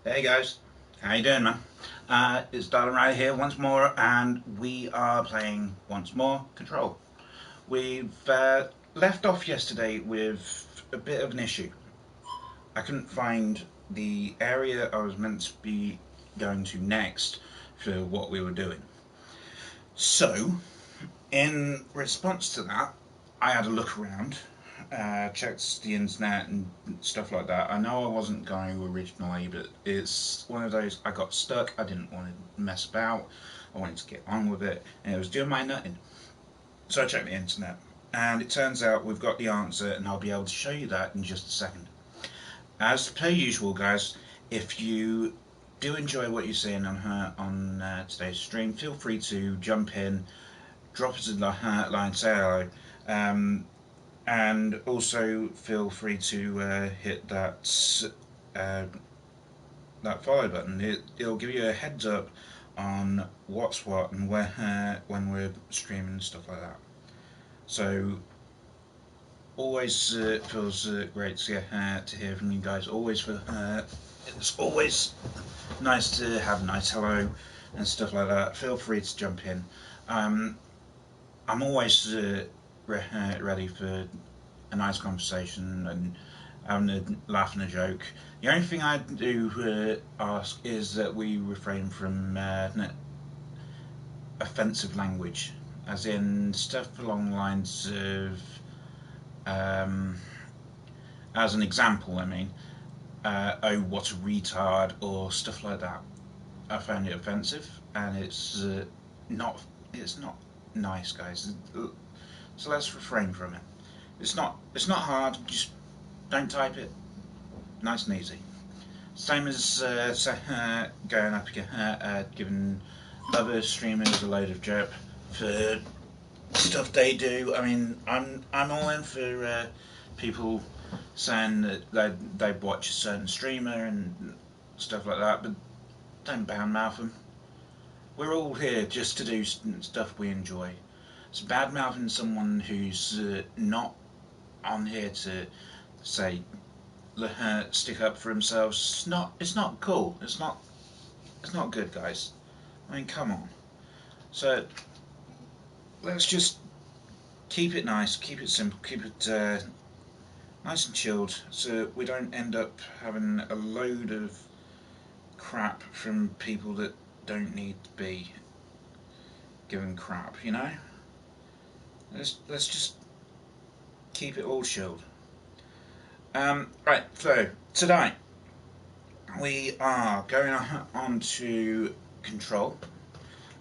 Hey guys, how you doing, man? It's Darling right here once more, and we are playing once more Control. We've left off yesterday with a bit of an issue. I couldn't find the area I was meant to be going to next for what we were doing. So, in response to that, I had a look around, checked the internet and stuff like that. I know I wasn't going to originally, but it's one of those I got stuck. I didn't want to mess about. I wanted to get on with it, and it was doing my nutting. So I checked the internet, and it turns out we've got the answer, and I'll be able to show you that in just a second. As per usual, guys, if you do enjoy what you're seeing on today's stream, feel free to jump in, drop us a line, say hello. And also feel free to hit uh, that follow button. It'll give you a heads up on what's what and where when we're streaming and stuff like that. So always feels great to hear from you guys. It's always nice to have a nice hello and stuff like that. Feel free to jump in. Um, I'm always ready for a nice conversation and having a laugh and a joke. The only thing I do ask is that we refrain from offensive language, as in stuff along the lines of, um, as an example, I mean, oh, what a retard, or stuff like that. I found it offensive, and not it's not nice, guys. So let's refrain from it. It's not hard. Just don't type it. Nice and easy. Same as going up giving other streamers a load of jerp for stuff they do. I mean, I'm all in for people saying that they watch a certain streamer and stuff like that, but don't badmouth them. We're all here just to do stuff we enjoy. So badmouthing someone who's not on here to say stick up for themselves. It's not cool. It's not good, guys. I mean, come on. So let's just keep it nice, keep it simple, keep it nice and chilled, so we don't end up having a load of crap from people that don't need to be given crap. You know. Let's just keep it all chilled. Right. So today we are going on to Control.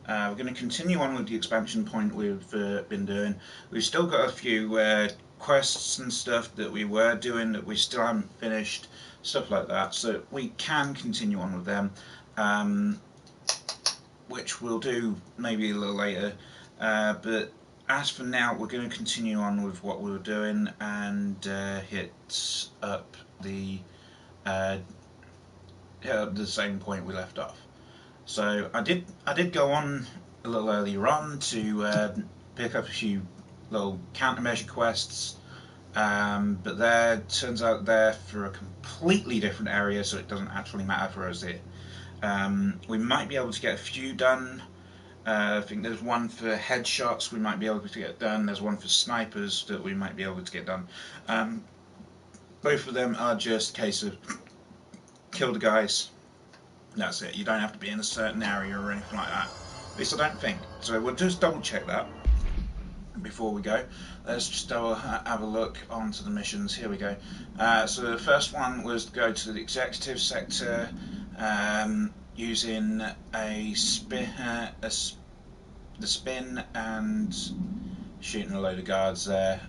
We're going to continue on with the expansion point we've been doing. We've still got a few quests and stuff that we were doing that we still haven't finished, stuff like that. So we can continue on with them, which we'll do maybe a little later. But as for now, we're going to continue on with what we were doing and hit up uh, the same point we left off. So I did go on a little earlier on to pick up a few little countermeasure quests, but there turns out they're for a completely different area, so it doesn't actually matter for us here. We might be able to get a few done. I think there's one for headshots we might be able to get done. There's one for snipers that we might be able to get done. Both of them are just a case of kill the guys. That's it. You don't have to be in a certain area or anything like that. At least I don't think. So we'll just double check that before we go. Let's just have a look onto the missions. Here we go. So the first one was to go to the executive sector using the spin and shooting a load of guards there.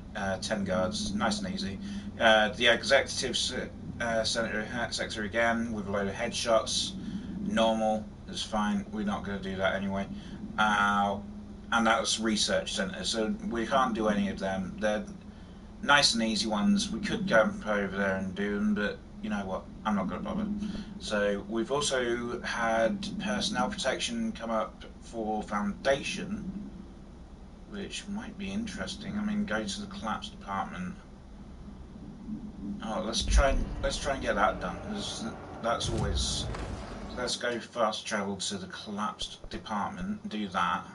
10 guards, nice and easy. The executive sector again with a load of headshots. Normal, it's fine. We're not going to do that anyway. And that was research center, so we can't do any of them. They're nice and easy ones. We could go over there and do them, but you know what? I'm not going to bother. So we've also had personnel protection come up for Foundation, which might be interesting. I mean, go to the collapse department. Oh, let's try and get that done. that's always. Let's go fast travel to the collapsed department, do that,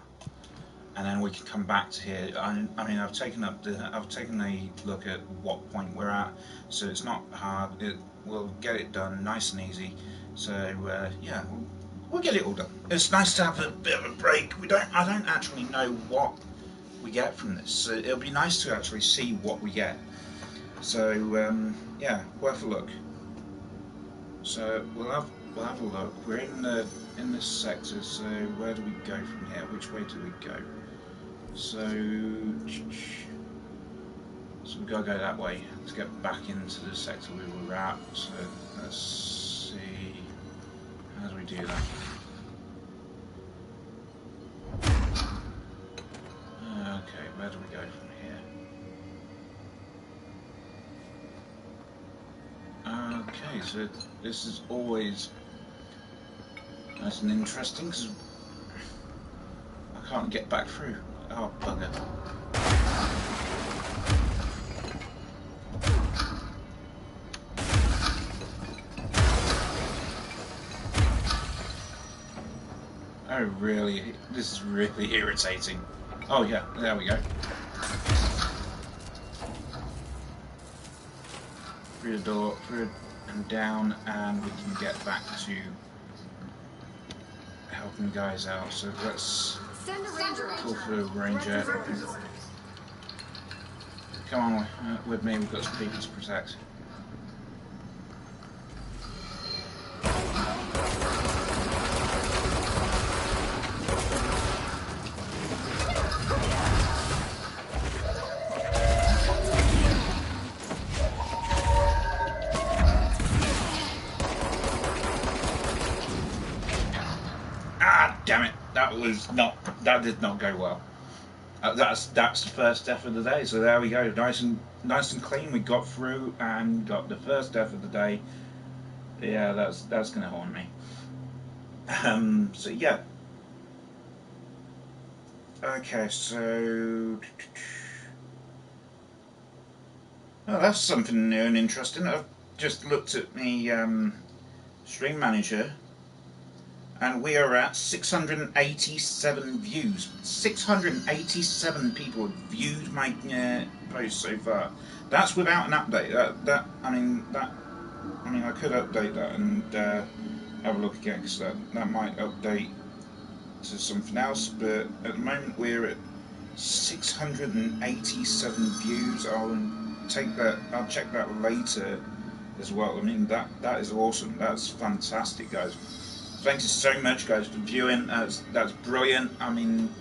and then we can come back to here. I mean, I've taken a look at what point we're at, so it's not hard. We'll get it done nice and easy. So yeah, we'll get it all done. It's nice to have a bit of a break. I don't actually know what we get from this, so it'll be nice to actually see what we get. So yeah, worth a look. So we'll have a look. We're in this sector. So where do we go from here? Which way do we go? So we've got to go that way to get back into the sector we were at. So let's see. How do we do that? Okay, where do we go from here? Okay, so this is always nice and interesting because I can't get back through. Oh, bugger. Oh, really? This is really irritating. Oh, yeah, there we go. Through the door, through and down, and we can get back to helping guys out. So let's call for a ranger. Come on with me, we've got some people to protect. Damn it! That did not go well. That's the first death of the day. So there we go, nice and clean. We got through and got the first death of the day. Yeah, that's gonna haunt me. So yeah. Okay, so oh, that's something new and interesting. I've just looked at the stream manager. And we are at 687 views. 687 people have viewed my post so far. That's without an update. I mean, I could update that and have a look again, because that might update to something else. But at the moment we're at 687 views. I'll check that later as well. I mean, that is awesome. That's fantastic, guys. Thank you so much, guys, for viewing. That's brilliant. I mean,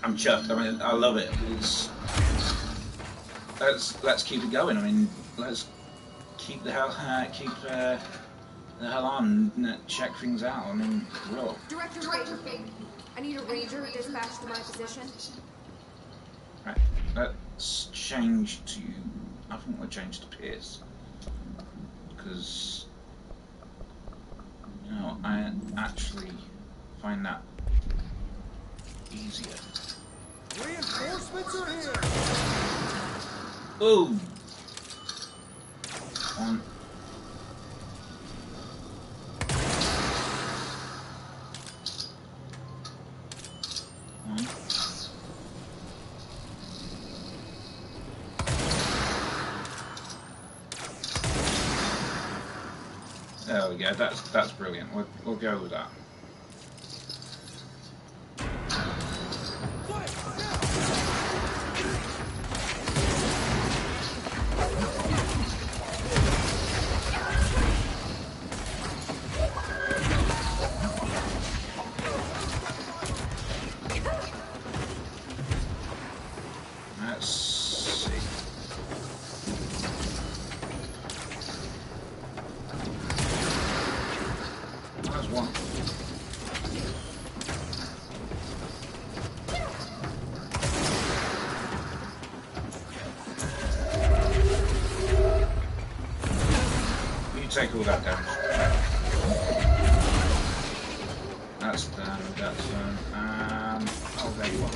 I'm chuffed. I mean, I love it. Let's keep it going. I mean, let's keep the hell on and check things out. I mean, real. Director Fink, I need a ranger dispatched to my position. Right. Let's change to. I think we'll change to Pierce, because. No, I actually find that easier. Reinforcements are here. Oh, one. There we go. That's brilliant. We'll go with that. Let's see. That's one. You take all that damage. That's done, that's done. Oh, there you are.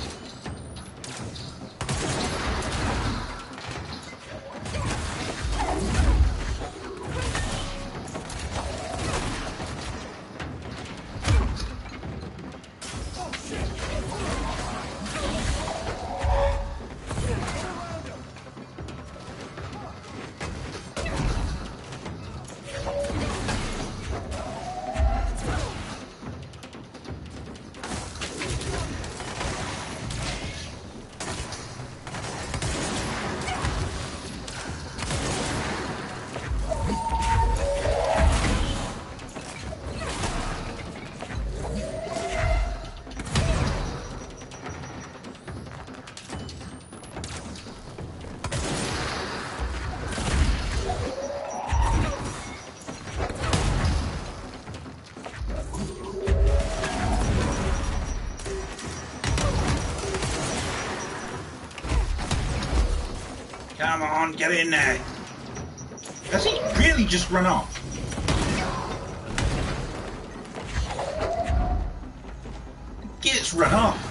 Come on, get in there. Has he really just run off? Gets run off.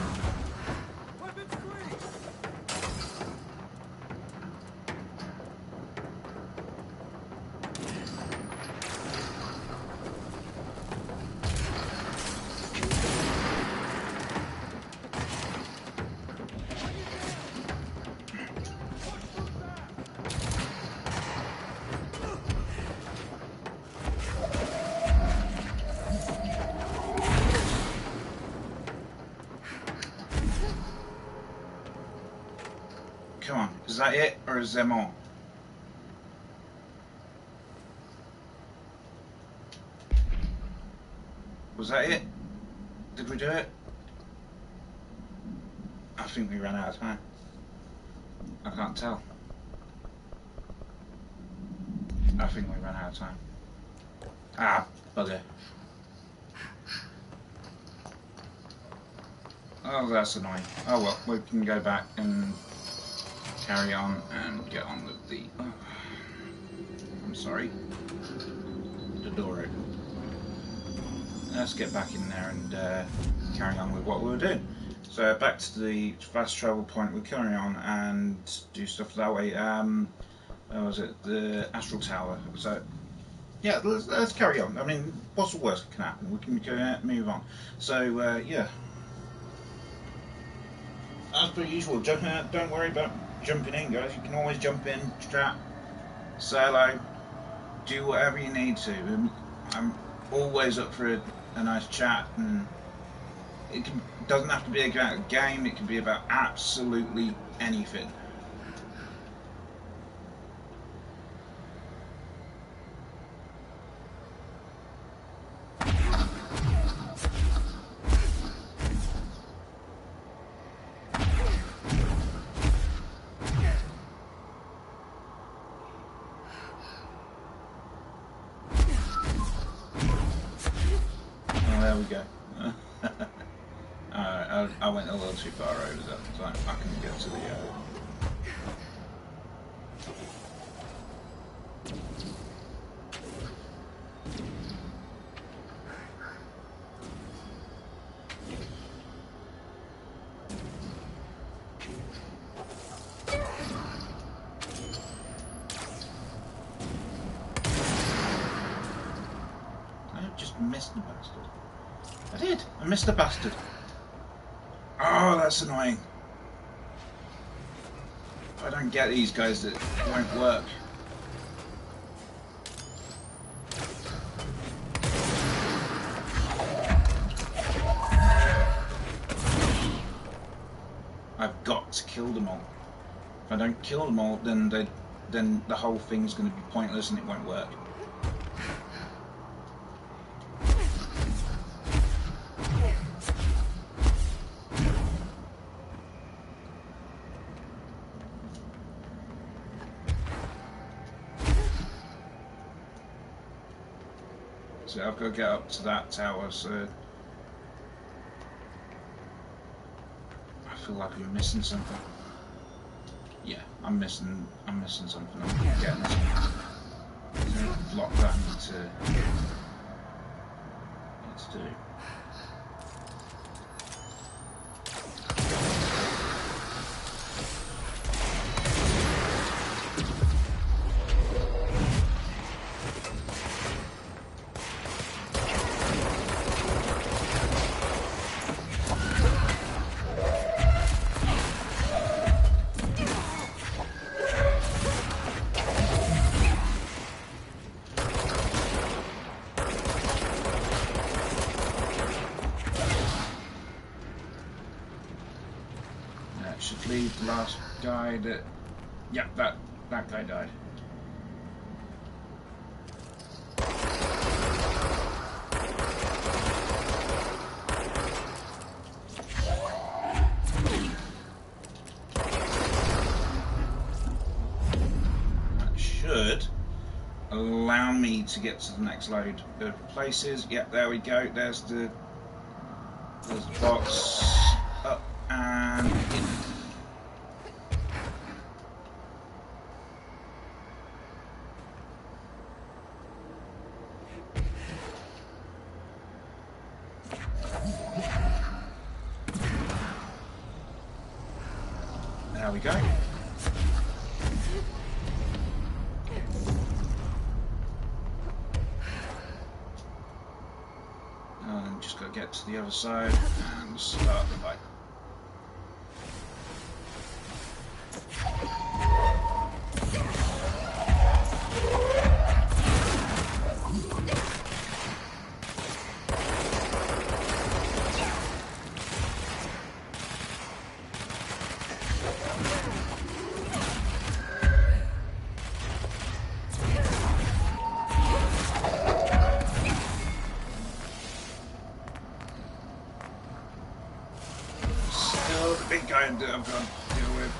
Come on, is that it, or is there more? Was that it? Did we do it? I think we ran out of time. I can't tell. I think we ran out of time. Ah, bugger. Oh, that's annoying. Oh well, we can go back and carry on and get on with the... Oh, I'm sorry. The door open. Let's get back in there and carry on with what we were doing. So back to the fast travel point, we'll carry on and do stuff that way. Where was it? The Astral Tower. So yeah, let's carry on. I mean, what's the worst that can happen? We can go, move on. So yeah. As per usual, don't worry about jumping in, guys. You can always jump in, chat, say hello, do whatever you need to. I'm always up for a nice chat, and it doesn't have to be about a game. It can be about absolutely anything. There we go. I went a little too far over that, so I couldn't get to the... I just missed the bastard. I did. I missed the bastard. Oh, that's annoying. I don't get these guys that won't work. I've got to kill them all. If I don't kill them all, then the whole thing's going to be pointless and it won't work. So I've got to get up to that tower, so I feel like I'm missing something. Yeah, I'm missing something. I'm getting something. There's a block that I need to do. Should leave the last guy that... Yeah, that guy died. That should allow me to get to the next load of places. Yeah, there we go. There's the box. Up and in. There we go. Just got to get to the other side and start the fight. Big guy that I've got to deal with.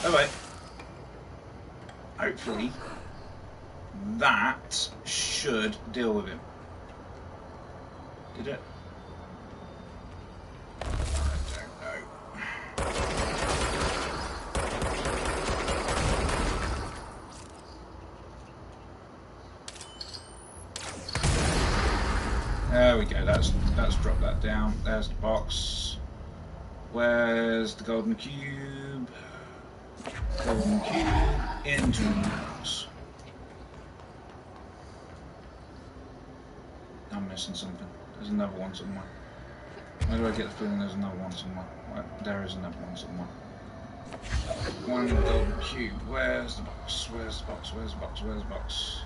Oh wait. Hopefully that should deal with him. Did it? There we go, that's dropped that down. There's the box. Where's the golden cube? Golden cube into the box. I'm missing something. There's another one somewhere. Why do I get the feeling there's another one somewhere? Well, there is another one somewhere. One golden cube. Where's the box? Where's the box? Where's the box? Where's the box?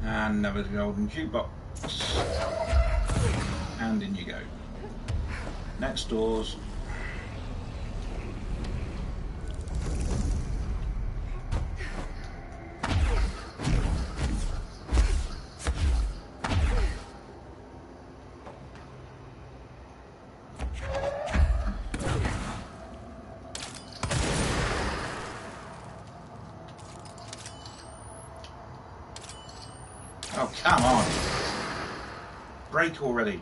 And another golden cube box. And in you go. Next doors. Oh, come on. Break already.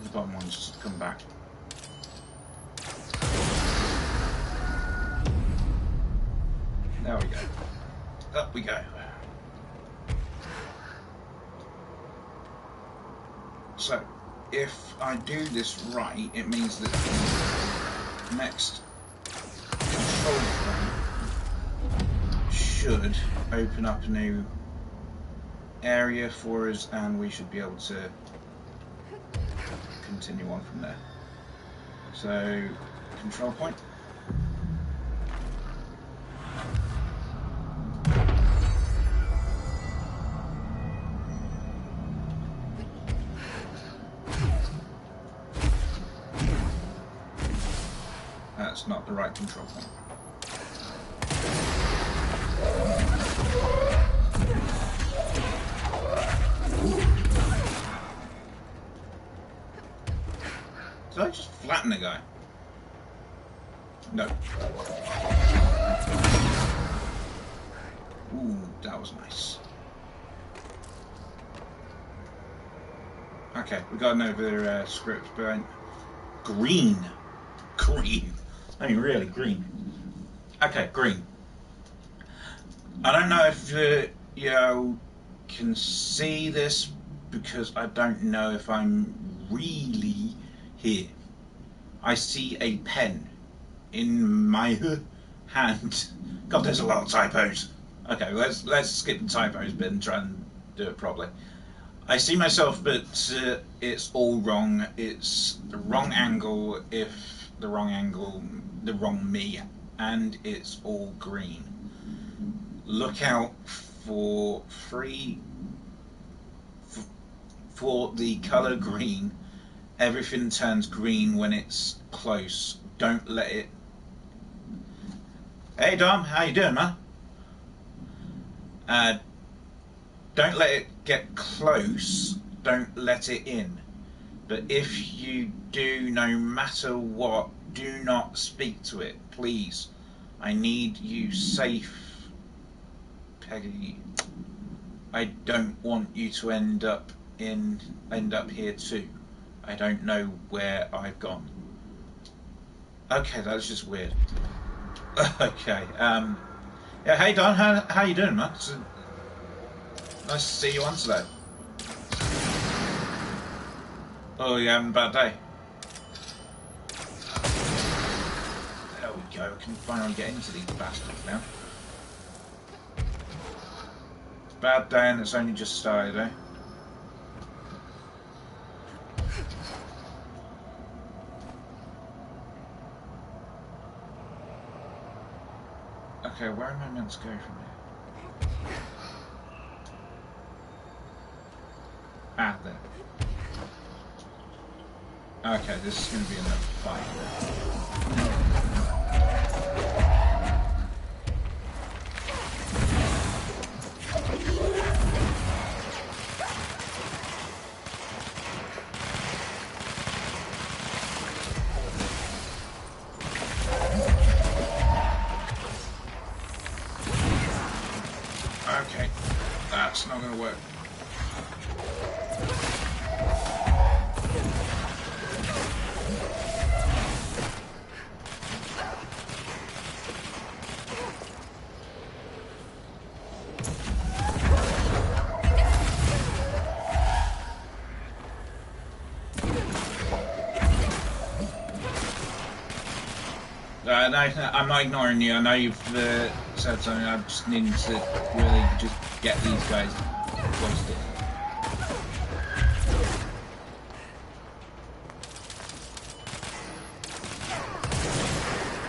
The bottom one's just come back. There we go. Up we go. So, if I do this right, it means that the next control point should open up a new area for us, and we should be able to continue on from there. So, control point. That's not the right control point. Did I just flatten the guy? No. Ooh, that was nice. Okay, we got another script, but green. Green. I mean, really, green. Okay, green. I don't know if you can see this because I don't know if I'm really here. I see a pen in my hand. God, there's a lot of typos. Okay, let's skip the typos bit and try and do it properly. I see myself, but it's all wrong. It's the wrong angle. If the wrong angle, the wrong me, and it's all green. Look out for for the colour green, everything turns green when it's close. Don't let it... Hey Dom, how you doing, man? Don't let it get close, don't let it in. But if you do, no matter what, do not speak to it, please. I need you safe, Peggy. I don't want you to end up here too. I don't know where I've gone. Okay, that's just weird. Okay, yeah, hey Don, how you doing, man? It's nice to see you on today. Oh, you having a bad day? There we go, I can finally get into these bastards now. Bad day and it's only just started, eh? Okay, where am I meant to go from here? Ah, there. Okay, this is going to be another fight. Okay, that's not going to work. No, I'm not ignoring you. I know you've said something. I just need to really just get these guys wasted.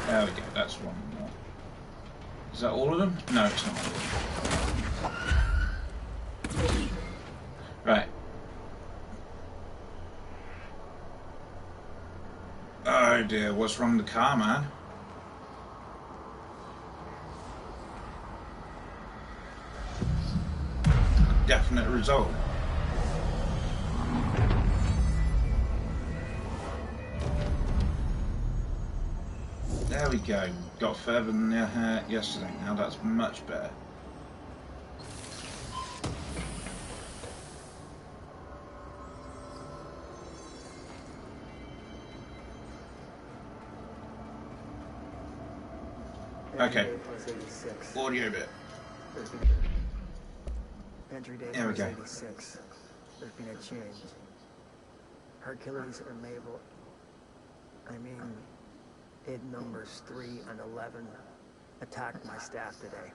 There we go. That's one more. Is that all of them? No, it's not all of them. Right. Oh dear, what's wrong with the car, man? Definite result. There we go. Got further than yesterday. Now that's much better. Okay. Audio bit. Entry date There we was go. 86. There's been a change. Hercules and Mabel. I mean, id numbers 3 and 11 attacked my staff today.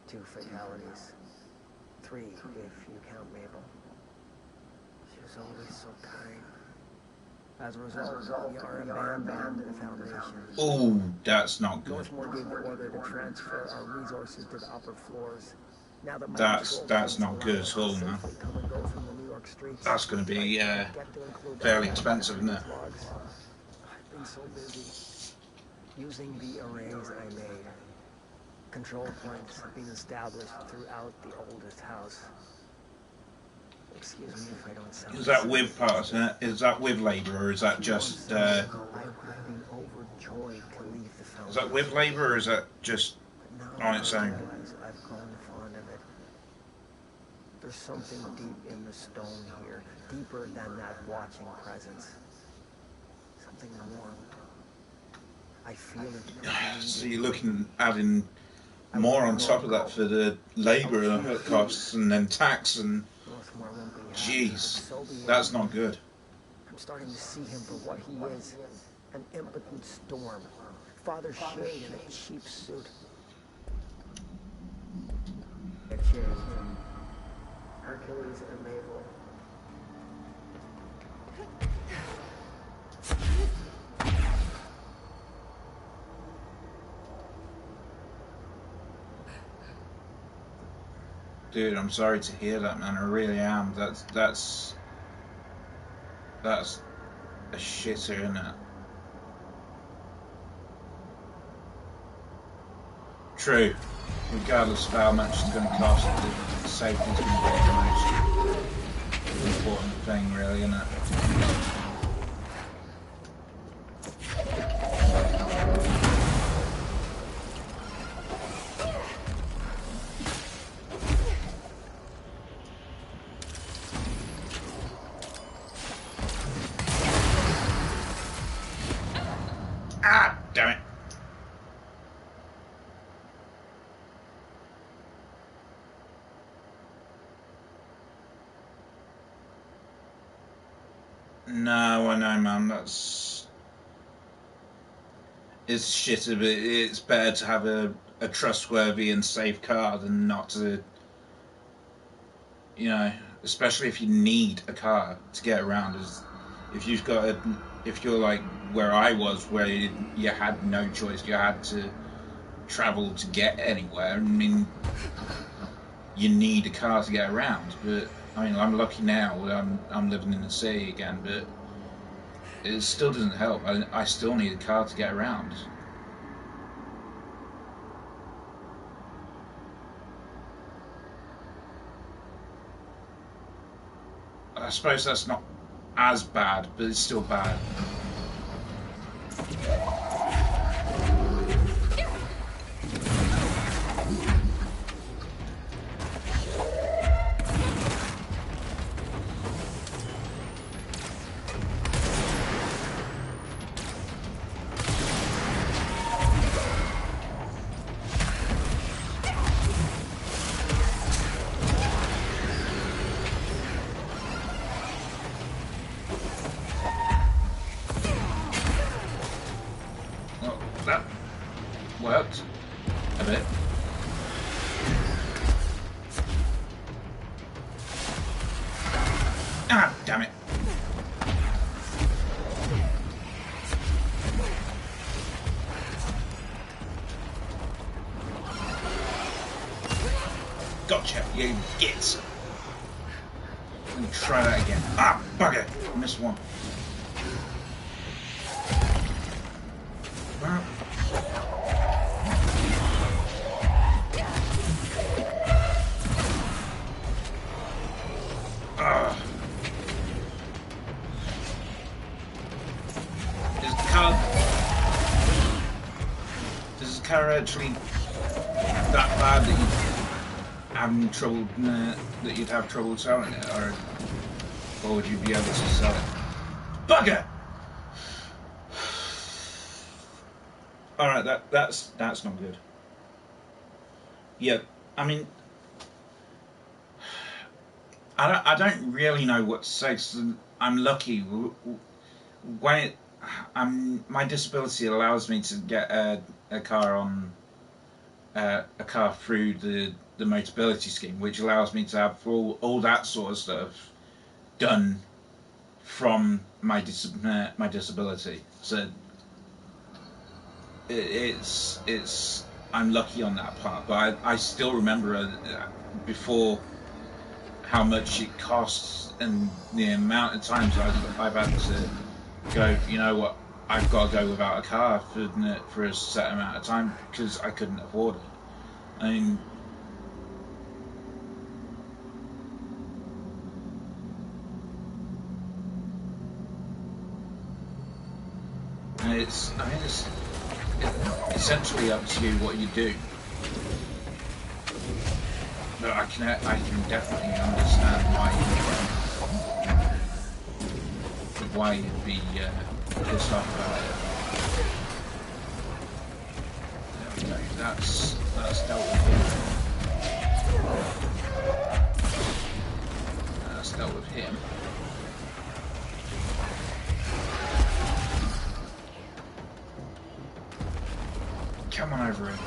2 fatalities. 3 if you count Mabel. She was always so kind. As a result, we are abandoned the Foundation. Oh, that's not good. Northmore gave the order to transfer our resources to the upper floors. Now that my That's not good at all, man. That's going to be fairly expensive, isn't it? I've been so busy using the arrays I made. Control points have been established throughout the oldest house. Excuse me if I don't sound... Is that with parts? Is that with labour, or is that just... I would have been overjoyed to leave the Foundation. Is that with labour, or is that just on its own? I've grown fond of it. There's something deep in the stone here, deeper than that watching presence. Something warm. I feel it. So you're looking adding more on top of that for the labour costs and then tax and... Jeez, that's not good. I'm starting to see him for what he is. An impotent storm. Father Shade in a cheap suit. Hercules and Mabel. Dude, I'm sorry to hear that, man. I really am. That's a shitter, isn't it? True. Regardless of how much it's going to cost, the safety is going to be the most important thing, really, isn't it? Ah, damn it. No, I know, man. It's shitter, but it's better to have a trustworthy and safe car than not to, you know, especially if you need a car to get around. If you've got if you're like where I was, where you had no choice, you had to travel to get anywhere. I mean, you need a car to get around. But I mean, I'm lucky now. I'm living in the city again, but it still doesn't help. I still need a car to get around. I suppose that's not as bad, but it's still bad. That worked a bit. Ah, damn it. Gotcha, you gits. Let me try that again. Ah, bugger. I missed one. Well. Is the car actually that bad that you'd have trouble selling it, or would you be able to sell it? Bugger! All right, that's not good. Yeah, I mean, I don't really know what to say. 'Cause I'm lucky. When my disability allows me to get a car on a car through the Motability scheme, which allows me to have all that sort of stuff done from my disability. So it's I'm lucky on that part, but I still remember before how much it costs and the amount of times I've had to go, you know what, I've got to go without a car for a set amount of time because I couldn't afford it. I mean, it's essentially up to you what you do. But I can definitely understand why you'd be pissed off about it. There we go. That's dealt with him. That's dealt with him. Come on over here.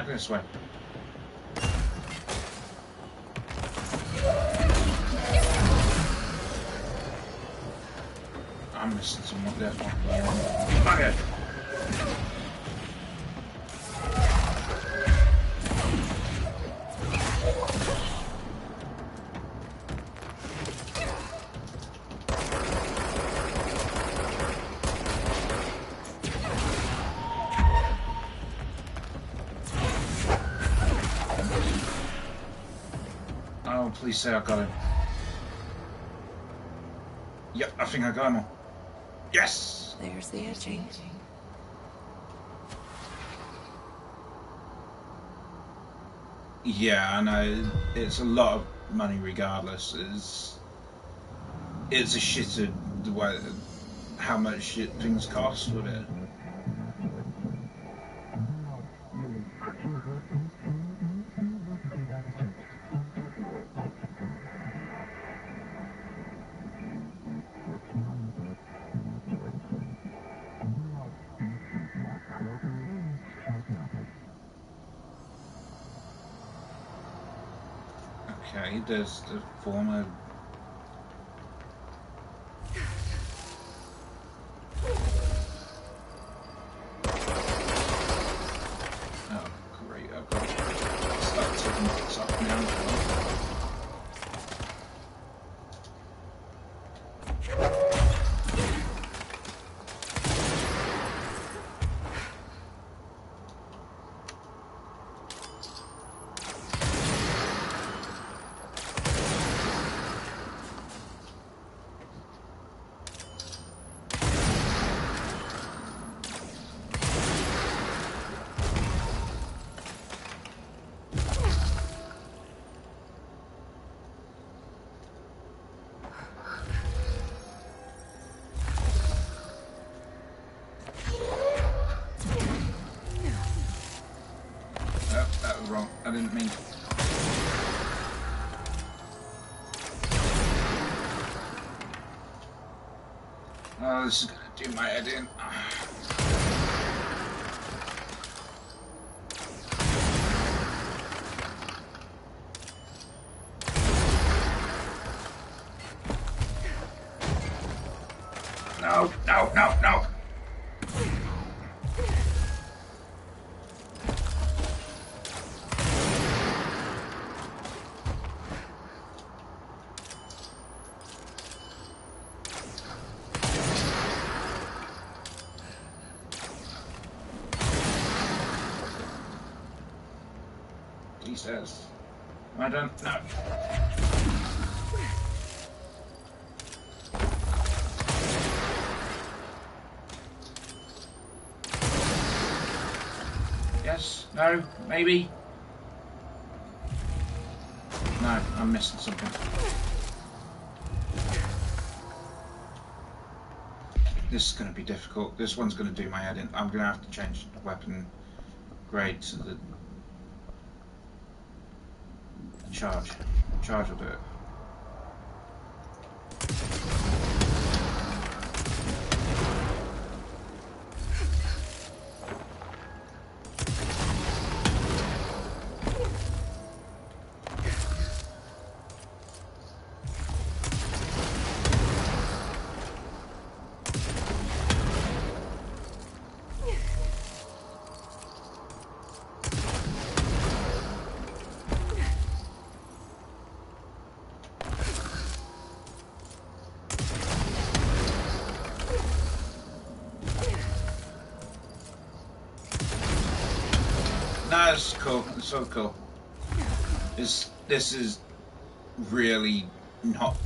back this way. I'm missing someone there. Okay. Oh, please say I got him. Yep, I think I got him all. Yes! There's the etching. Yeah, I know. It's a lot of money regardless. It's a shitter the way how much shit things cost with it. Okay, there's the former. Oh, great! I've got to start taking this off now. That was wrong. I didn't mean. Oh, this is gonna do my head in. No, no, no, no. He says, am I done? No. Yes? No? Maybe? No, I'm missing something. This is going to be difficult. This one's going to do my head in. I'm going to have to change the weapon grade to the charge. Charge will do it. No, it's cool. It's so cool. This is really not.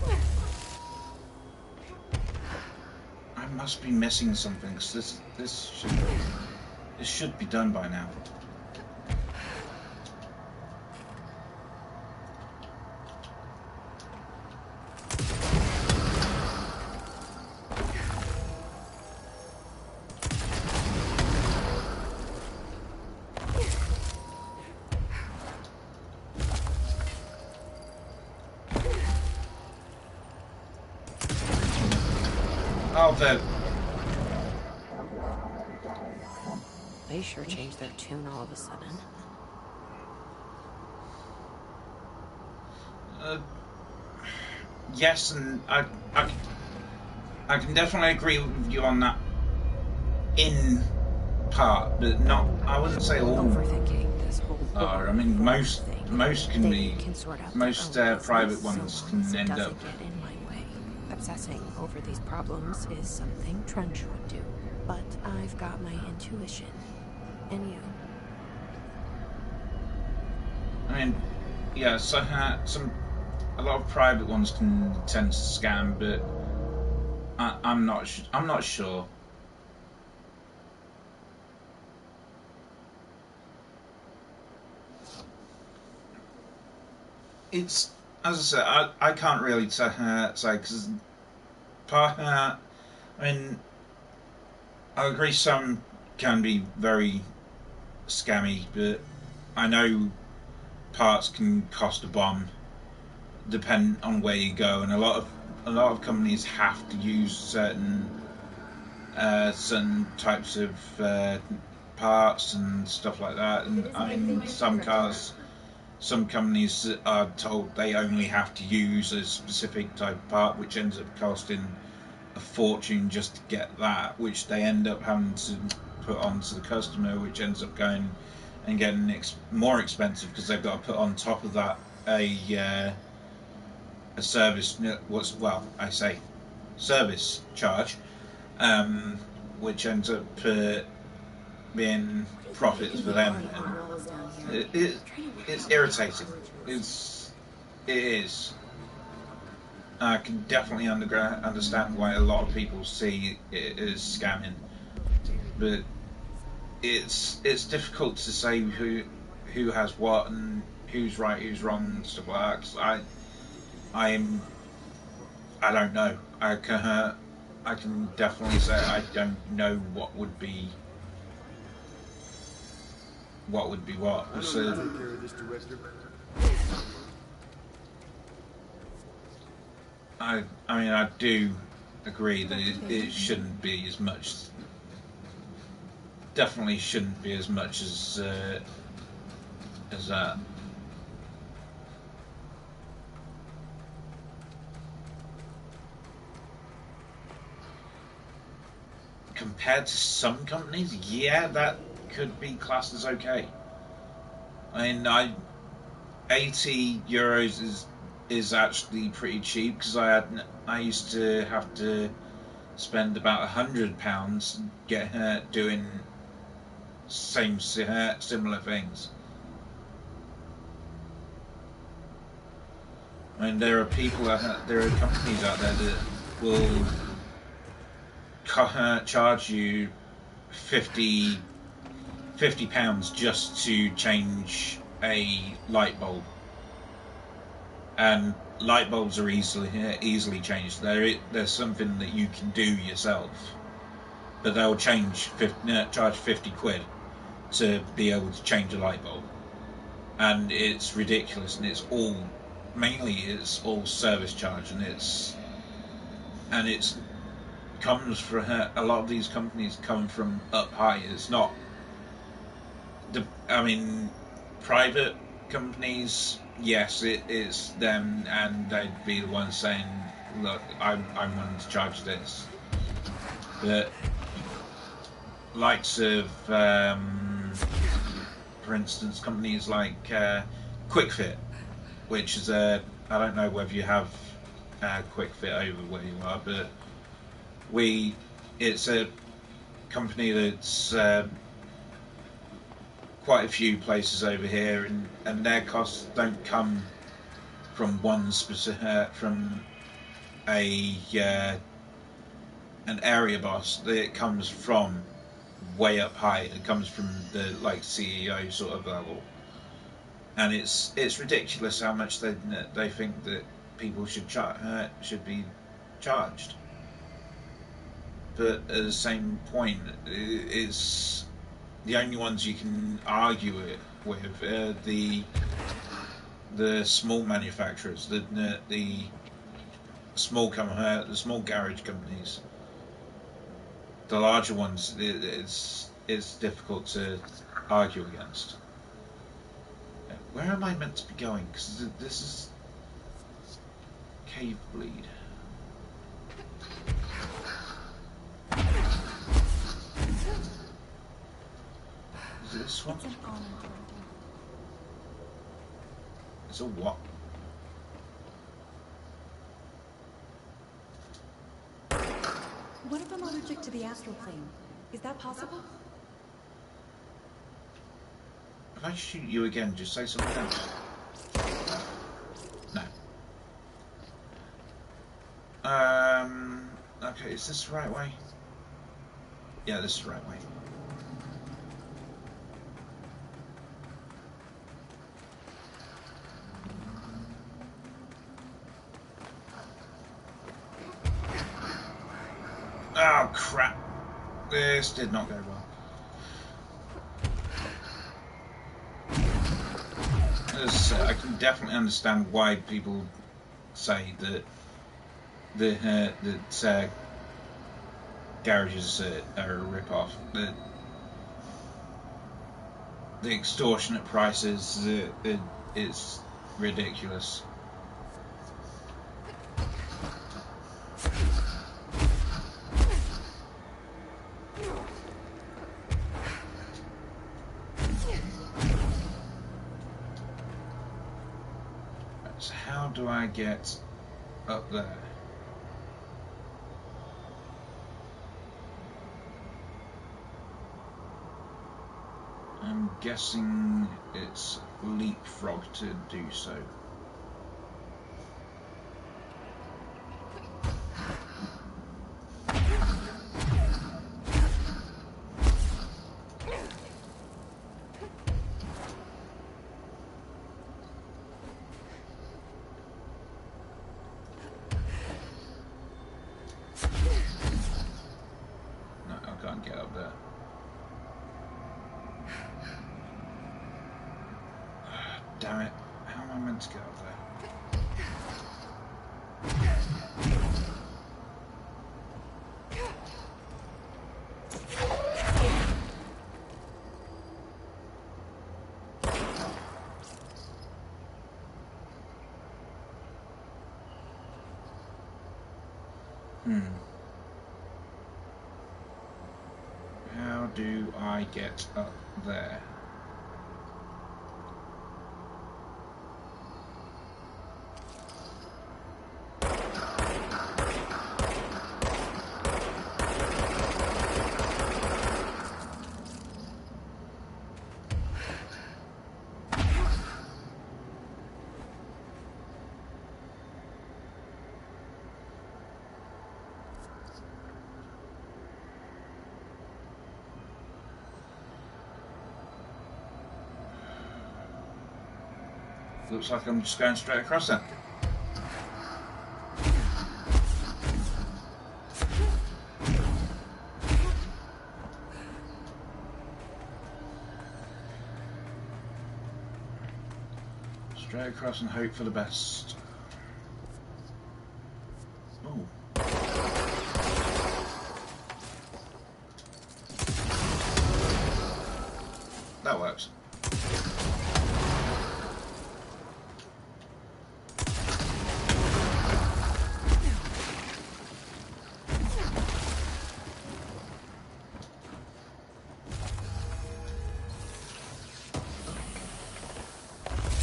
I must be missing something. 'Cause this should be done by now. Oh, They sure changed their tune all of a sudden. Uh, yes, and I can definitely agree with you on that in part, but not. I wouldn't say all Overthinking this whole are. I organ mean, form most thing. can They be. can sort out Most their own private business ones so long as can it end up. doesn't get in my way. Obsessing over these problems is something Trench would do, but I've got my intuition. And you? I mean, yeah, so a lot of private ones can tend to scam, but I'm not. I'm not sure. It's, as I said, I can't really say because I mean, I agree some can be very scammy, but I know parts can cost a bomb depending on where you go, and a lot of companies have to use certain types of parts and stuff like that. And I mean, some companies are told they only have to use a specific type of part, which ends up costing a fortune just to get that, which they end up having to put onto the customer, which ends up going and getting more expensive because they've got to put on top of that a service. I say service charge, um, which ends up being profits for them. And it's irritating. It is. I can definitely understand why a lot of people see it as scamming, but it's difficult to say who has what and who's right, who's wrong, and stuff like that. 'Cause I'm I don't know. I can definitely say I don't know what would be what. I don't So know how to take care of this, Director. I mean, I do agree that it shouldn't be as much. Definitely shouldn't be as much as that. Compared to some companies, yeah, that could be classed as okay. I mean, 80 euros is actually pretty cheap because I used to have to spend about £100 get doing similar things. I mean, there are there are companies out there that will charge you 50 £50 just to change a light bulb, and light bulbs are easily changed. There's something that you can do yourself, but they'll charge 50 quid to be able to change a light bulb, and it's ridiculous. And it's all service charge, and it's comes from a lot of these companies come from up high. It's not I mean, private companies, yes, it's them, and they'd be the ones saying, "Look, I'm willing to charge this." But likes of, for instance, companies like QuickFit, which is I don't know whether you have QuickFit over where you are, but it's a company that's quite a few places over here, and their costs don't come from one specific from a an area boss. It comes from way up high. It comes from the like CEO sort of level, and it's ridiculous how much they think that people should be charged. But at the same point, it's the only ones you can argue it with the small manufacturers, the the small garage companies. The larger ones, it's difficult to argue against. Where am I meant to be going? Because this is Cave bleed. Is it this one? It's an almond grove. It's a what? What if I'm allergic to the astral plane? Is that possible? If I shoot you again, just say something else. No. Okay, is this the right way? Yeah, this is the right way. Oh, crap. This did not go well. As I can definitely understand why people say that that garages are a rip-off. The extortionate prices, it's ridiculous. So how do I get up there? I'm guessing it's leapfrog to do so. No, I can't get up there. Damn it. How am I meant to get up there? How do I get up there? Looks like I'm just going straight across that. Straight across and hope for the best. Oh. That works.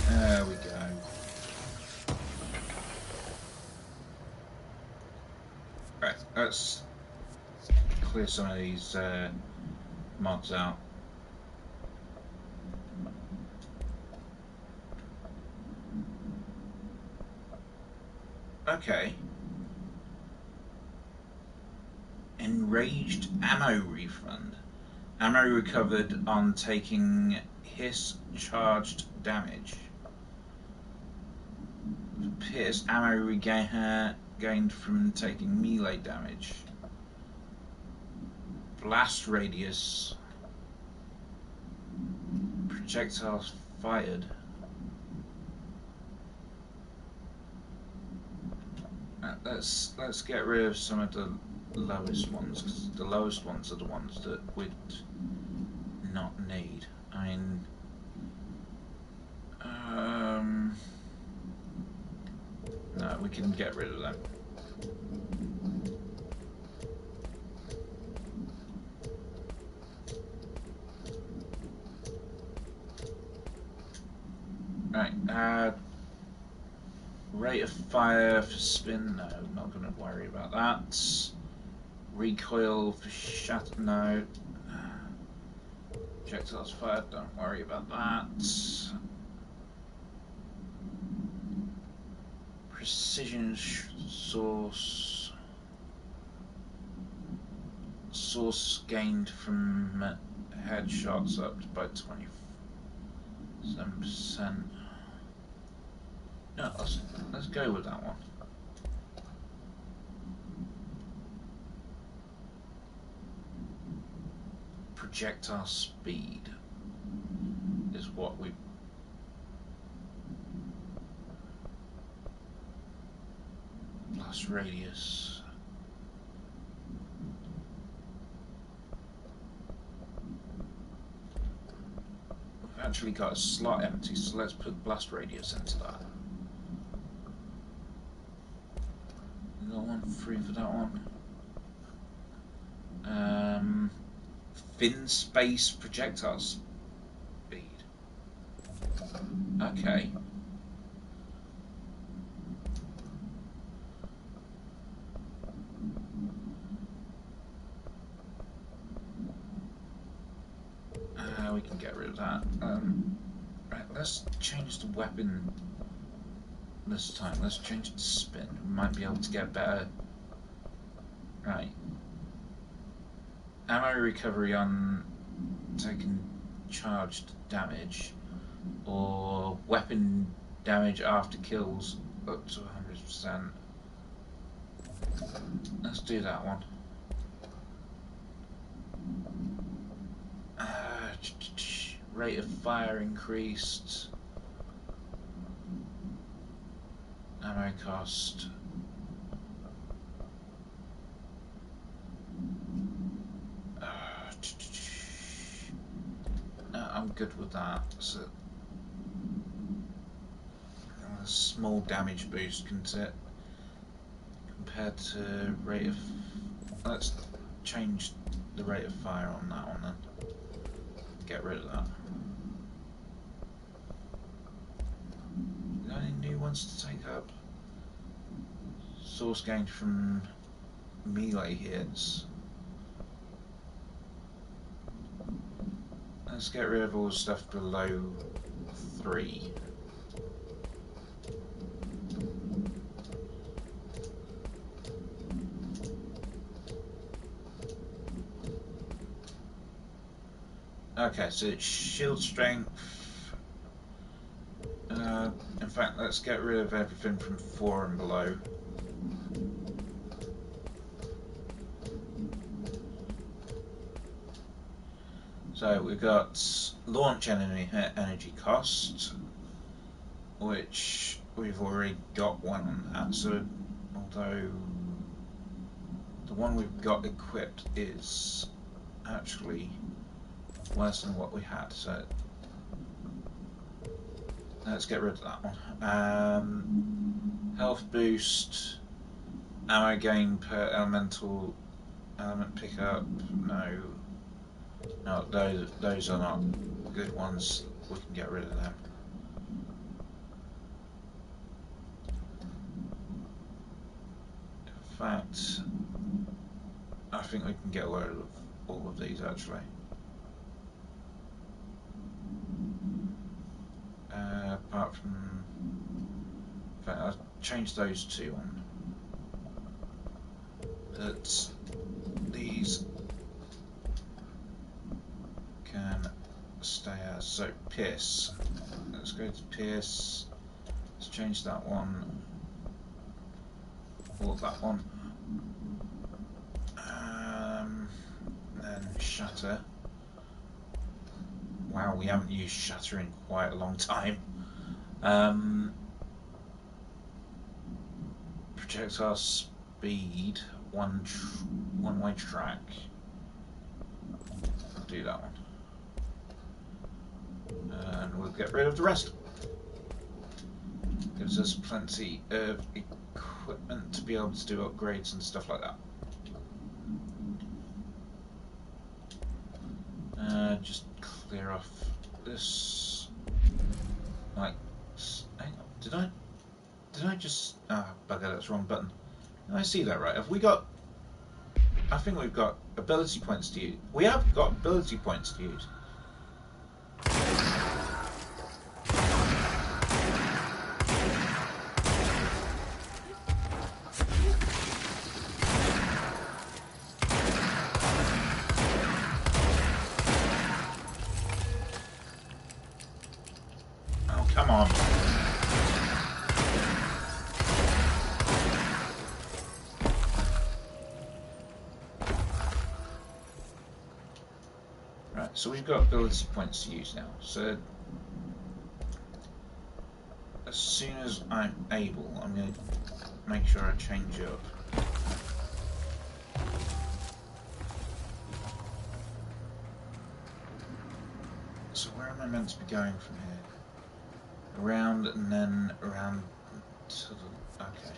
There we go. Right, let's clear some of these mods out. Okay. Enraged ammo refund. Ammo recovered on taking hiss charged damage. Pierce ammo gained from taking melee damage. Blast radius. Projectiles fired. Let's get rid of some of the lowest ones, because the lowest ones are the ones that we'd not need. I mean, No, we can get rid of them. Right, rate of fire for spin, no, not going to worry about that. Recoil for shatter, no. Projectiles fired, don't worry about that. Precision source. Source gained from headshots up by 27%. No, let's go with that one. Projectile speed is what we. Blast radius. We've actually got a slot empty, so let's put blast radius into that. We got one free for that one. Fin space projectile speed. Okay. We can get rid of that. Right, let's change the weapon this time. Let's change it to spin. We might be able to get better. Right. Ammo recovery on taking charged damage, or weapon damage after kills up to 100%. Let's do that one. Rate of fire increased. Ammo cost. I'm good with that. So, a small damage boost compared to rate of. Let's change the rate of fire on that one then. Get rid of that. Got any new ones to take up? Source gained from melee hits. Let's get rid of all the stuff below 3. Okay, so it's shield strength. In fact, let's get rid of everything from 4 and below. So we've got launch energy cost, which we've already got one on that. So although the one we've got equipped is actually worse than what we had, so let's get rid of that one. Health boost, ammo gain per elemental element pickup. No, those are not good ones. We can get rid of them. In fact, I think we can get rid of all of these actually. Apart from, in fact, I'll change those two on. But these can stay as. So Pierce. Let's go to Pierce. Let's change that one. Or that one. Then Shatter. Wow, we haven't used Shatter in quite a long time. Projectile speed, one-way track. I'll do that one. And we'll get rid of the rest. Get gives us plenty of equipment to be able to do upgrades and stuff like that. Just clear off this. Like, hang on, did I just? Ah, bugger, that's the wrong button. Did I see that right? Have we got? I think we've got ability points to use. We have got ability points to use. Oh, come on. So we've got ability points to use now. So as soon as I'm able, I'm going to make sure I change up. So where am I meant to be going from here? Around and then around to the... okay.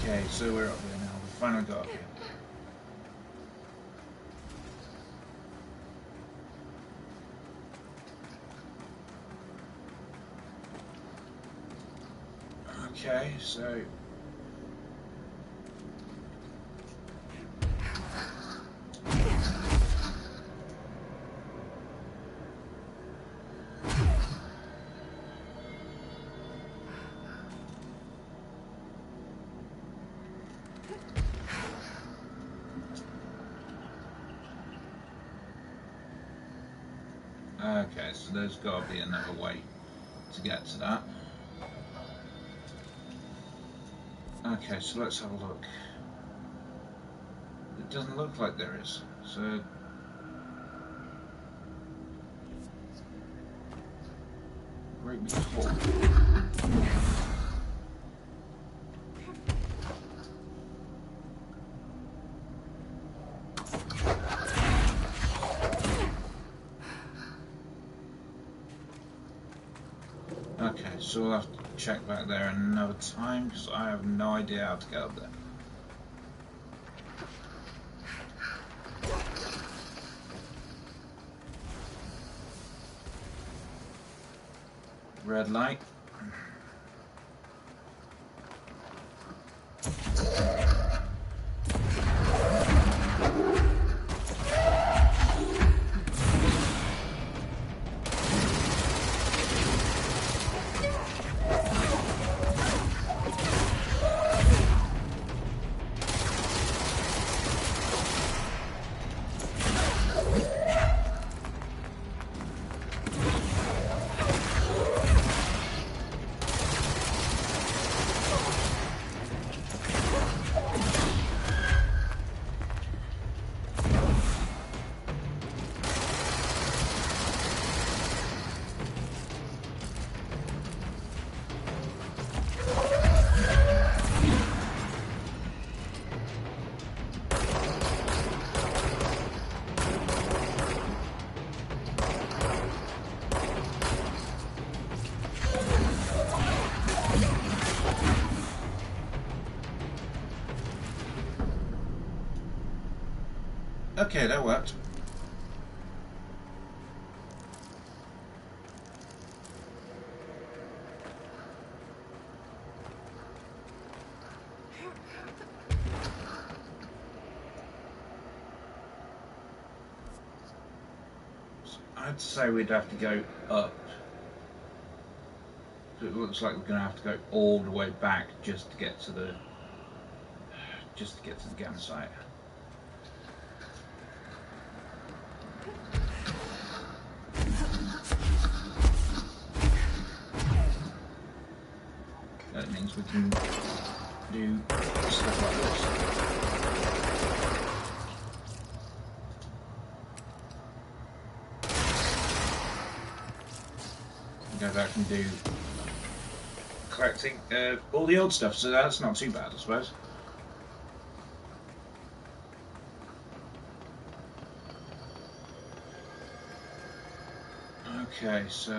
Okay, so we're up here now. We finally got up here. Okay, so... okay, so there's got to be another way to get to that. Okay, so let's have a look. It doesn't look like there is. So... great big hole. Okay, so we'll have to check back there another time because I have no idea how to get up there. Red light. Okay, that worked. I'd say we'd have to go up. It looks like we're going to have to go all the way back just to get to the GAM site. That means we can do stuff like this. Go back and do collecting all the old stuff, so that's not too bad, I suppose. Okay, so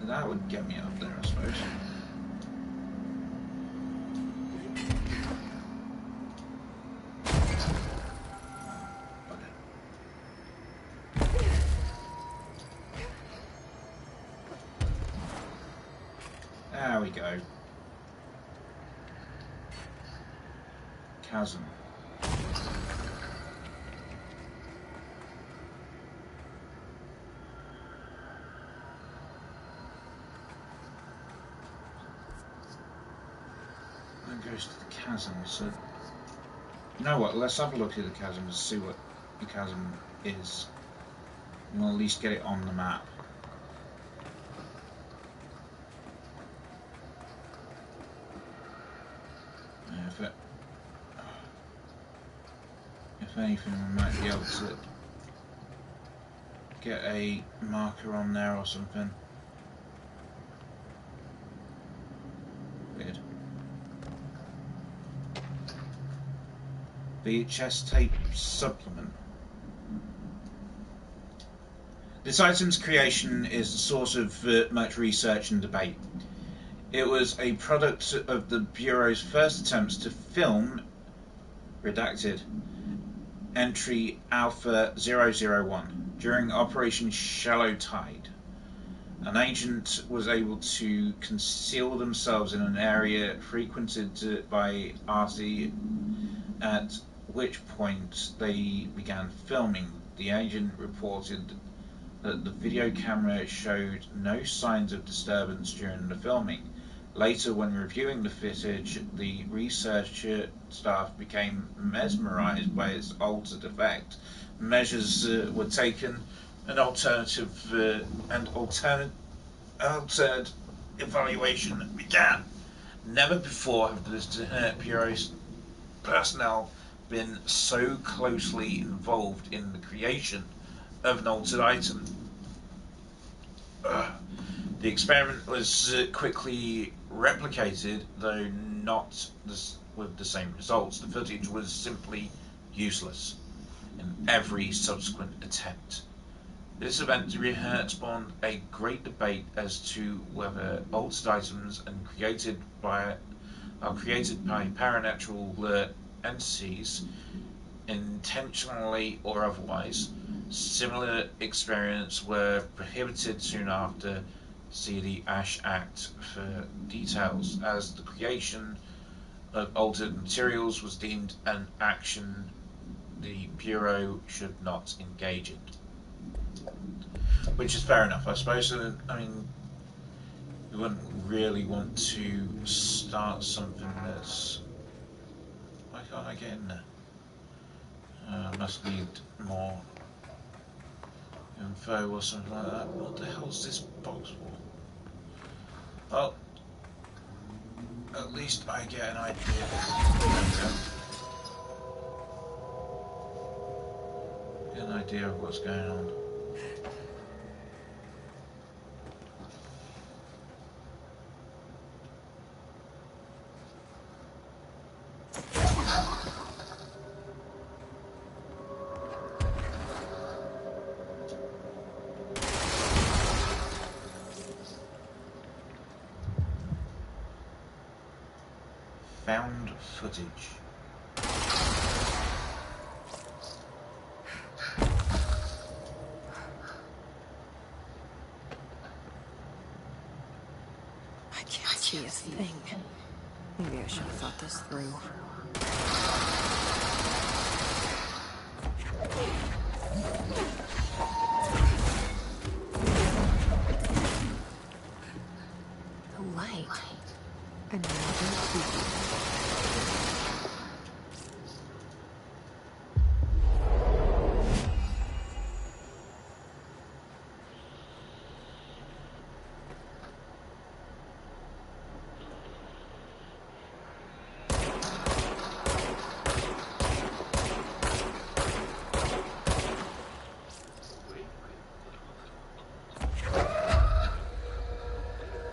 that would get me up there, I suppose. There we go. Chasm. That goes to the chasm, so you know what, let's have a look at the chasm and see what the chasm is. And we'll at least get it on the map. If anything, we might be able to get a marker on there or something. Weird. VHS tape supplement. This item's creation is the source of much research and debate. It was a product of the Bureau's first attempts to film, redacted, entry Alpha 001 during Operation Shallow Tide. An agent was able to conceal themselves in an area frequented by RC, at which point they began filming. The agent reported that the video camera showed no signs of disturbance during the filming. Later, when reviewing the footage, the research staff became mesmerized by its altered effect. Measures were taken, and altered evaluation began. Never before have the Bureau's personnel been so closely involved in the creation of an altered item. The experiment was quickly replicated, though not with the same results. The footage was simply useless in every subsequent attempt. This event spawned a great debate as to whether altered items are created by paranatural entities, intentionally or otherwise. Similar experiments were prohibited soon after. See the Ash Act for details, as the creation of altered materials was deemed an action the Bureau should not engage in. Which is fair enough, I suppose. I mean, we wouldn't really want to start something that's... Why can't I get in there? Must need more info or something like that. What the hell's this box for? Well, at least I get an idea. Get an idea of what's going on. footage. I can't see a thing. Maybe I should have thought this through. The light. Another TV.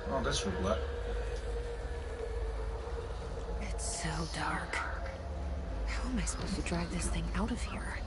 Oh, this would work. It's so dark. How am I supposed to drag this thing out of here?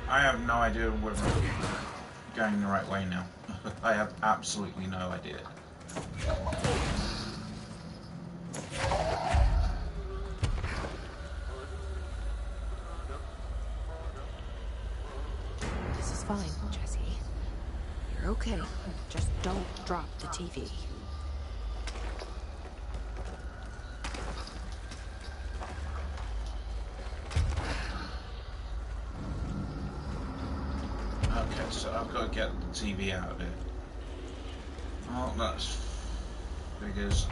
I have no idea whether I'm going the right way now. I have absolutely no idea. This is fine, Jesse. You're okay. Just don't drop the TV. Okay, so I've got to get the TV out of it. Oh, that's figures.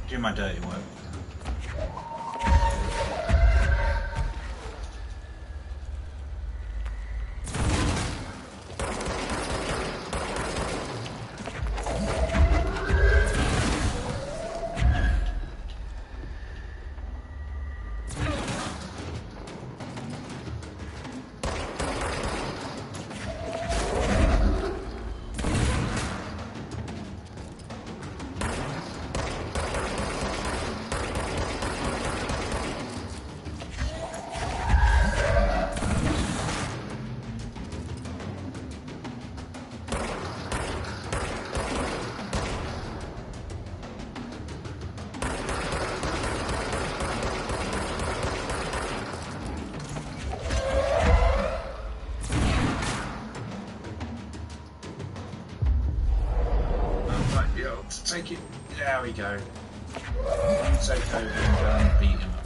Do my dirty work. There we go. Take over and go and beat him up.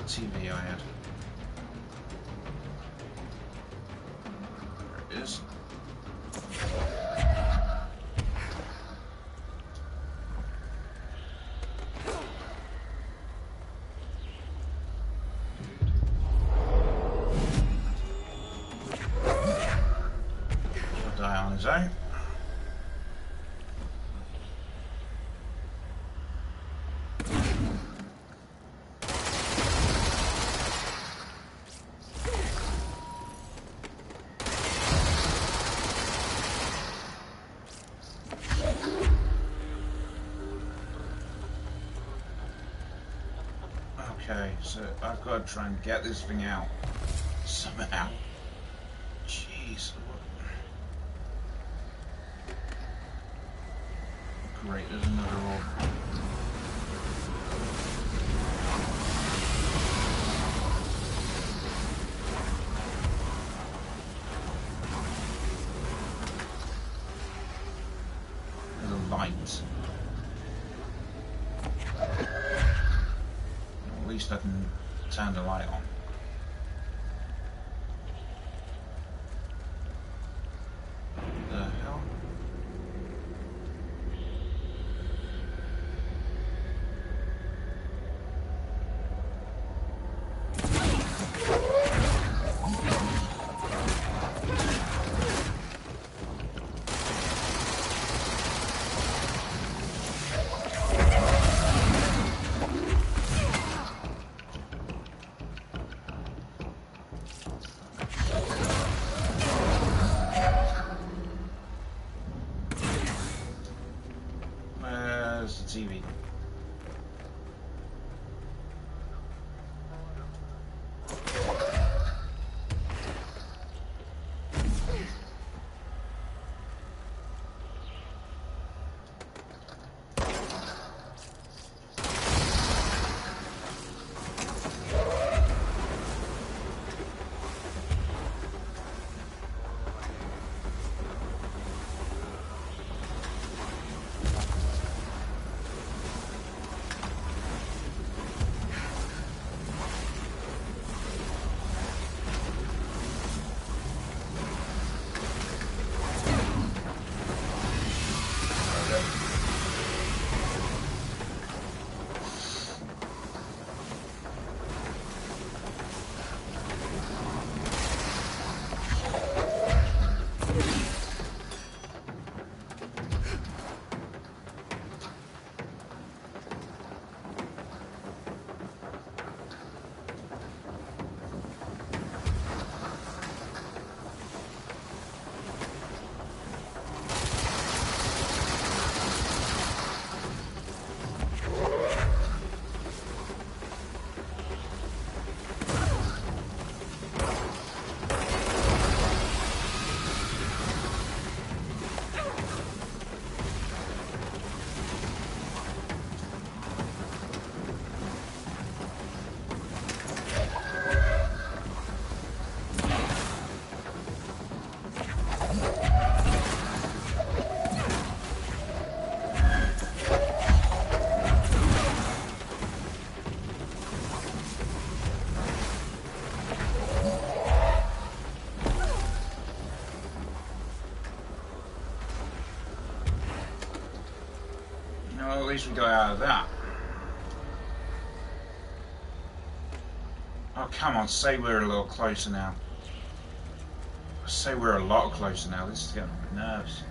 TV I had. There it is. He'll die on his own. Okay, so I've got to try and get this thing out somehow. Jeez. Great, there's another orb. There's a light. At least I can turn the light on. The hell? Where's the TV? Well, at least we got out of that. Oh, come on, say we're a little closer now. Say we're a lot closer now. This is getting on my nerves.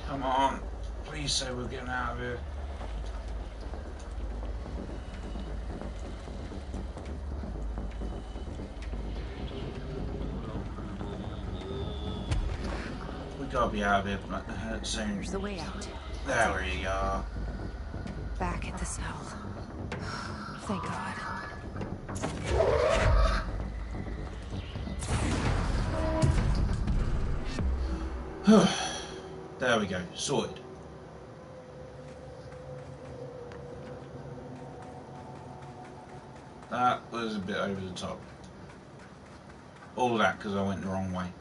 Come on. Please say we're getting out of here. We gotta be out of here soon. Here's the way out. There we are. Back at the south. Thank God. There we go. Sorted. That was a bit over the top. All of that because I went the wrong way.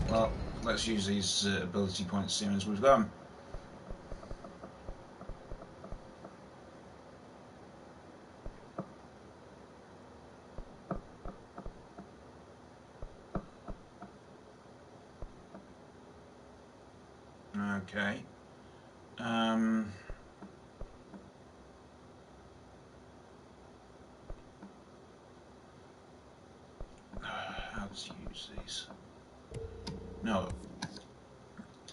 Well, let's use these ability points soon as we've got them. Okay. How to use these? No.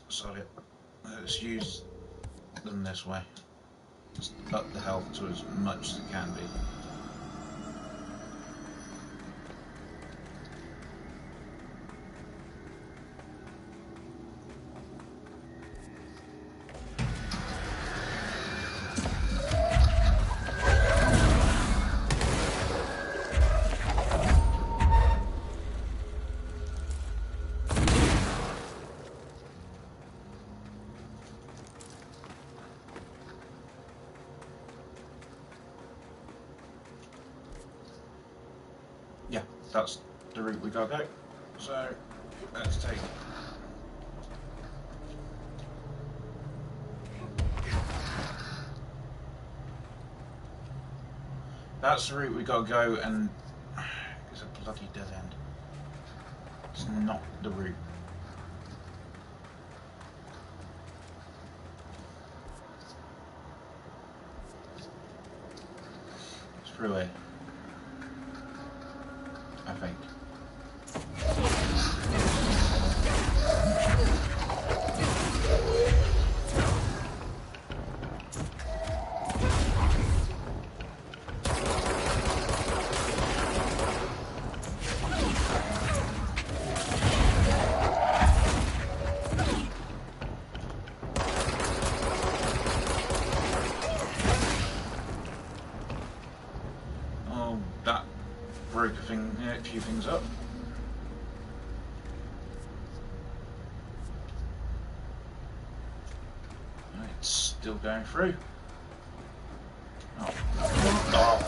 Sorry. Let's use them this way. Just up the health to as much as it can be. Yeah, that's the route we gotta go. So, let's take it. That's the route we gotta go, and it's a bloody dead end. It's not the route. It's through here, I think. Oh, that broke a few things up. It's still going through. Oh. Oh.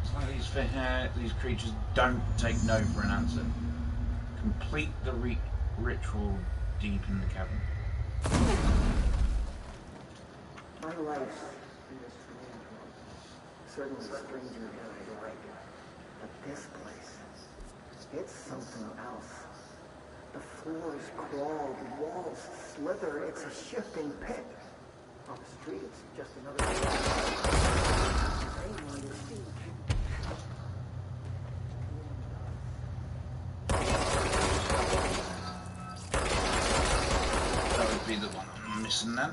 It's like these creatures don't take no for an answer. Complete the ritual deep in the cavern. My life in this strange one. Certainly stranger than I like. But this place, it's something else. The floors crawl, the walls slither. It's a shifting pit. On the street, it's just another same on your feet. That would be the one I'm missing then.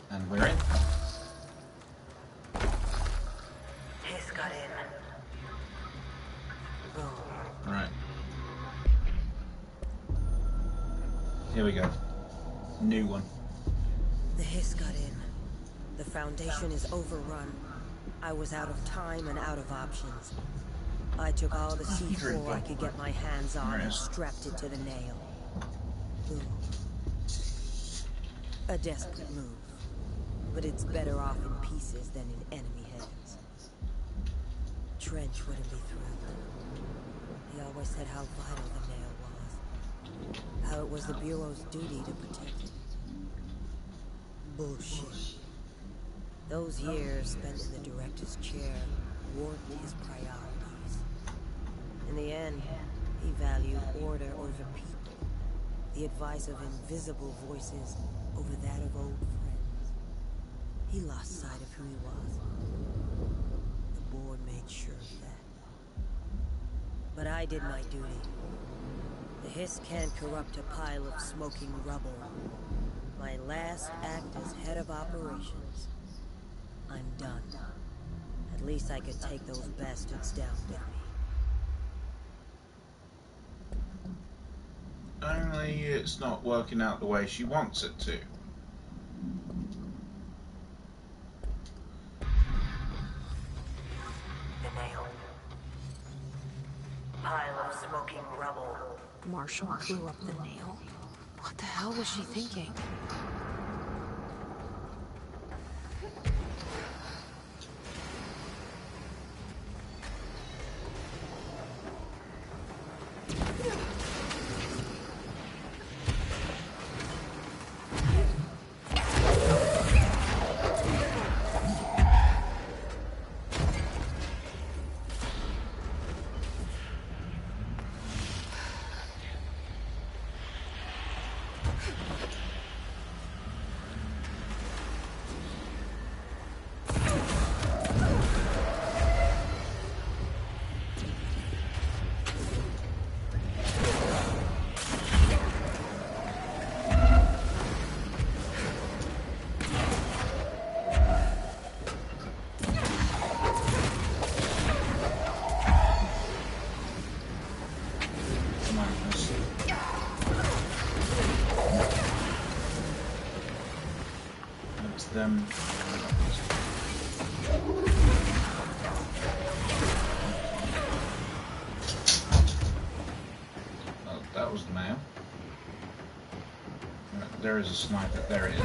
And we're in. He's got in. Right. Here we go. New one. The hiss got in. The Foundation is overrun. I was out of time and out of options. I took all the C4 I could get my hands on and strapped it to the nail. Ooh. A desperate move. But it's better off in pieces than in enemy hands. trench wouldn't be through. He always said how vital the nail was. How it was the Bureau's duty to protect it. Bullshit. Those years spent in the director's chair warped his priorities. In the end, he valued order over people. The advice of invisible voices over that of old friends. He lost sight of who he was. The board made sure of that. But I did my duty. The hiss can't corrupt a pile of smoking rubble. My last act as head of operations. I'm done. At least I could take those bastards down with me. Only it's not working out the way she wants it to. The nail. Pile of smoking rubble. Marshall blew up the nail. What the hell was she thinking? Them. Oh, that was the nail. Right, there is a sniper. There it is.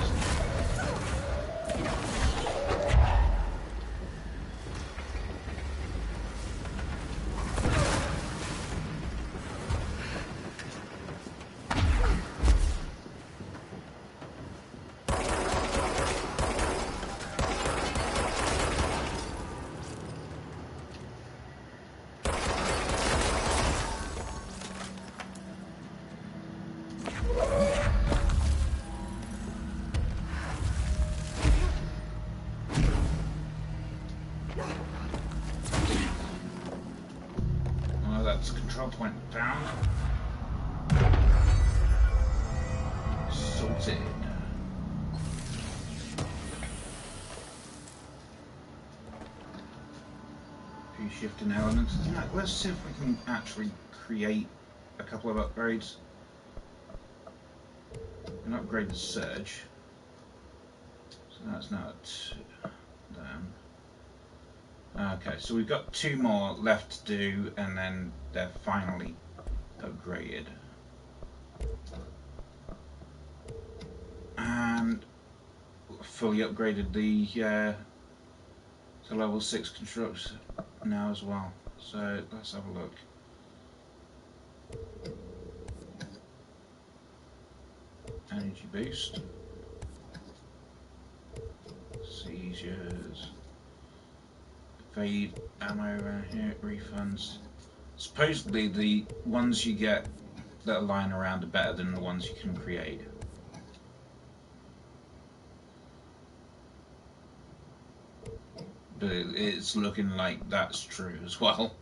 Control point found. Sorted. Few shifting elements. Let's see if we can actually create a couple of upgrades. An upgraded surge. So that's now at down. Okay, so we've got 2 more left to do, and then they're finally upgraded. And fully upgraded the to level 6 constructs now as well. So let's have a look. Energy boost. Seizures. Fade ammo around here, refunds. Supposedly the ones you get that are lying around are better than the ones you can create. But it's looking like that's true as well.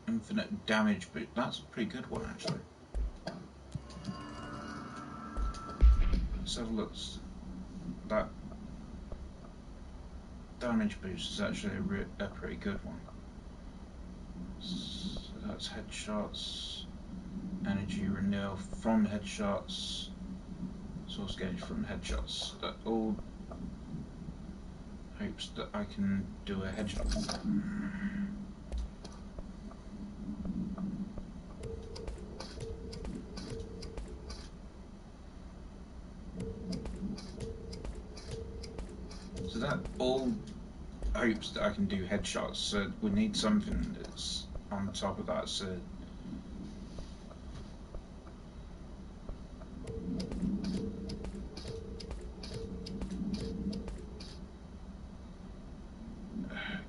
Infinite damage, but that's a pretty good one actually. Let's have a look. That damage boost is actually a pretty good one. So that's headshots, energy renewal from headshots, Source gauge from headshots. That all hopes that I can do a headshot. So that all hopes that I can do headshots. So we need something that's on top of that. So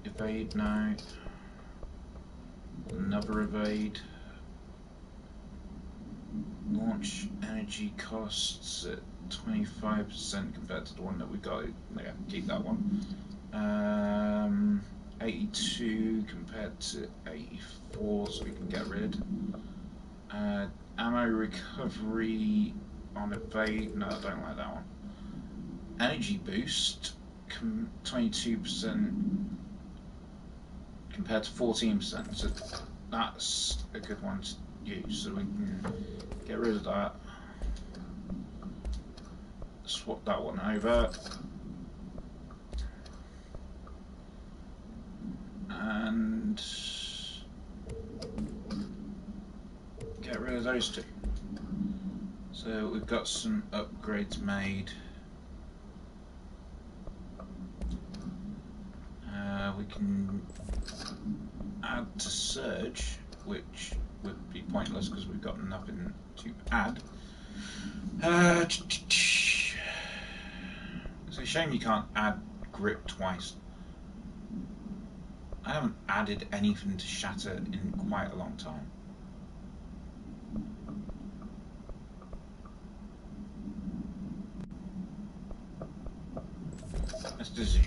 evade now. Another evade. Launch energy costs at 25% compared to the one that we got. Yeah, keep that one. 82 compared to 84, so we can get rid. Ammo recovery on evade. No, I don't like that one. Energy boost, 22% compared to 14%. So that's a good one to use. So we can get rid of that. Swap that one over. And get rid of those two. So we've got some upgrades made. We can add to Surge, which would be pointless because we've got nothing to add. It's a shame you can't add grip twice. I haven't added anything to Shatter in quite a long time. Let's do zoom.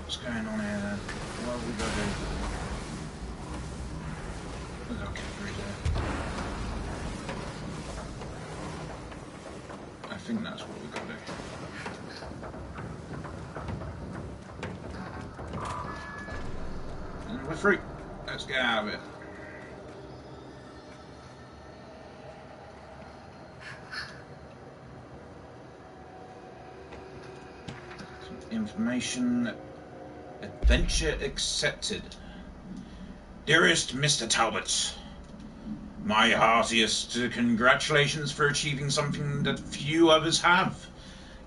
What's going on here then? What have we got to do? We've got to get through there. I think that's what we've got to do. And we're free. Let's get out of it. Some information. Adventure accepted. Dearest Mr. Talbot, my heartiest congratulations for achieving something that few others have.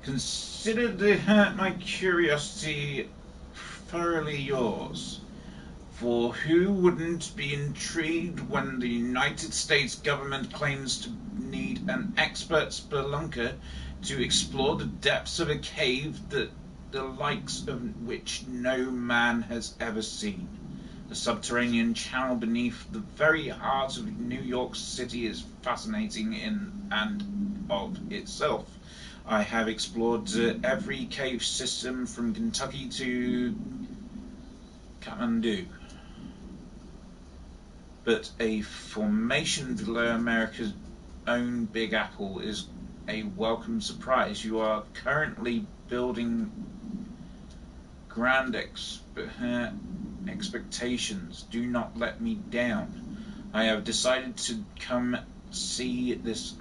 Consider my curiosity thoroughly yours. For who wouldn't be intrigued when the United States government claims to need an expert spelunker to explore the depths of a cave that the likes of which no man has ever seen. The subterranean channel beneath the very heart of New York City is fascinating in and of itself. I have explored every cave system from Kentucky to Kathmandu. But a formation below America's own Big Apple is a welcome surprise. You are currently building grand expectations. Do not let me down. I have decided to come see this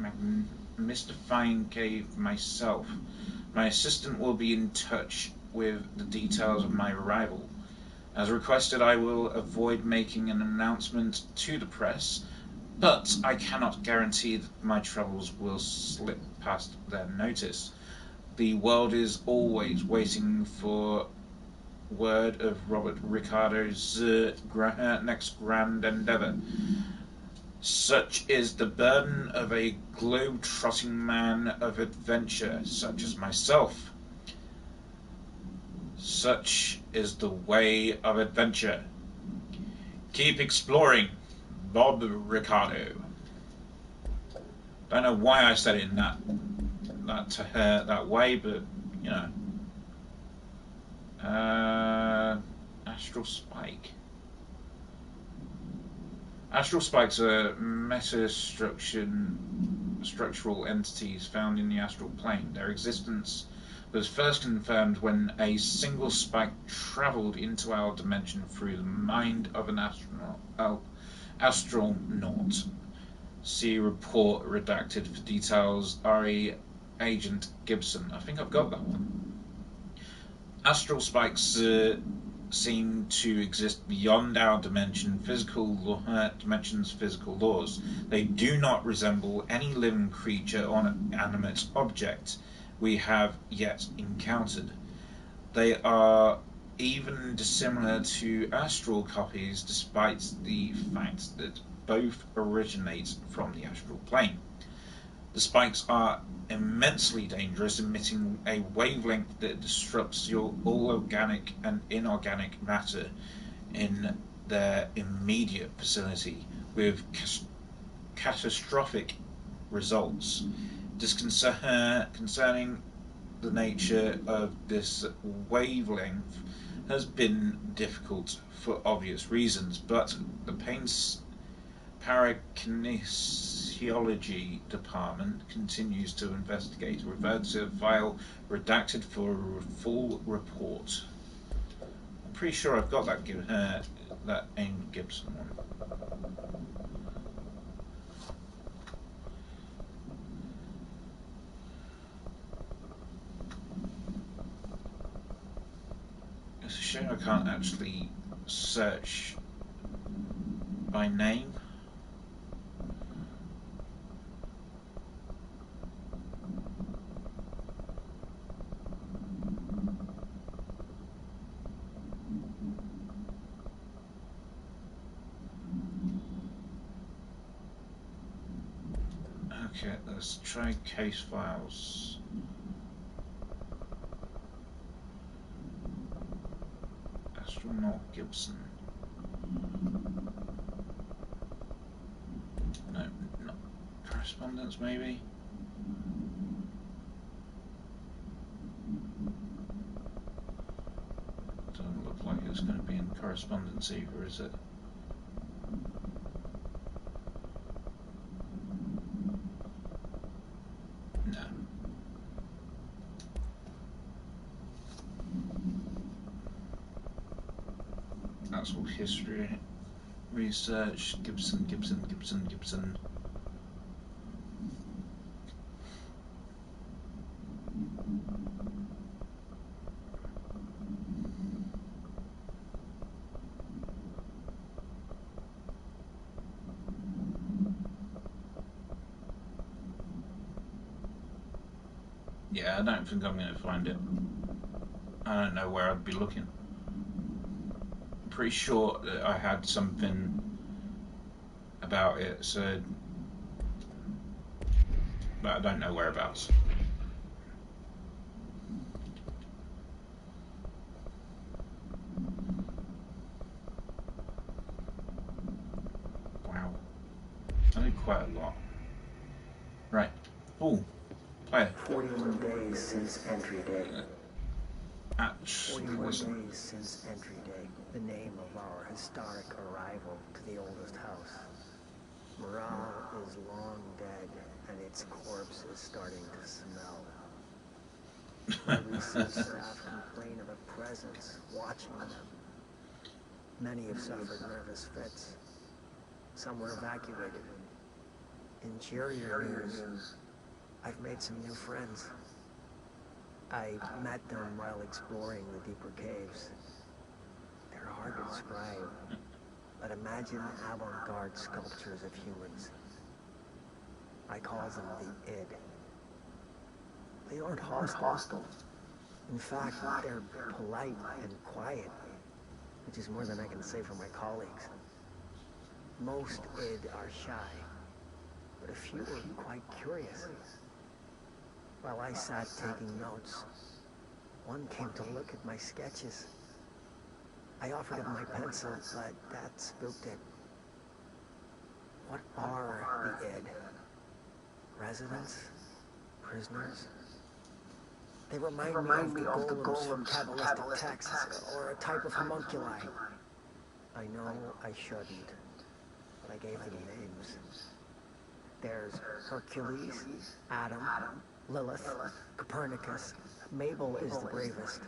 mystifying cave myself. My assistant will be in touch with the details of my arrival. As requested, I will avoid making an announcement to the press, but I cannot guarantee that my travels will slip past their notice. The world is always waiting for word of Robert Ricardo's next grand endeavor. Such is the burden of a globe-trotting man of adventure, such as myself. Such is the way of adventure. Keep exploring, Bob Ricardo. Don't know why I said it in that way, but you know. Astral spike. Astral spikes are meta-structural entities found in the astral plane. Their existence was first confirmed when a single spike travelled into our dimension through the mind of an astronaut. See report redacted for details. RE Agent Gibson. I think I've got that one. Astral spikes seem to exist beyond our dimension's physical laws. They do not resemble any living creature or animate object we have yet encountered. They are even dissimilar to astral copies, despite the fact that both originate from the astral plane. The spikes are immensely dangerous, emitting a wavelength that disrupts all organic and inorganic matter in their immediate vicinity, with catastrophic results. Concerning the nature of this wavelength has been difficult for obvious reasons, but the parakinesiology department continues to investigate. Refer to file redacted for a full report. I'm pretty sure I've got that Amy Gibson one. It's a shame I can't actually search by name. Okay, let's try case files. Astronaut Gibson. No, not correspondence, maybe? Doesn't look like it's going to be in correspondence either, is it? No. That's all history. Research, Gibson. Yeah, I don't think I'm going to find it. I don't know where I'd be looking. I'm pretty sure that I had something about it, so... but I don't know whereabouts. Wow. I did quite a lot. Right. Oh, player. 41 days since entry day. Actually, 41 days since entry day. The name of our historic arrival to the oldest house. Morale is long dead, and its corpse is starting to smell. My research staff complain of a presence watching them. Many have suffered nervous fits. Some were evacuated. In cheerier news, I've made some new friends. I met them while exploring the deeper caves. They're hard to describe, but imagine avant-garde sculptures of humans. I call them the id. They aren't hostile. In fact, they're polite and quiet, which is more than I can say for my colleagues. Most id are shy, but a few are quite curious. While I sat taking notes, one came to look at my sketches. I offered him my pencil, but that spooked it. What are the id? Residents? Prisoners? They remind me of the golems from Kabbalistic texts, or a type of homunculi. I know I shouldn't, but I gave them names. There's Hercules, Adam, Lilith, Copernicus. Mabel is the bravest.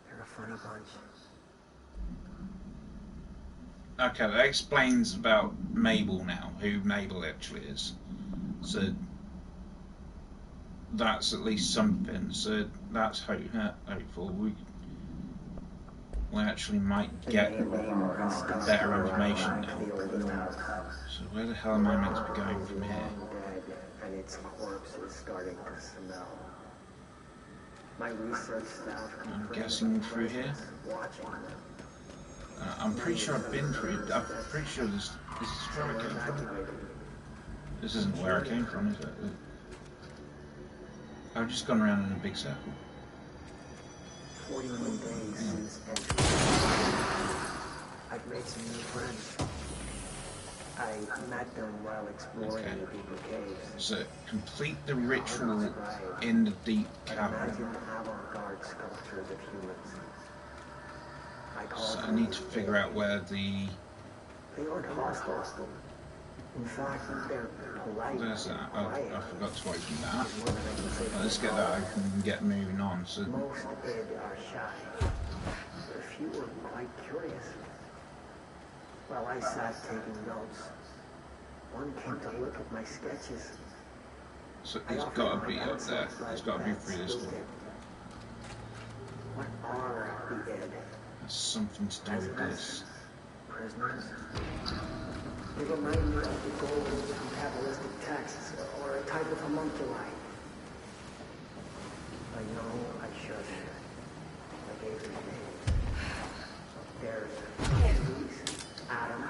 They're a funny bunch. Okay, that explains about Mabel now, who Mabel actually is. So that's at least something. So that's hopeful. We actually might get better information now. So where the hell am I meant to be going from here? And its corpse is starting to smell. My research staff. I'm guessing through here. I'm pretty sure I've been through. I'm pretty sure this is where I came from. This isn't where I came from, is it? I've just gone around in a big circle. 41 days since entry. I've made some new friends. I met them while exploring the deeper caves. So complete the ritual in the deep cavern. Imagine avant-garde sculptures of humans. So I need to figure out where the... They aren't hostile. In fact, they're polite. There's that. I forgot to open that. Let's get that open and get moving on. So most id are shy. But a few were quite curious. While I sat taking notes, one came to look at my sketches. So it's got to be up there. It's got to be through this door. What are the id? That's something to do with this. Prisoners? They remind me of the golems from Kabbalistic texts, or a type of homunculi. I know I should. I gave them names. There's Hercules, Adam,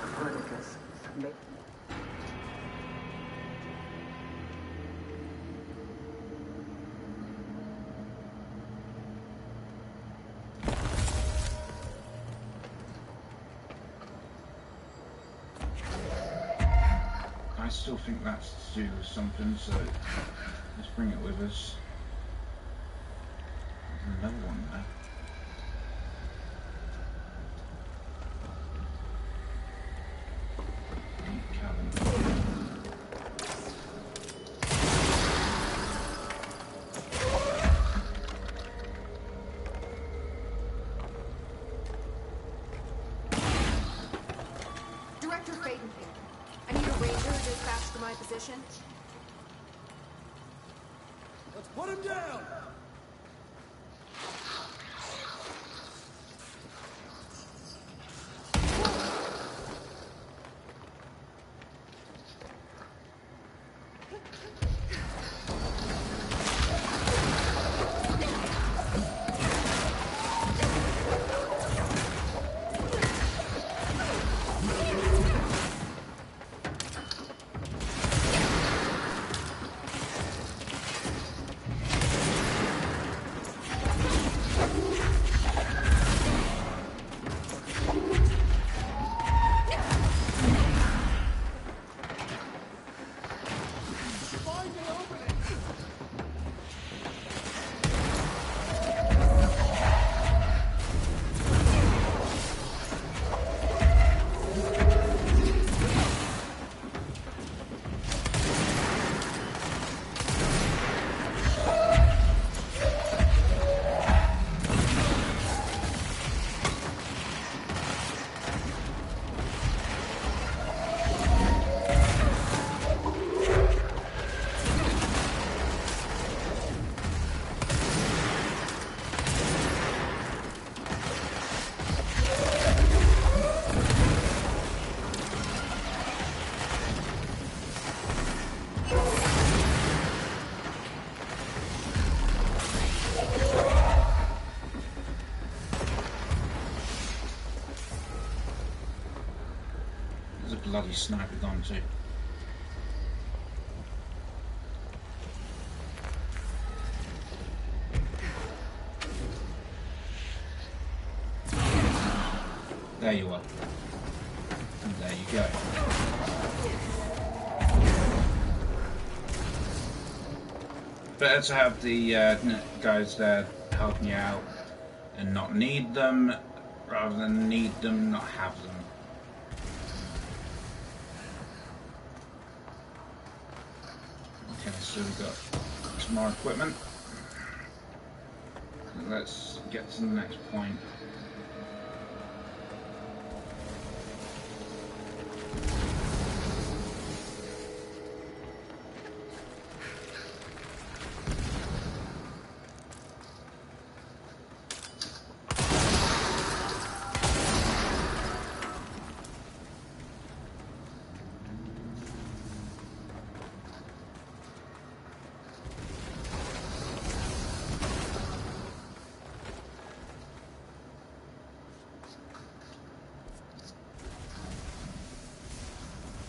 Copernicus, I still think that's to do with something, so let's bring it with us. There's another one there. Deep cavern. Director Faden here. I need a ranger dispatched to my position. Let's put him down! There's a bloody sniper gone too. There you are. And there you go. better to have the guys there helping you out and not need them, rather than need them, not have them. Okay, so we've got some more equipment. Let's get to the next point.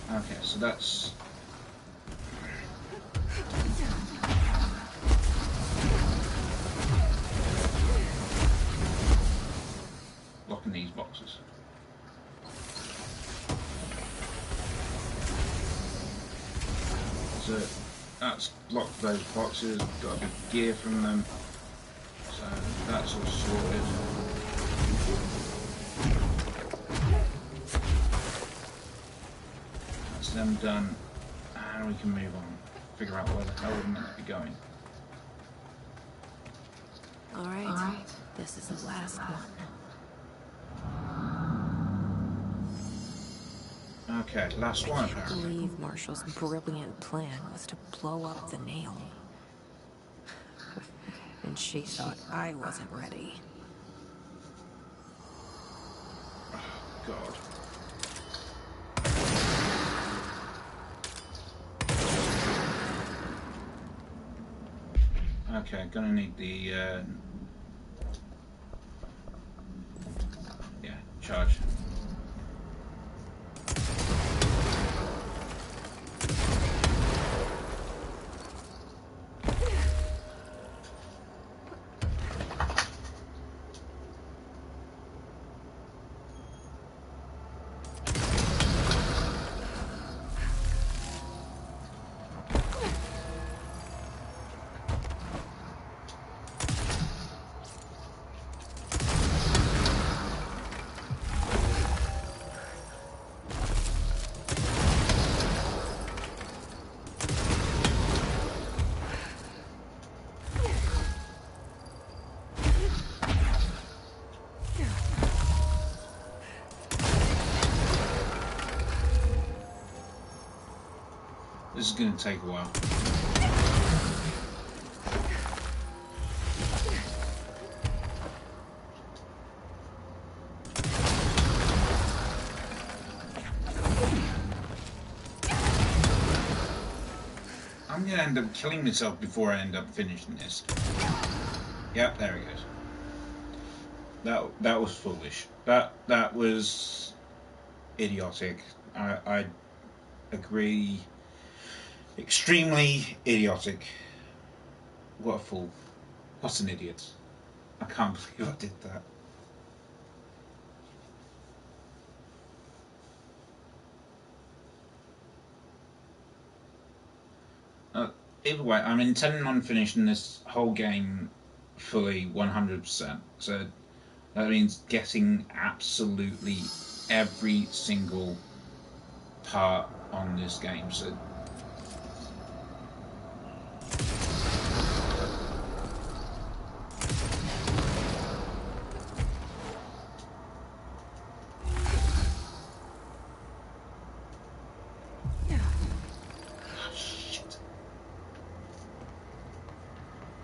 Okay, so that's... locking these boxes. So that's locked those boxes, got a bit of gear from them, so that's all sorted. That's them done, and we can move on, figure out where the hell we're meant to be going. Alright, this is the last one. Okay, last one I apparently. believe Marshall's brilliant plan was to blow up the nail. And she thought I wasn't ready. God. Okay, gonna need the yeah, charge. This is going to take a while. I'm going to end up killing myself before I end up finishing this. Yep, there he goes. That was foolish. That was idiotic. I agree. Extremely idiotic. What a fool. What an idiot. I can't believe I did that. Either way, I'm intending on finishing this whole game fully 100%. So that means getting absolutely every single part on this game. So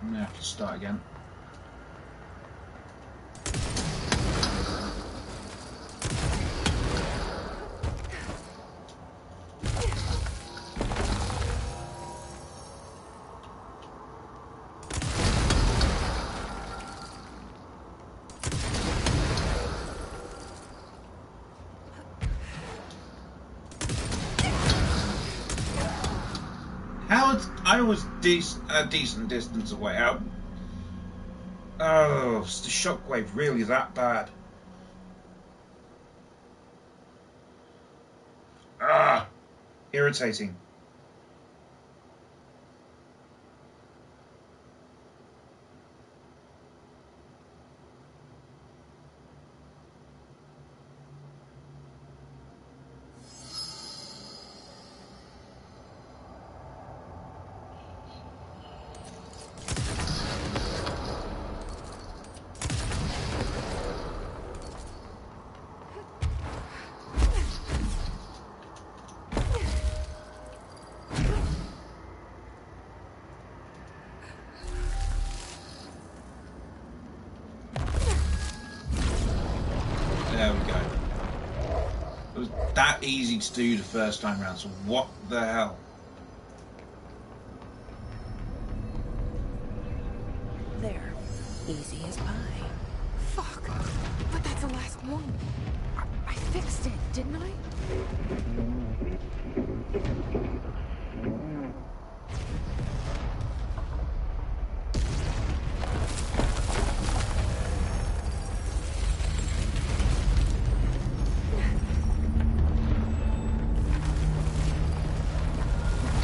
I'm gonna have to start again. I was a decent distance away. Oh, is the shockwave really that bad? Ah, irritating. that easy to do the first time round, so what the hell? There. Easy as pie. Fuck! But that's the last one. I fixed it, didn't I?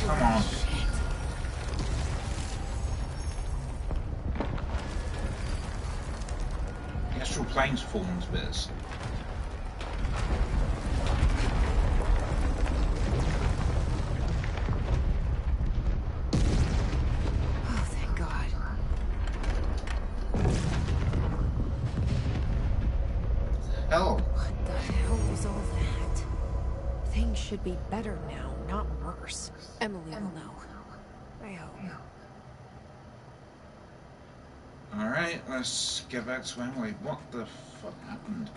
Come on. The astral plane's fallen to bits. Oh, thank God. Hell. What the hell was all that? Things should be better now, not worse. Emily will know. I hope. Alright, let's get back to Emily. What the fuck happened?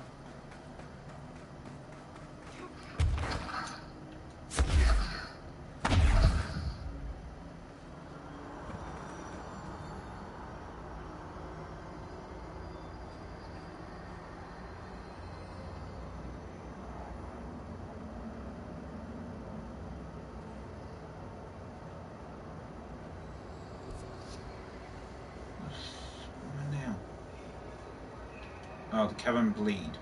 Oh, the cabin bleed.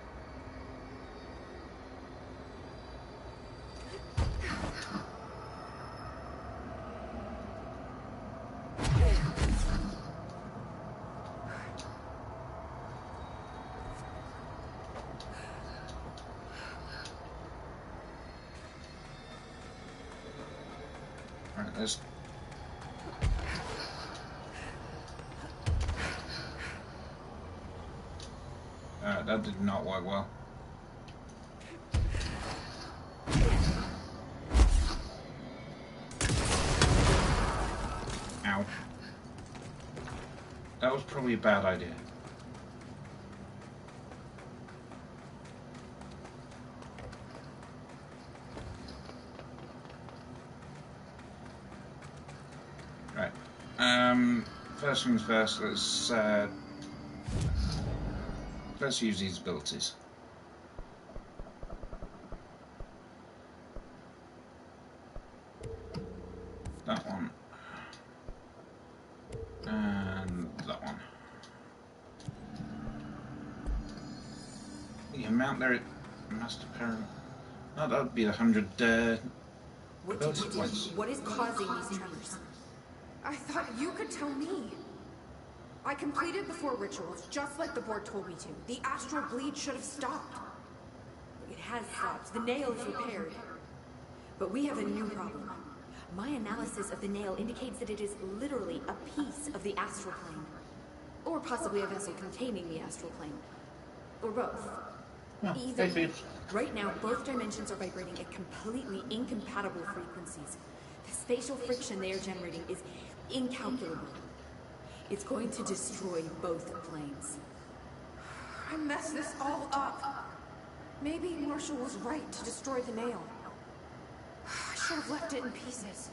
Alright, let's... that did not work well. Ow. That was probably a bad idea. Right. First things first, let's use these abilities. That one. And that one. The amount there it must apparently... Oh, that would be 100 ability points. What is causing these tremors? I thought you could tell me. I completed the 4 rituals, just like the board told me to. The astral bleed should have stopped. It has stopped. The nail is repaired. But we have a new problem. My analysis of the nail indicates that it is literally a piece of the astral plane. Or possibly a vessel containing the astral plane. Or both. Either way. Right now, both dimensions are vibrating at completely incompatible frequencies. The spatial friction they are generating is incalculable. It's going to destroy both planes. I messed this all up. Maybe Marshall was right to destroy the nail. I should have left it in pieces.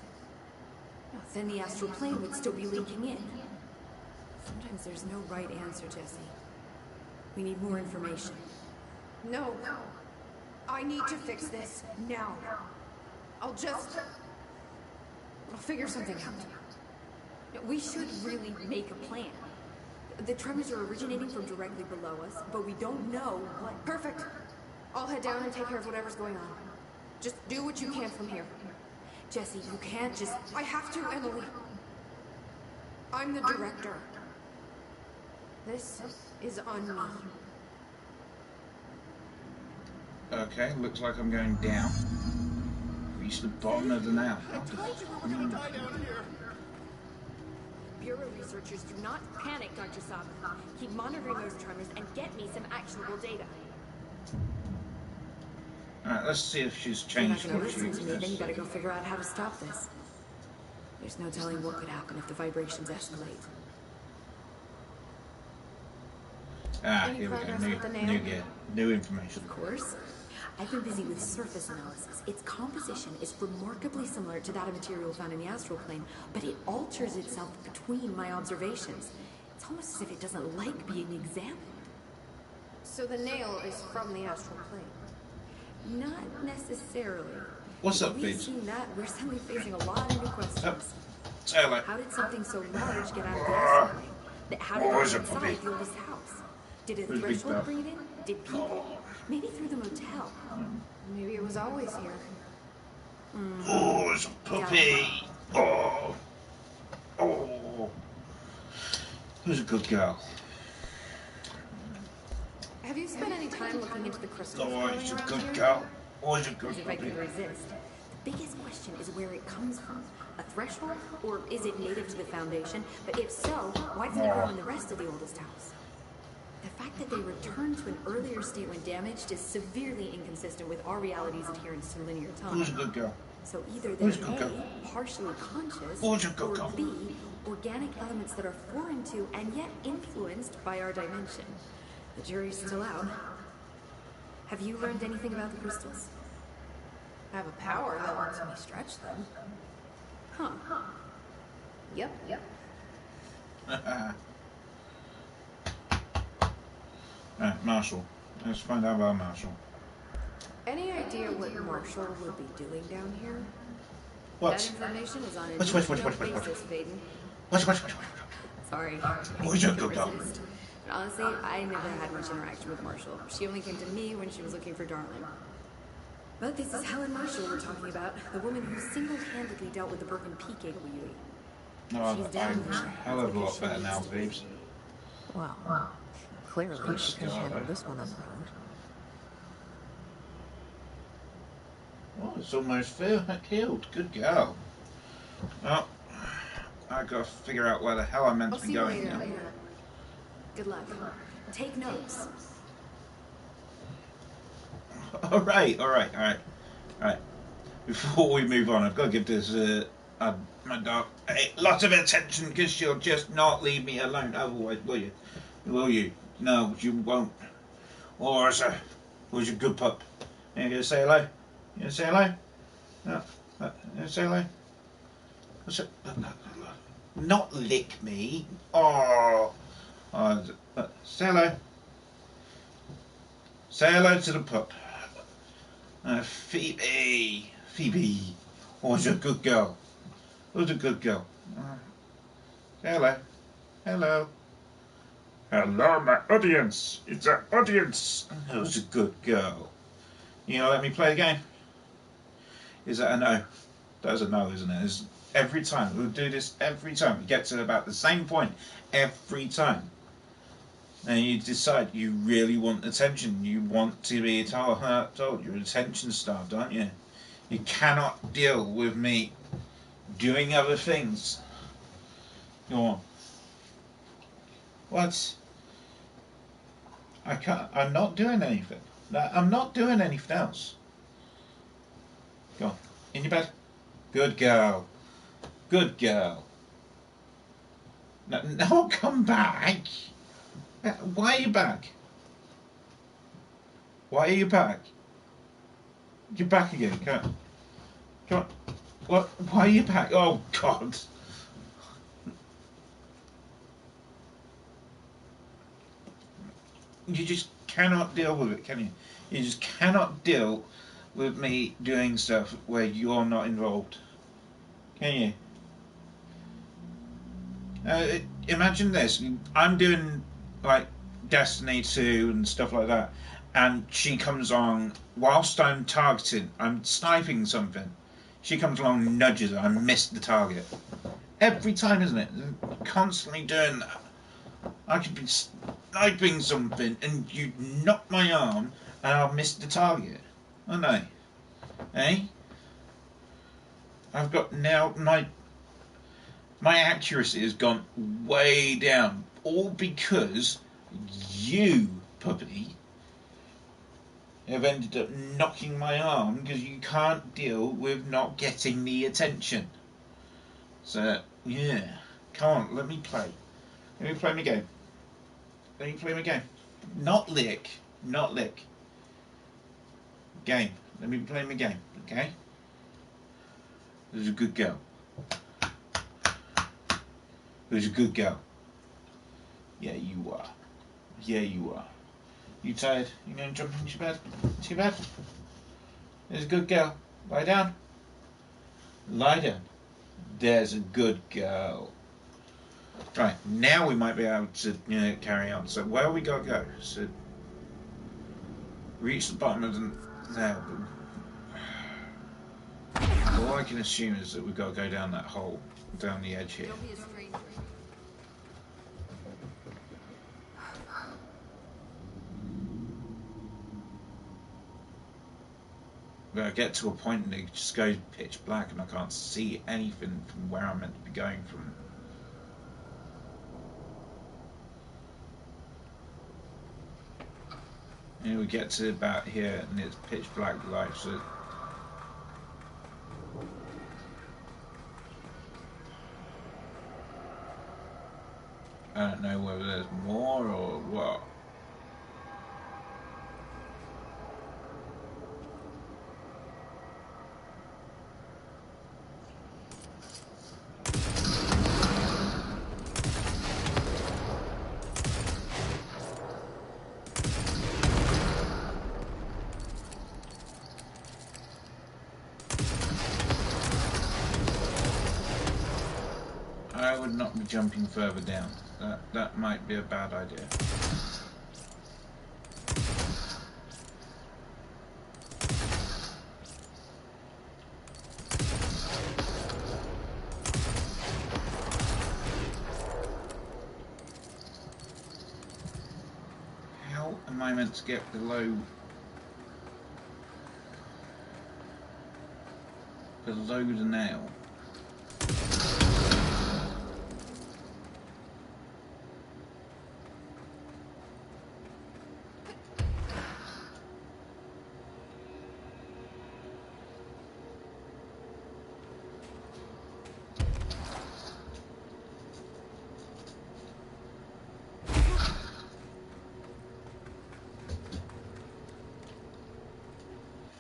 Then the astral plane would still be leaking in. Sometimes there's no right answer, Jesse. We need more information. No. I need to fix this now. I'll figure something out. We should really make a plan. The tremors are originating from directly below us, but we don't know what... Perfect. I'll head down and take care of whatever's going on. Just do what you can from here. Jesse, you can't just... I have to, Emily. I'm the director. This is on me. Okay, looks like I'm going down. Reach the bottom of the nail. Bureau researchers, do not panic, Dr. Saba. Keep monitoring those tremors and get me some actionable data. Alright, let's see if she's If you're not changed going to what she listen to me, then you uses. gotta go figure out how to stop this. There's no telling what could happen if the vibrations escalate. Ah, Any here we go. progress with the nail? New gear. New information. Of course. I've been busy with surface analysis. Its composition is remarkably similar to that of material found in the astral plane, but it alters itself between my observations. It's almost as if it doesn't like being examined. So the nail is from the astral plane? Not necessarily. What's up, We've babes? seen that. We're suddenly facing a lot of new questions. Say hello. How did something so large get out of the astral plane? How did Oh, it is get it puppy? inside the oldest house? Did a Who's Big threshold Bell? bring it in? Did people? Maybe through the motel. Maybe it was always here. Oh, it's a puppy. Oh. Oh. Who's a good girl? Have you spent any time looking into the crystals Oh, growing it's a around good here? girl. Oh, it's a good As if I puppy. could resist. The biggest question is where it comes from. A threshold? Or is it native to the Foundation? But if so, why doesn't it grow in the rest of the oldest house? The fact that they returned to an earlier state when damaged is severely inconsistent with our reality's adherence to linear Who's a time. good girl? So either they're Who's a good girl? A, partially conscious, Who's a good or girl? B, organic elements that are foreign to and yet influenced by our dimension. The jury's still out. Have you learned anything about the crystals? I have a power that lets me stretch them. Huh. Yep. Right, Marshall. Let's find out about Marshall. Any idea what Marshall would be doing down here? That What? information is on a What? basis, Vaden. What? Sorry. Who's your good girl? Resist. But honestly, I never had much interaction with Marshall. She only came to me when she was looking for Darling. But this is Helen Marshall we're talking about, the woman who single-handedly dealt with the broken PKWE. No, She's I'm down a now. hell of a lot Because she better now, needs to be. babes. Well, clearly Good she can stuff, handle eh? this one on her own. Oh, it's almost healed. Good girl. Well, I gotta figure out where the hell I'm meant I'll to be see you going later. now. Good luck. Take notes. Alright. Before we move on, I've got to give this my dog lots of attention because she'll just not leave me alone. Otherwise, will you? Will you? No, you won't. Or is who's your good pup? You gonna say hello? You gonna say hello? No. You gonna say hello? What's it? Not lick me. Oh. Say hello. Say hello to the pup. Phoebe. Oh, she's a good girl. Who's a good girl? Say hello. Hello. Hello, my audience. It's an audience. Who's a good girl? You gonna let me play the game? Is that a no? That's a no, isn't it? It's every time. We'll do this every time. We get to about the same point every time. And you decide you really want attention. You want to be told. You're attention starved, aren't you? You cannot deal with me doing other things. Go on. What? I can't. I'm not doing anything. I'm not doing anything else. Go on. In your bed. Good girl. Good girl. No, come back. Why are you back? Why are you back? You're back again. Come on. What? Why are you back? Oh, God. You just cannot deal with it, can you? You just cannot deal with me doing stuff where you're not involved. Can you? Imagine this. I'm doing, like, Destiny 2 and stuff like that, and she comes on whilst I'm targeting, I'm sniping something. She comes along and nudges her. I missed the target. Every time, isn't it? Constantly doing that. I could be sniping something and you knock my arm and I'll miss the target. Aren't I? Eh? I've got now my accuracy has gone way down. All because you, puppy, have ended up knocking my arm because you can't deal with not getting the attention. So, yeah. Come on, let me play. Let me play my game. Let me play my game. Not lick. Not lick. Game. Let me play my game, okay? Who's a good girl? Who's a good girl? Yeah, you are. Yeah, you are. You tired? You gonna jump into your bed? To your bed? There's a good girl. Lie down. Lie down. There's a good girl. Right, now we might be able to carry on. So where we gotta go? So reach the bottom of the nail. All I can assume is that we've got to go down that hole, down the edge here. We've got to get to a point and it just goes pitch black and I can't see anything from where I'm meant to be going from. And we get to about here and it's pitch black light, so I don't know whether there's more or what. I would not be jumping further down. That might be a bad idea. How am I meant to get below the nail?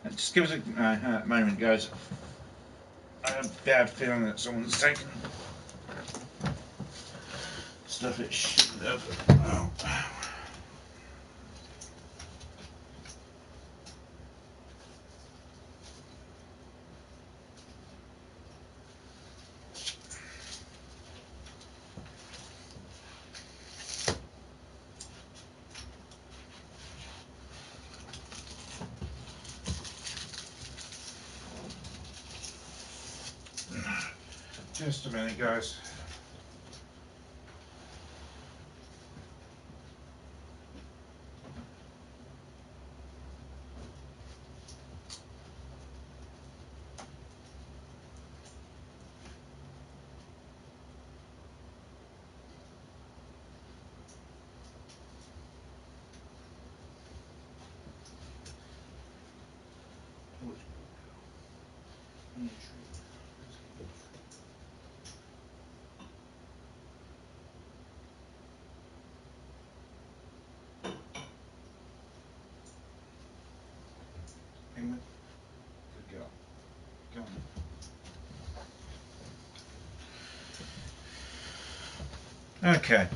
Just give us a moment, guys. I have a bad feeling that someone's taken stuff it shouldn't have. Oh. Just a minute, guys. Penguin, good girl. Go on. Okay,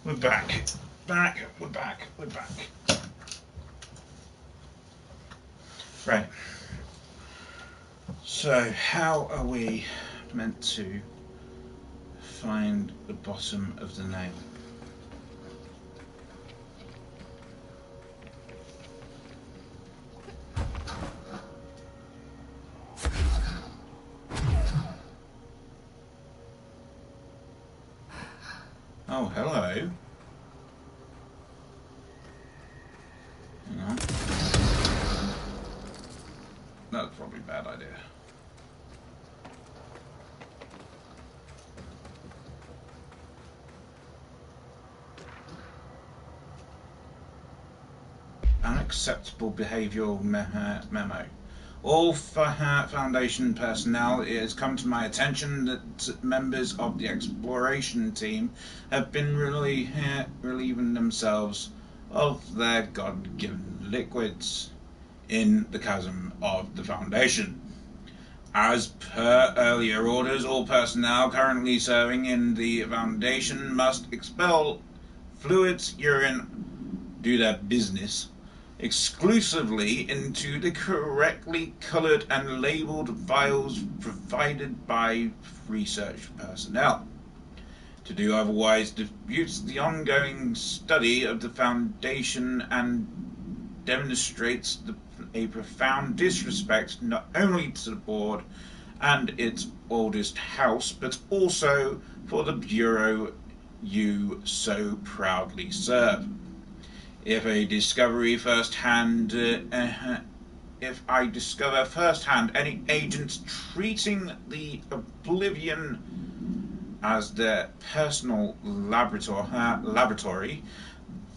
we're back. We're back. Right. So, how are we meant to find the bottom of the nail? Oh, hello. Hang on. That's probably a bad idea. Unacceptable behavioural memo. All Foundation personnel, it has come to my attention that members of the exploration team have been relieving themselves of their God-given liquids in the chasm of the Foundation. As per earlier orders, all personnel currently serving in the Foundation must expel fluids, urine, do their business, exclusively into the correctly coloured and labelled vials provided by research personnel. To do otherwise disputes the ongoing study of the Foundation and demonstrates a profound disrespect not only to the board and its oldest house, but also for the Bureau you so proudly serve. If I discover firsthand any agents treating the Oblivion as their personal laboratory,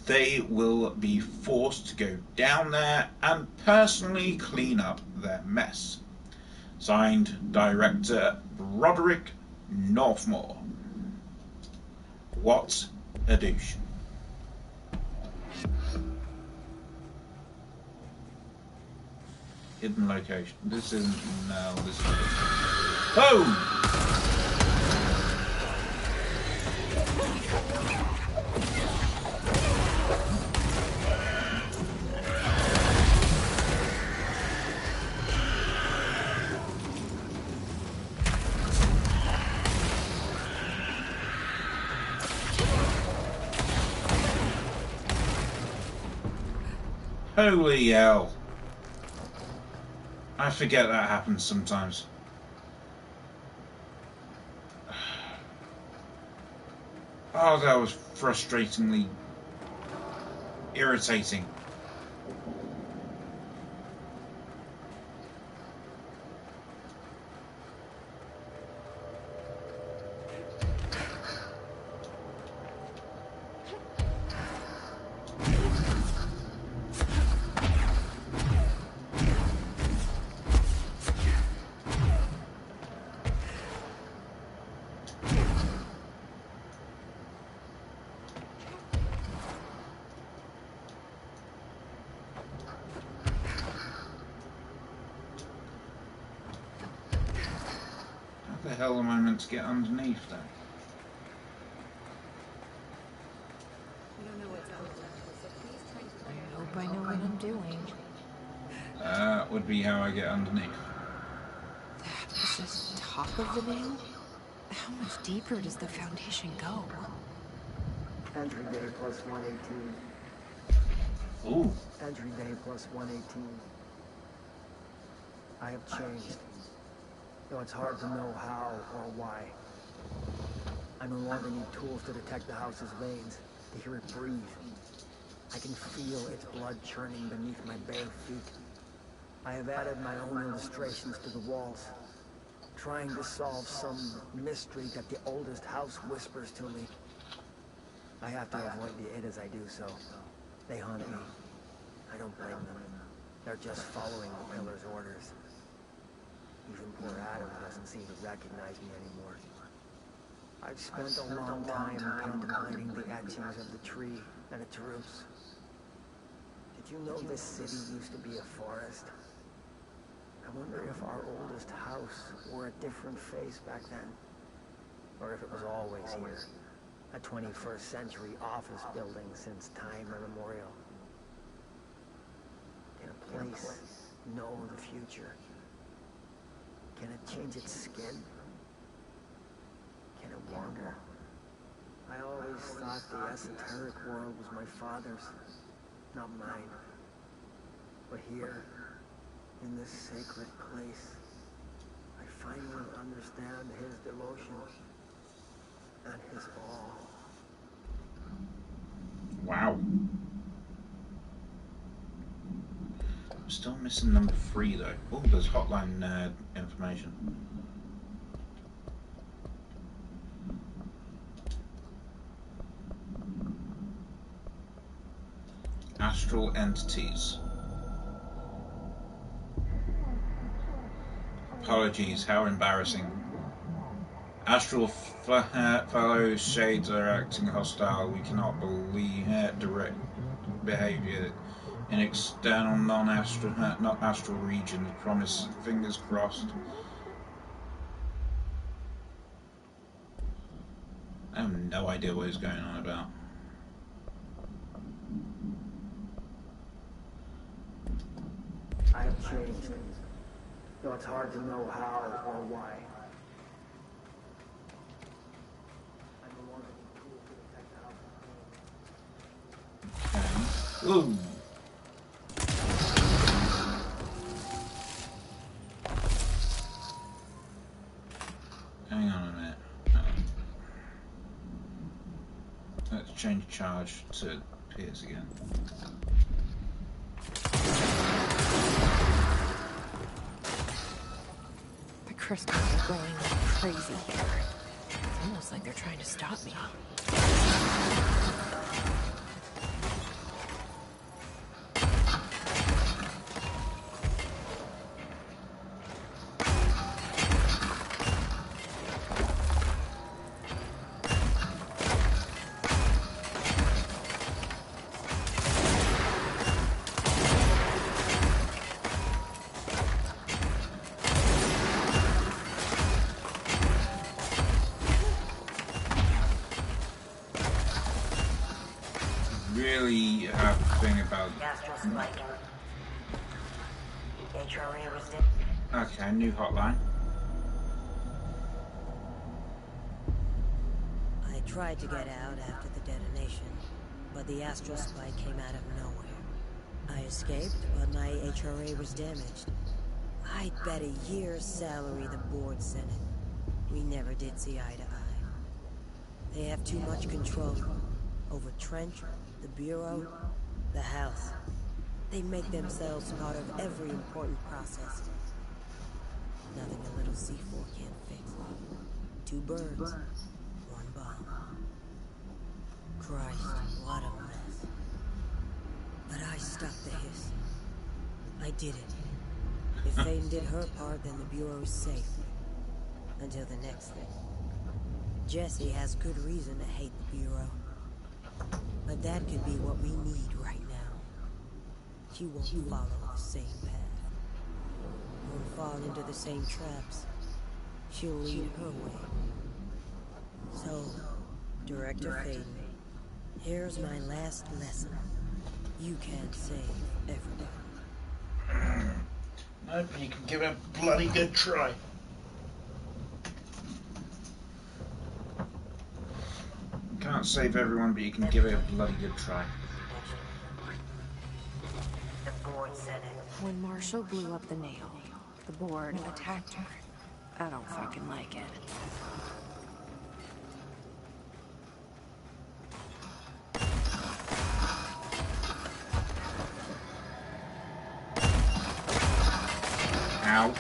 they will be forced to go down there and personally clean up their mess. Signed, Director Broderick Northmore. What a douche. Hidden location. This isn't. No, this is. Oh! Holy hell. I forget that happens sometimes. Oh, that was frustratingly irritating. How the hell am I meant to get underneath that? I hope I know what I'm doing. That would be how I get underneath. That was just top of the nail? How much deeper does the Foundation go? Entry day plus 118. Ooh. Entry day plus 118. I have changed. Though it's hard to know how or why. I no longer need tools to detect the house's veins, to hear it breathe. I can feel its blood churning beneath my bare feet. I have added my own illustrations to the walls, trying to solve some mystery that the oldest house whispers to me. I have to avoid the it as I do so. They haunt me. I don't blame them. They're just following the Pillar's orders. Even poor Adam doesn't seem to recognize me anymore. I've spent a long time contemplating the etchings of the tree and its roots. Did you know this city used to be a forest? I wonder if our oldest house wore a different face back then. Or if it was always here. A 21st century office building since time immemorial. Can a place know the future? Can it change its skin? Can it wander? I always thought the esoteric world was my father's, not mine. But here, in this sacred place, I finally understand his devotion and his awe. Wow. I'm still missing number 3 though. Oh, there's hotline information. Astral entities. Apologies, how embarrassing. Astral fellow shades are acting hostile. We cannot believe direct. behaviour in external non-astral, not astral regions. Promise, fingers crossed. I have no idea what he's going on about. I have changed, though it's hard to know how or why. I'm no longer the tool to protect the house. Okay. Ooh. Hang on a minute. Let's change charge to Piers again. The crystals are growing like crazy here. It's almost like they're trying to stop me. Really have a thing about. Okay, new hotline. I tried to get out after the detonation, but the astral spike came out of nowhere. I escaped, but my HRA was damaged. I'd bet a year's salary the board sent it. We never did see eye to eye. They have too much control over Trench, the Bureau, the House. They make themselves part of every important process. Nothing a little C4 can't fix. 2 birds, 1 bomb. Christ, what a mess. But I stopped the hiss. I did it. If Fane did her part, then the Bureau's safe. Until the next thing. Jesse has good reason to hate the Bureau. But that could be what we need right now. She won't follow the same path. Won't fall into the same traps. She'll lead her way. So, Director Faden, here's my last lesson. You can't save everybody. No, but you can give it a bloody good try. You can't save everyone, but you can give it a bloody good try. When Marshall blew up the nail, the board attacked her. I don't fucking like it. Ow.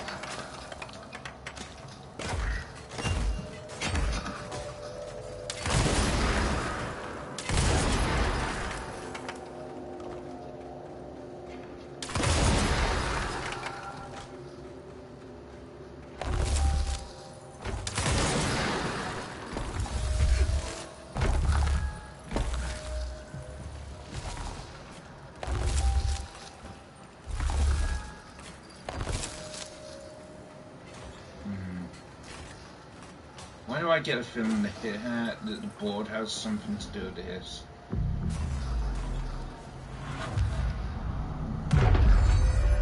Why do I get a feeling that the board has something to do with this?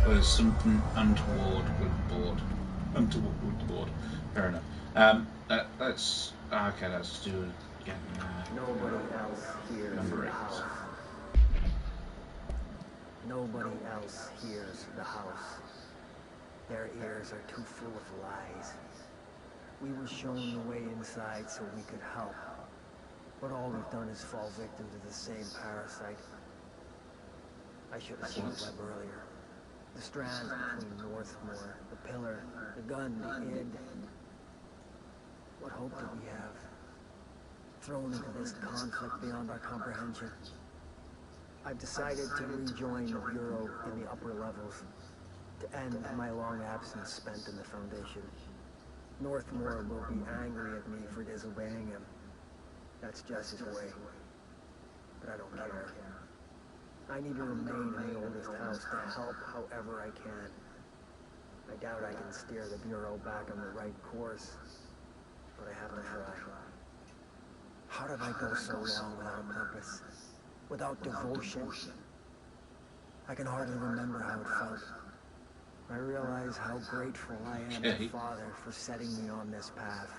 Or there's something untoward with the board. Untoward with the board. Fair enough. Let's... okay, let's do it again. Nobody else hears Number the 8. house. Nobody else hears the house. Their ears are too full of lies. We were shown the way inside so we could help. But all we've done is fall victim to the same parasite. I should have seen the web earlier. The strands between Northmore, the pillar, the gun, the id. What hope did we have? Thrown into this conflict beyond our comprehension. I've decided to rejoin the Bureau in the upper levels, to end my long absence spent in the Foundation. Northmore will be angry at me for disobeying him. That's just his way. But I don't care. I need to remain in the oldest house to help however I can. I doubt I can steer the Bureau back on the right course, but I have to try. How did I go so long without a purpose? Without devotion? I can hardly remember how it felt. I realize how grateful I am to Father for setting me on this path.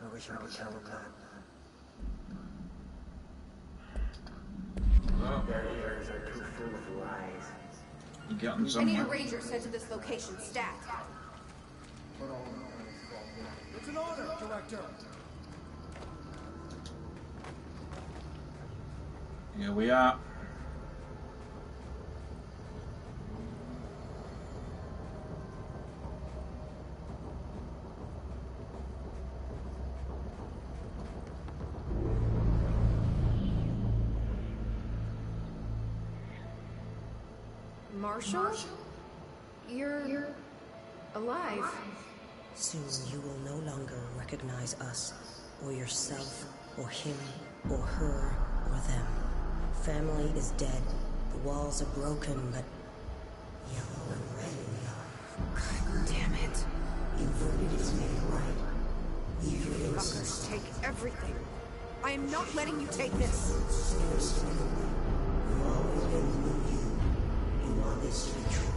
I wish I could tell him that. Their ears are too full of lies. You getting I somewhere? need a ranger sent to this location, stat. It's an honor, Director. Here we are. Marshall? You're alive. Soon you will no longer recognize us, or yourself, or him, or her, or them. Family is dead. The walls are broken, but yellow and red we are. God damn it. You voted is made right. You fuckers take everything. I am not letting you take this. Seriously, you've always been you. You want this to be true.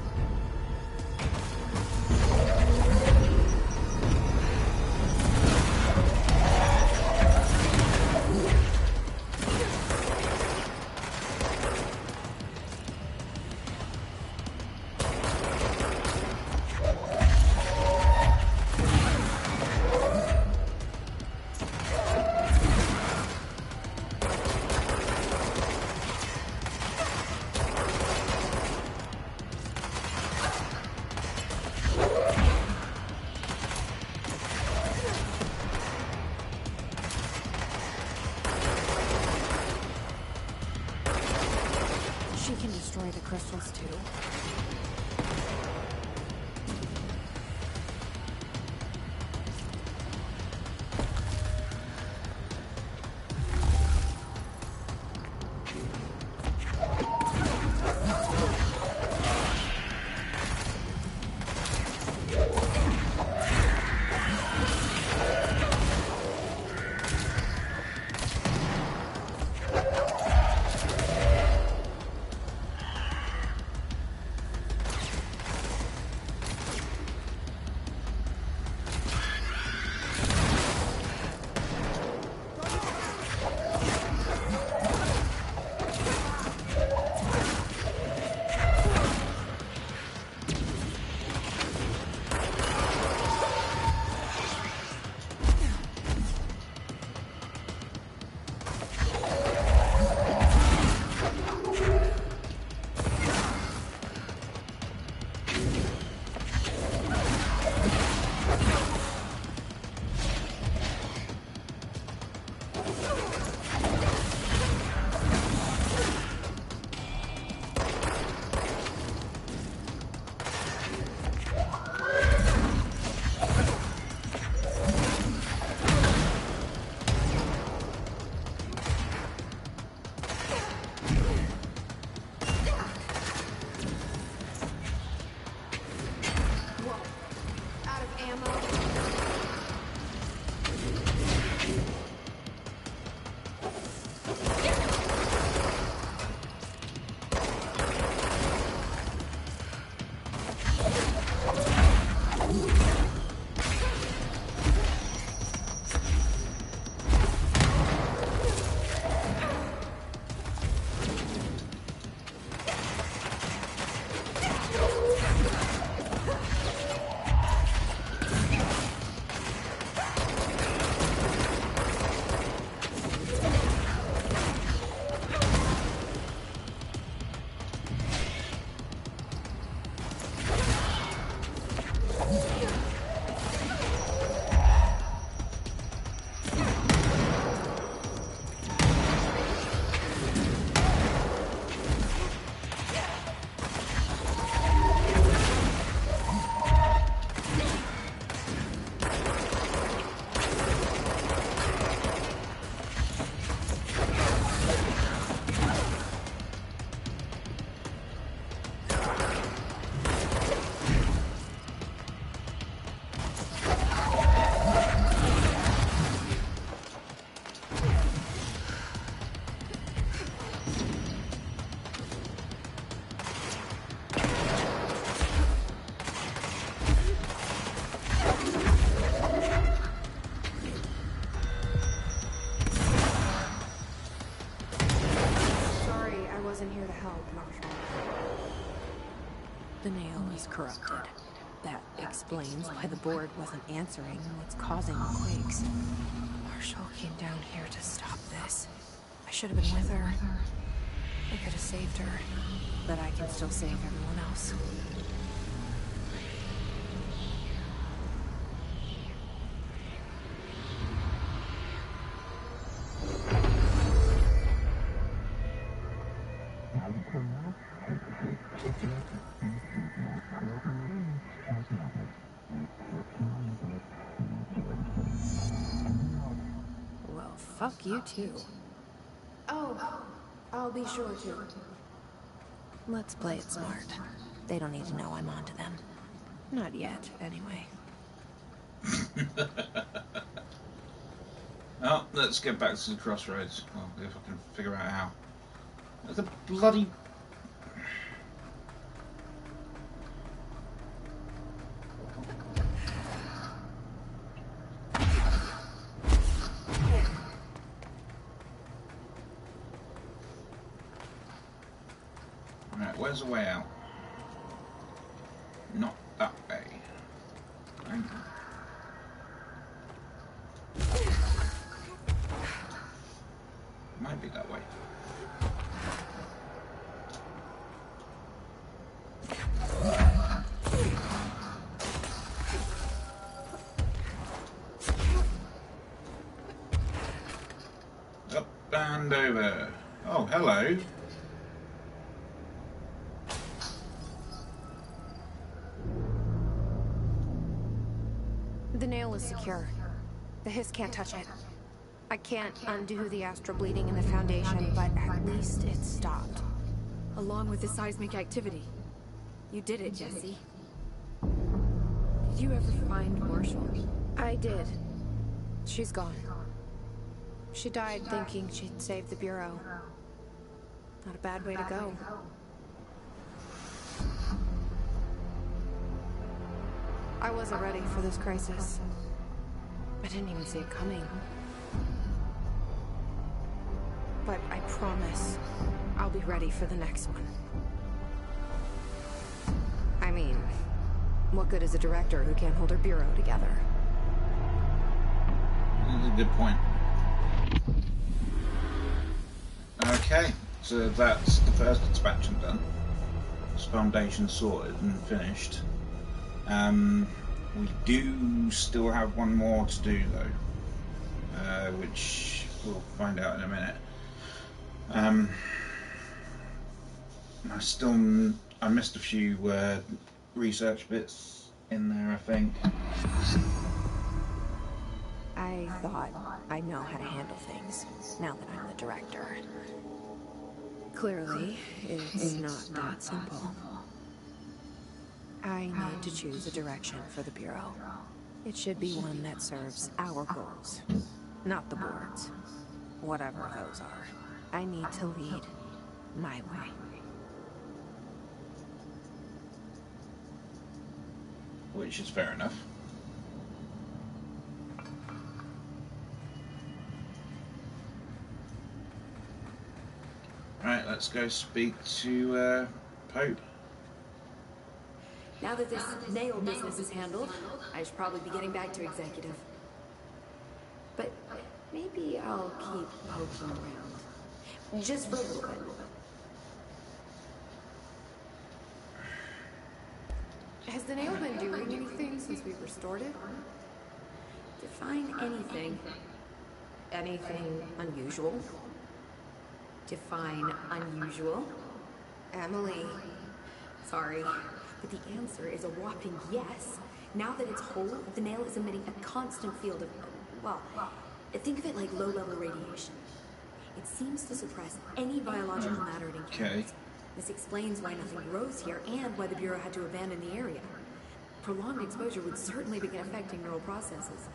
She can destroy the crystals too. The nail is corrupted. That explains why the board wasn't answering what's causing the quakes. Marshall came down here to stop this. I should have been with her. I could have saved her, but I can still save everyone else. Well, fuck you too. Oh, I'll be sure to. Let's play it smart. They don't need to know I'm onto them. Not yet, anyway. Well, let's get back to the crossroads. Well, if I can figure out how. The bloody... Right, where's the way out? Not that way. Hang on. Might be that way. Up and over. Oh, hello. The nail is secure. The hiss can't touch it. I can't undo the astral bleeding in the Foundation, but at least it's stopped. Along with the seismic activity. You did it, Jesse. Did you ever find Marshall? I did. She's gone. She died thinking she'd save the Bureau. Not a bad way to go. I wasn't ready for this crisis. I didn't even see it coming. But I promise, I'll be ready for the next one. I mean, what good is a director who can't hold her bureau together? That's a good point. Okay, so that's the first expansion done. This Foundation sorted and finished. We do still have one more to do though, which we'll find out in a minute. I missed a few research bits in there, I think. I thought I know how to handle things, now that I'm the director. Clearly, it's not that simple. I need to choose a direction for the Bureau. It should be one that serves our goals, not the board's. Whatever those are. I need to lead my way. Which is fair enough. Right, let's go speak to Pope. Now that this nail business is handled, I should probably be getting back to executive. But maybe I'll keep poking around. Just for a little bit. Has the nail been doing anything since we restored it? Define anything. Anything unusual? Define unusual. Emily. Sorry, but the answer is a whopping yes. Now that it's whole, the nail is emitting a constant field of, well, think of it like low-level radiation. It seems to suppress any biological matter it encounters. Okay. This explains why nothing grows here and why the Bureau had to abandon the area. Prolonged exposure would certainly begin affecting neural processes.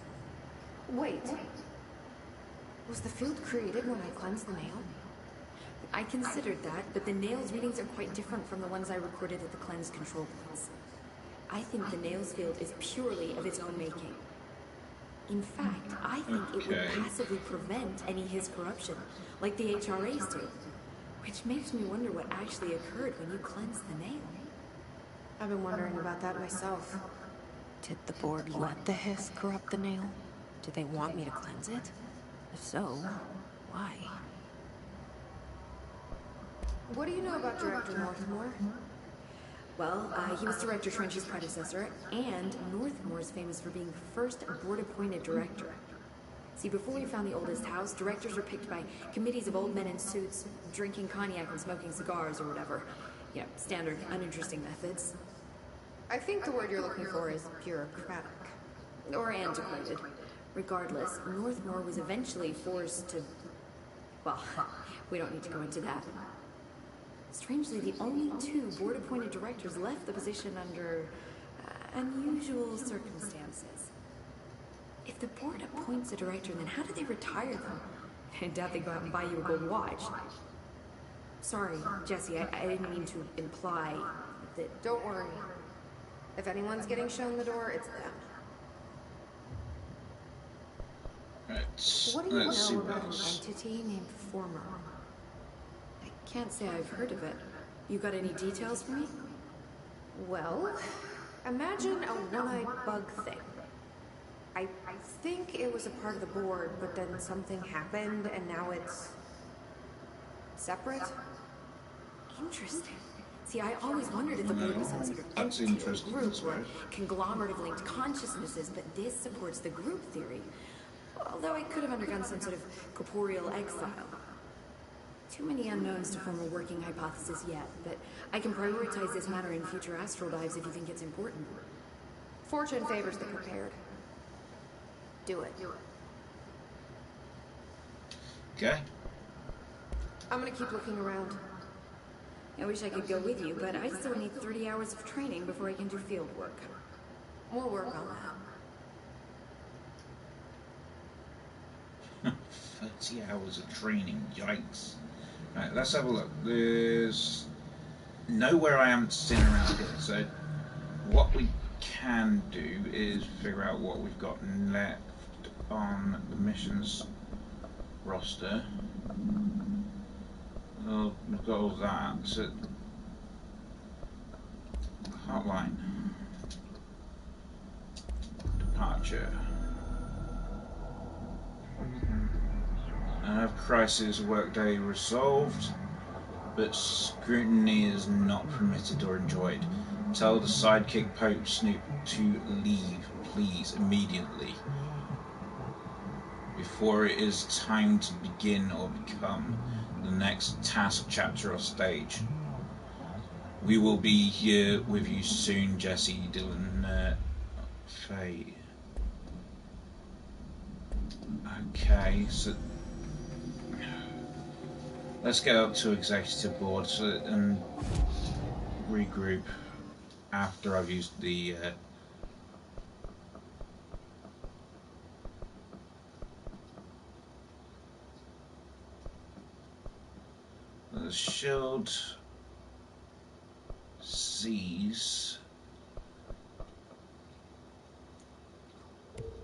Wait. Was the field created when I cleansed the nail? I considered that, but the nail's readings are quite different from the ones I recorded at the cleanse control points. I think the nail's field is purely of its own making. In fact, I think it would passively prevent any his corruption, like the HRAs do. Which makes me wonder what actually occurred when you cleansed the nail. I've been wondering about that myself. Did the board let the hiss corrupt the nail? Do they want me to cleanse it? If so, why? What do you know about Director Northmore? Well, he was Director Trench's predecessor, and Northmore's famous for being the first board-appointed director. See, before we found the oldest house, directors were picked by committees of old men in suits, drinking cognac and smoking cigars or whatever. You know, standard, uninteresting methods. I think the word you're looking for is bureaucratic. Or antiquated. Regardless, Northmore was eventually forced to... Well, we don't need to go into that. Strangely, the only two board-appointed directors left the position under unusual circumstances. If the board appoints a director, then how do they retire them? I doubt they go out and buy you a gold watch. Sorry, Jesse, I didn't mean to imply that... Don't worry. If anyone's getting shown the door, it's them. Right. What do you Let's see know what about an else. entity named Former? I can't say I've heard of it. You got any details for me? Well, imagine a one-eyed bug thing. I think it was a part of the board, but then something happened, and now it's... separate? Interesting. See, I always wondered if the board was some sort of That's entity or interesting, group that's or right. conglomerate of linked consciousnesses, but this supports the group theory. Although it could have undergone some sort of corporeal exile. Too many unknowns to form a working hypothesis yet, but I can prioritize this matter in future astral dives if you think it's important. Fortune favors the prepared. Do it. Okay. I'm gonna keep looking around. I wish I could go with you, but I still need 30 hours of training before I can do field work. We'll work on that. 30 hours of training, yikes. Right, let's have a look. There's nowhere I am sitting around here, so what we can do is figure out what we've got left on the missions roster. Well, we've got all that. So, hotline. Departure. Crisis workday resolved, but scrutiny is not permitted or enjoyed. Tell the sidekick Pope Snoop to leave, please, immediately, before it is time to begin or become the next task, chapter, or stage. We will be here with you soon, Jesse Dylan Faye. Okay, so let's get up to executive board and regroup after I've used the shield C's.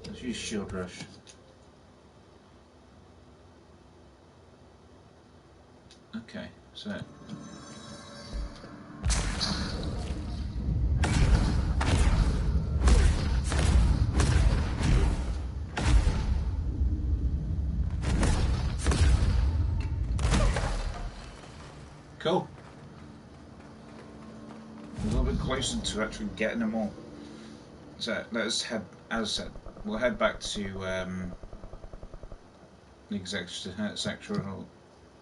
Let's use shield rush. Okay, so cool. A little bit closer to actually getting them all. So let's head, as I said, we'll head back to the executive sector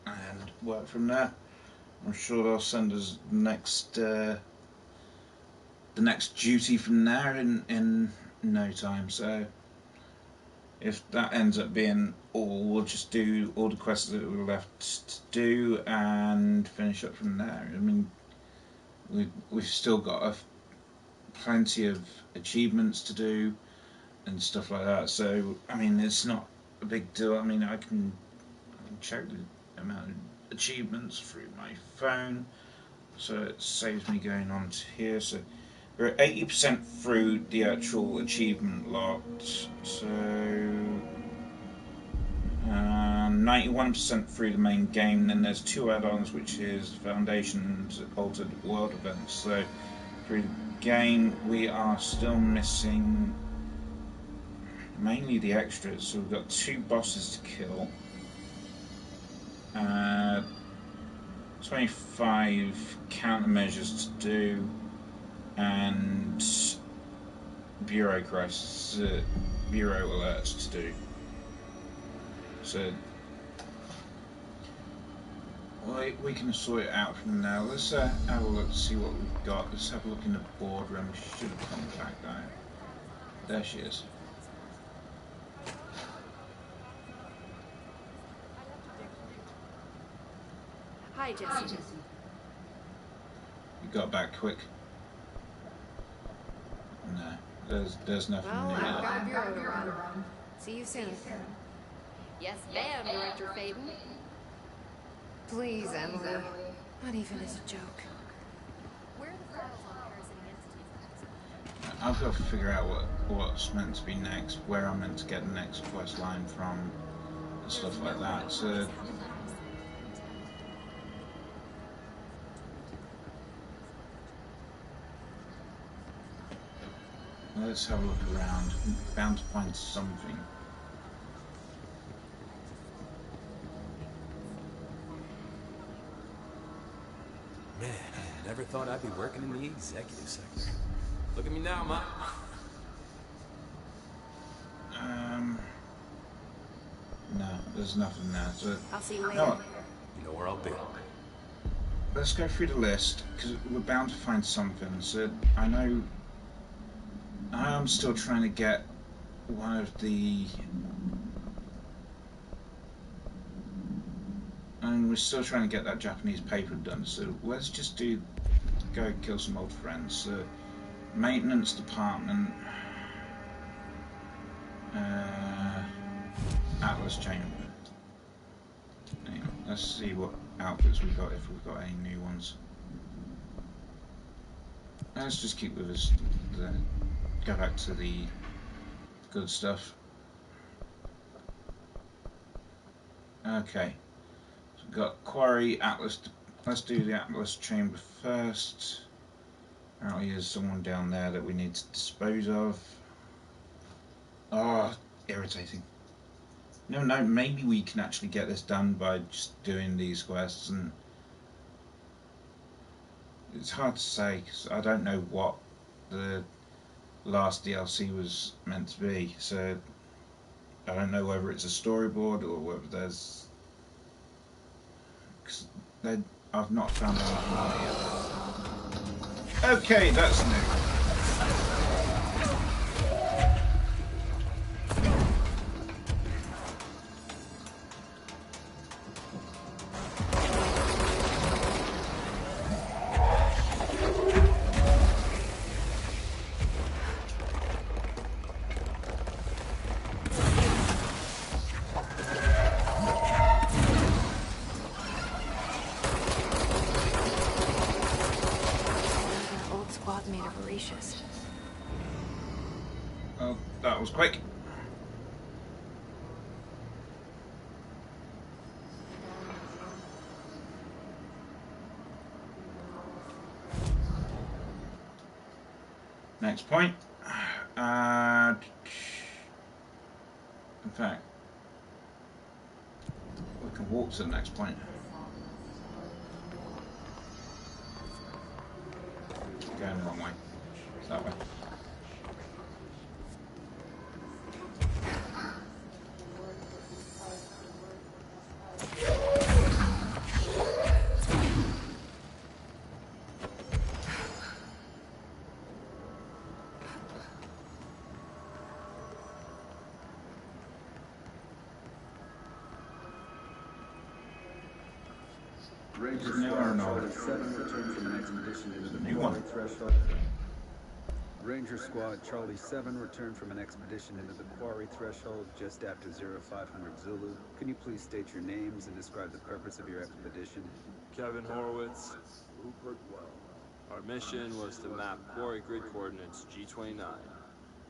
and work from there. I'm sure they'll send us the next duty from there in no time. So if that ends up being all, we'll just do all the quests that we're left to do and finish up from there. I mean, we've still got plenty of achievements to do and stuff like that. So I mean, it's not a big deal. I mean, I can check the amount of achievements through my phone, so it saves me going on to here. So we're at 80% through the actual achievement lot, so 91% through the main game. Then there's two add-ons, which is Foundation's Altered World events. So through the game. We are still missing mainly the extras, so we've got 2 bosses to kill, 25 countermeasures to do, and bureau alerts to do. So we can sort it out from now. Let's have a look to see what we've got. Let's have a look in the boardroom. She should have come back down. There she is. Hi, Jesse. You got back quick. No, there's nothing Well, new. I've got a bureau to run. See you soon. Yes, ma'am, Director Faden. Please, Emily. Not even as a joke. Where are the files on parasitic entities? I've got to figure out what's meant to be next, where I'm meant to get the next quest line from, and stuff like that. So let's have a look around. I'm bound to find something. Man, I never thought I'd be working in the executive sector. Look at me now, Ma. No, there's nothing there. So, I'll see you later. no, You know where I'll be. let's go through the list, because we're bound to find something. So I know I'm still trying to get one of the... And we're still trying to get that Japanese paper done, so let's just go kill some old friends. Maintenance department, Atlas Chamber. Anyway, let's see what outfits we've got, if we've got any new ones. Let's just keep with us. Go back to the good stuff. Okay. We've got Quarry, Atlas. Let's do the Atlas Chamber first. Apparently there's someone down there that we need to dispose of. Oh, irritating. No, maybe we can actually get this done by just doing these quests, and it's hard to say because I don't know what the last DLC was meant to be, so I don't know whether it's a storyboard or whether there's... Cause I've not found anything on it yet. Okay, that's new. Well, that was quick. Next point. In fact, we can walk to the next point. Going the wrong way. It's that way. Ranger New or Squad no? Charlie 7 returned from an expedition into the New quarry one. threshold. Ranger Squad Charlie 7 returned from an expedition into the quarry threshold just after 0500 Zulu. Can you please state your names and describe the purpose of your expedition? Kevin Horowitz, Rupert Well. Our mission was to map quarry grid coordinates G29.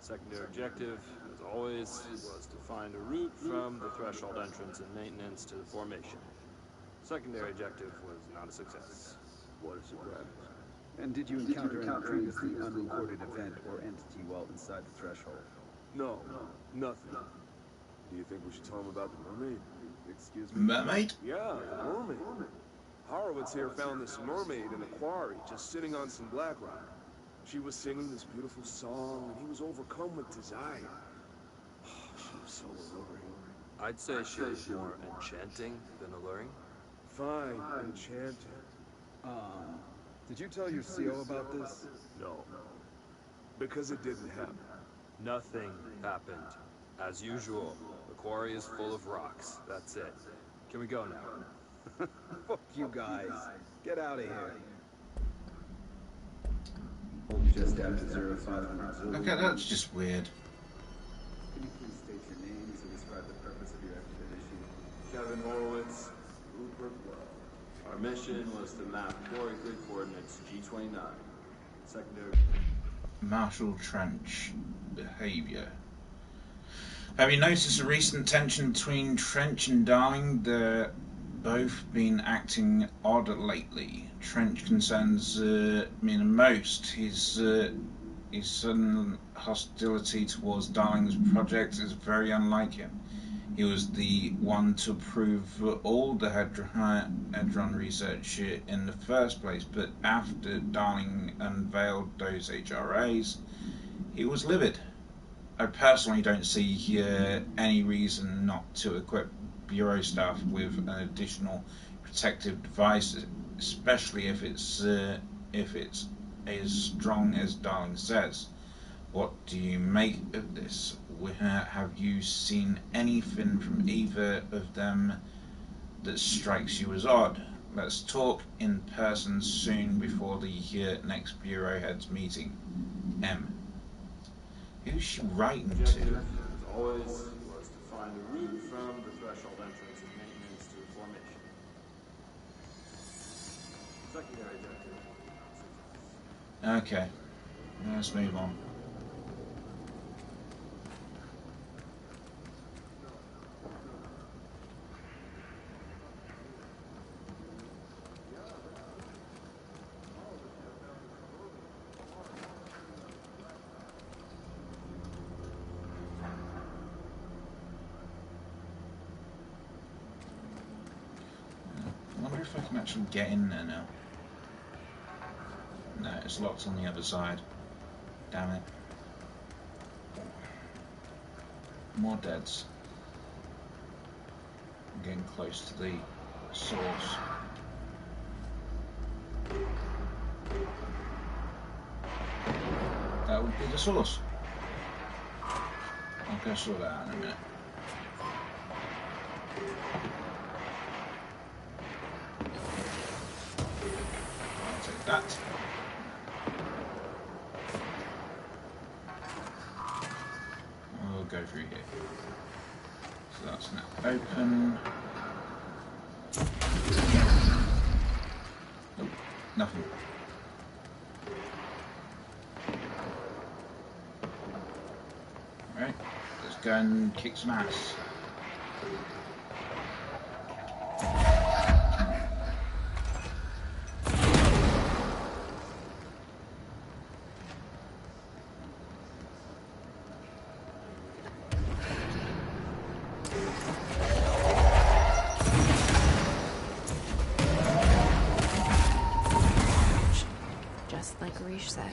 Secondary objective, as always, was to find a route from the threshold entrance and maintenance to the formation. Secondary objective was not a success. What is your weapons? And did you encounter any previously unrecorded event or entity while inside the threshold? No, nothing. Do you think we should tell him about the mermaid? Excuse me? Mermaid? Yeah, the mermaid. Horowitz here found this mermaid in a quarry, just sitting on some black rock. She was singing this beautiful song, and he was overcome with desire. She was so alluring. I'd say she was more enchanting than alluring. Fine, enchanting. Did you tell your CO about this? No. Because it didn't happen. Nothing happened. As usual, the quarry is full of rocks. That's it. Can we go now? Fuck you guys. Get out of here. Just after 0500 Zulu. Okay, that's just weird. Can you please state your names and describe the purpose of your expedition? Kevin Horowitz, Rupert Well. Our mission was to map quarry grid coordinates G29. Secondary. Marshall Trench behavior. Have you noticed a recent tension between Trench and Darling? They're both been acting odd lately. Trench concerns me the most. His sudden hostility towards Darling's project is very unlike him. He was the one to approve all the Hadron research in the first place, but after Darling unveiled those HRAs, he was livid. I personally don't see any reason not to equip Bureau staff with an additional protective device, especially if it's as strong as Darling says. What do you make of this? Have you seen anything from either of them that strikes you as odd? Let's talk in person soon before the next Bureau heads meeting. M. Who's she writing to? Objective, as always, was to find a route from the threshold entrance and maintenance to the formation. Secondary objective. Okay, let's move on. I wonder if I can actually get in there now. No, it's locked on the other side. Damn it. More deads. I'm getting close to the source. That would be the source. I'll go sort that out in a minute. I'll take that. We'll go through here. So that's now open. Nope, nothing. Alright, let's go and kick some ass. Just like Rish said.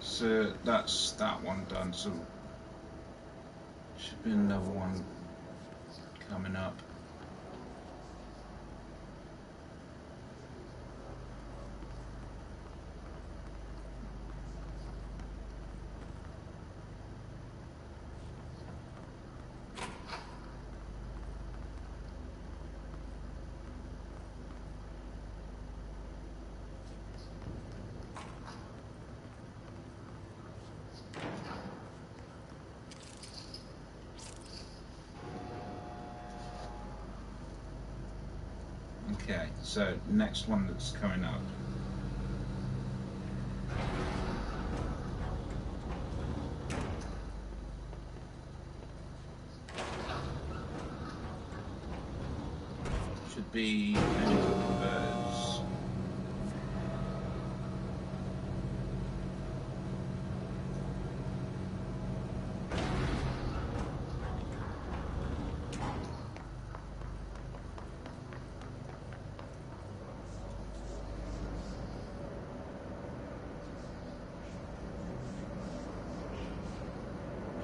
So that's that one done, so should be another one coming up. Okay, so next one that's coming up. Could be medical birds.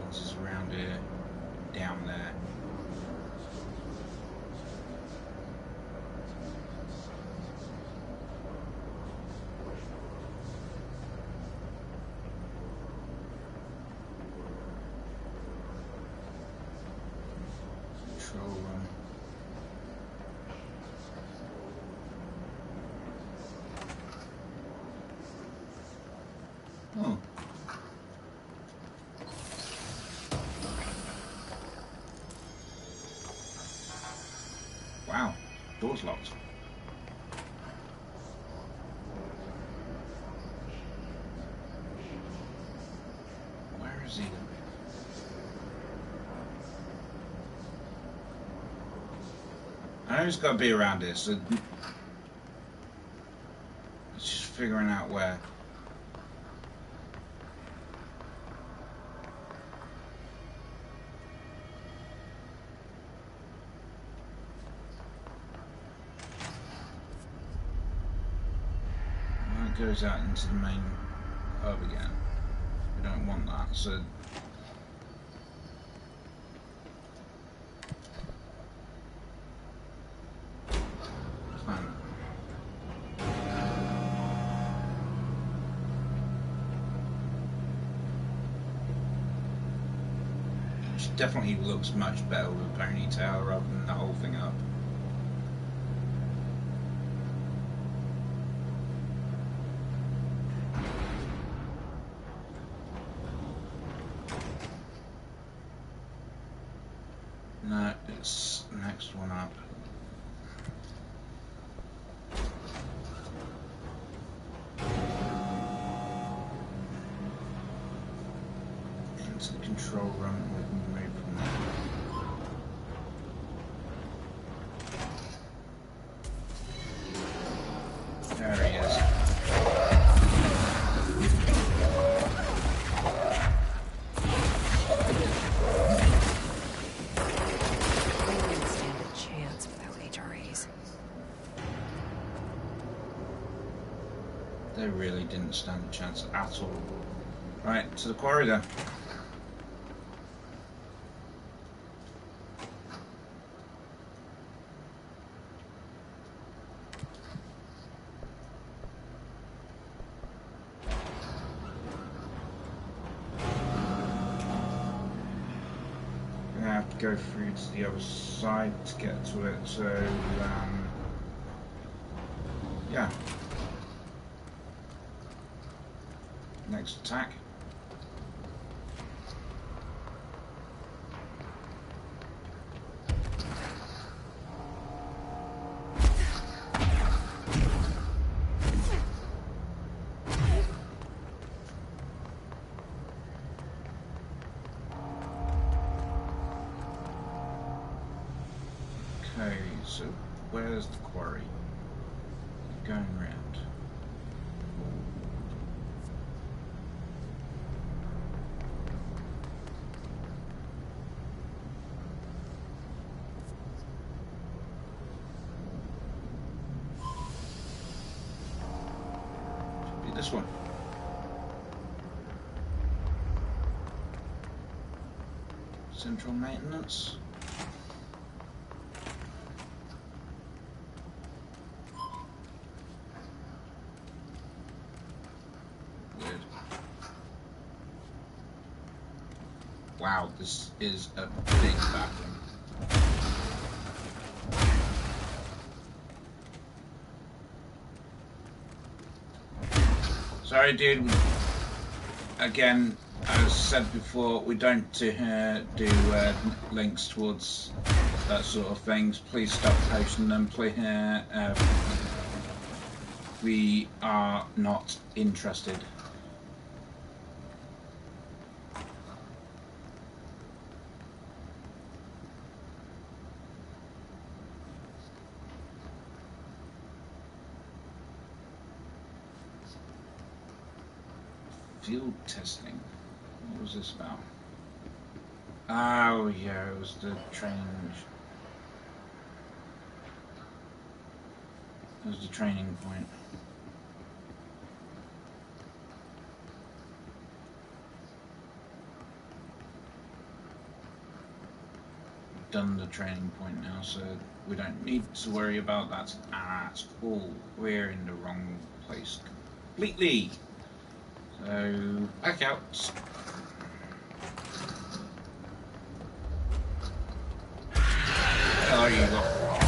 This is around here, down there. Control room. Oh. Wow, door's locked. Where is he? I know he's got to be around here, so it's just figuring out where. Well, it goes out into the main hub again. We don't want that, so. Fine. Which definitely looks much better with a ponytail rather than the whole thing up. No, it's the next one up. Into the control room, we can move from there. There he is. They really didn't stand a chance at all. Right, to the quarry then. Gonna have to go through to the other side to get to it, so yeah. Next attack. Okay, so where's the quarry? Going round. Should be this one. Central maintenance. Wow, this is a big bathroom. Sorry, dude. Again, as said before, we don't do links towards that sort of things. Please stop posting them. Please, we are not interested. Field testing. What was this about? Oh yeah, it was the training. It was the training point. Done the training point now, so we don't need to worry about that at all. We're in the wrong place completely. So back out. Oh, you got.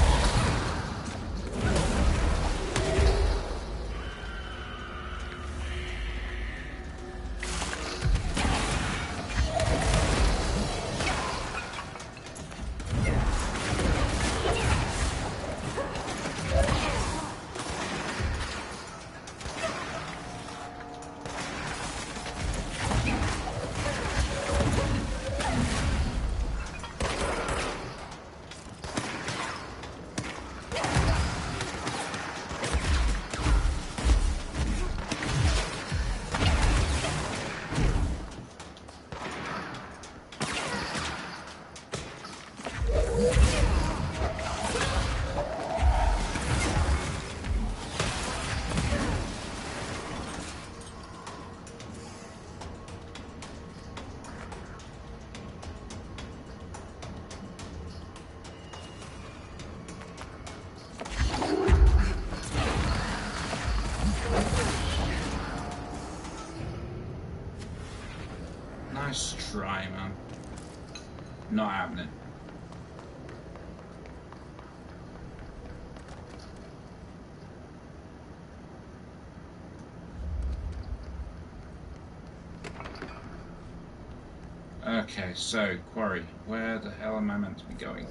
Nice try, man. Not happening. Okay, so, quarry. Where the hell am I meant to be going?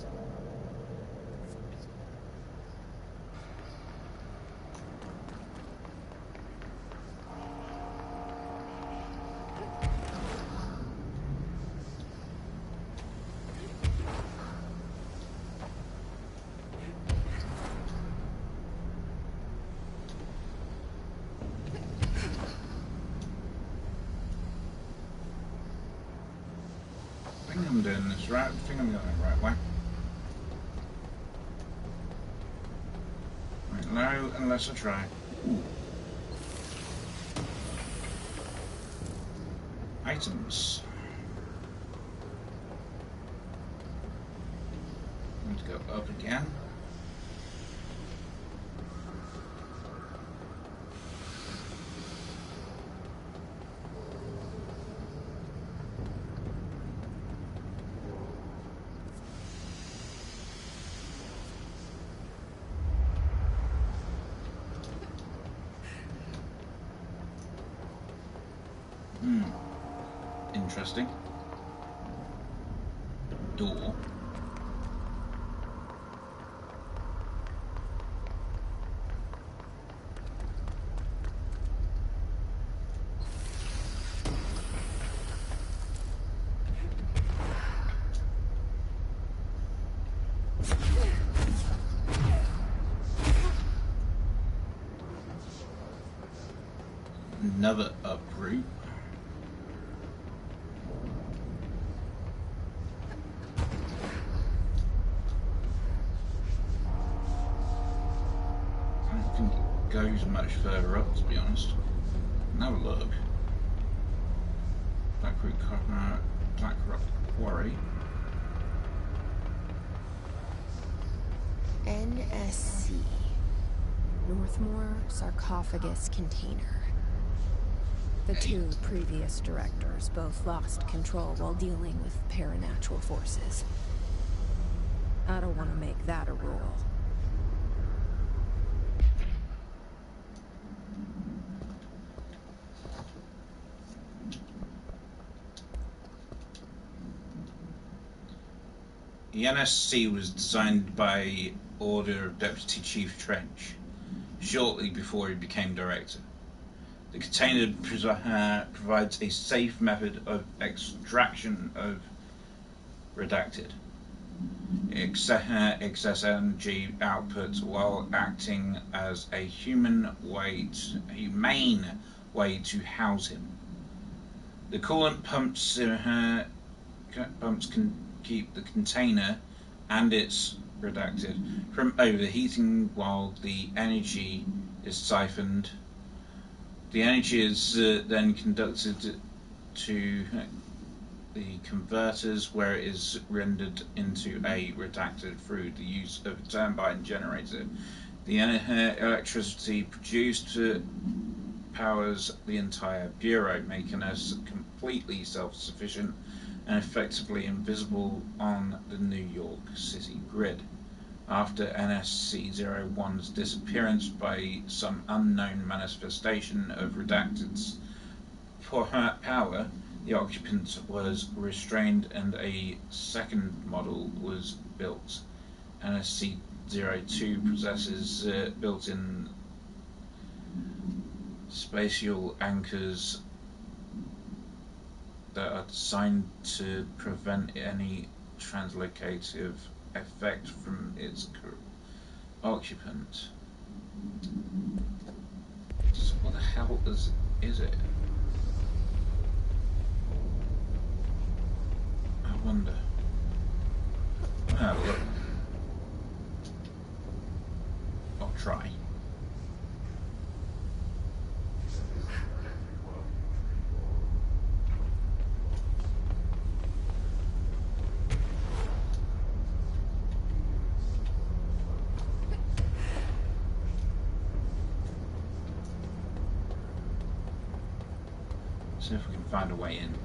I think I'm doing this right. I think I'm going the right way. Right, no, unless I try. Ooh. Items. I'm going to go up again. Interesting. Door. Another uproot. Goes much further up, to be honest. Now look. Blackrock Quarry. NSC. Northmore Sarcophagus Container. The two previous directors both lost control while dealing with paranatural forces. I don't want to make that a rule. The NSC was designed by order of Deputy Chief Trench, shortly before he became director. The container provides a safe method of extraction of redacted excess energy output while acting as a humane way to house him. The coolant pumps can keep the container and its redacted from overheating while the energy is siphoned. The energy is then conducted to the converters where it is rendered into a redacted through the use of a turbine generator. The electricity produced powers the entire bureau, making us completely self-sufficient and effectively invisible on the New York City grid. After NSC-01's disappearance by some unknown manifestation of redacted's power, the occupant was restrained and a second model was built. NSC-02 possesses built-in spatial anchors that are designed to prevent any translocative effect from its occupant. So what the hell is it? I wonder. Oh, look. I'll try. See if we can find a way in.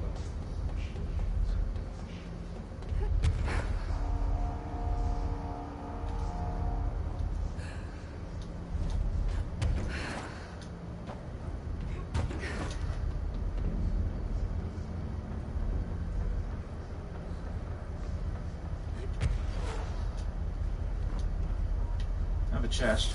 I have a chest.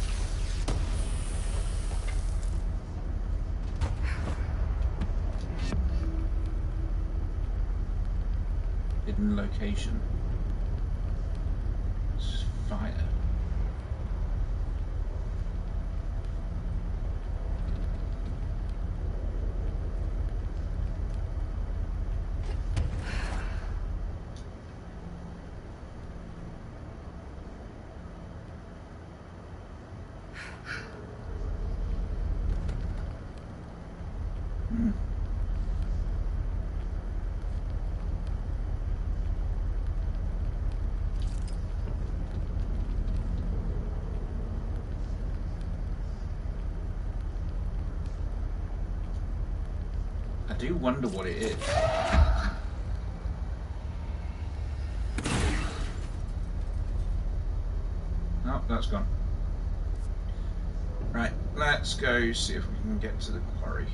Hidden location. This is fire. I do wonder what it is. Oh, that's gone. Right, let's go see if we can get to the quarry.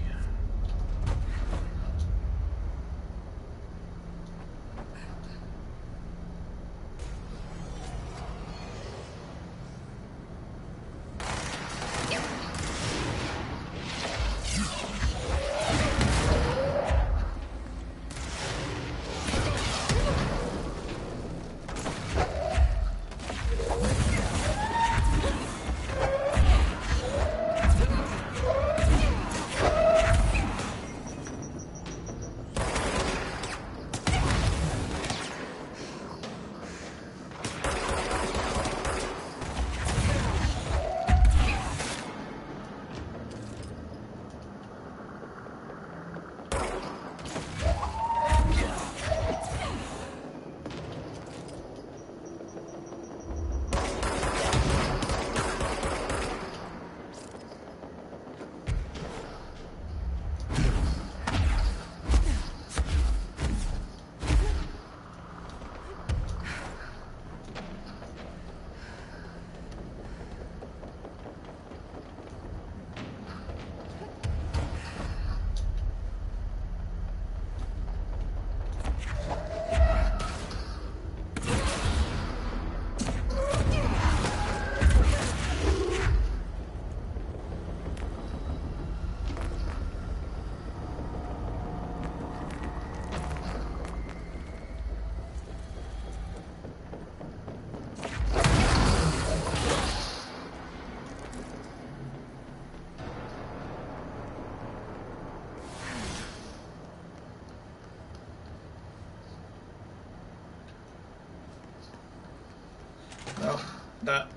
That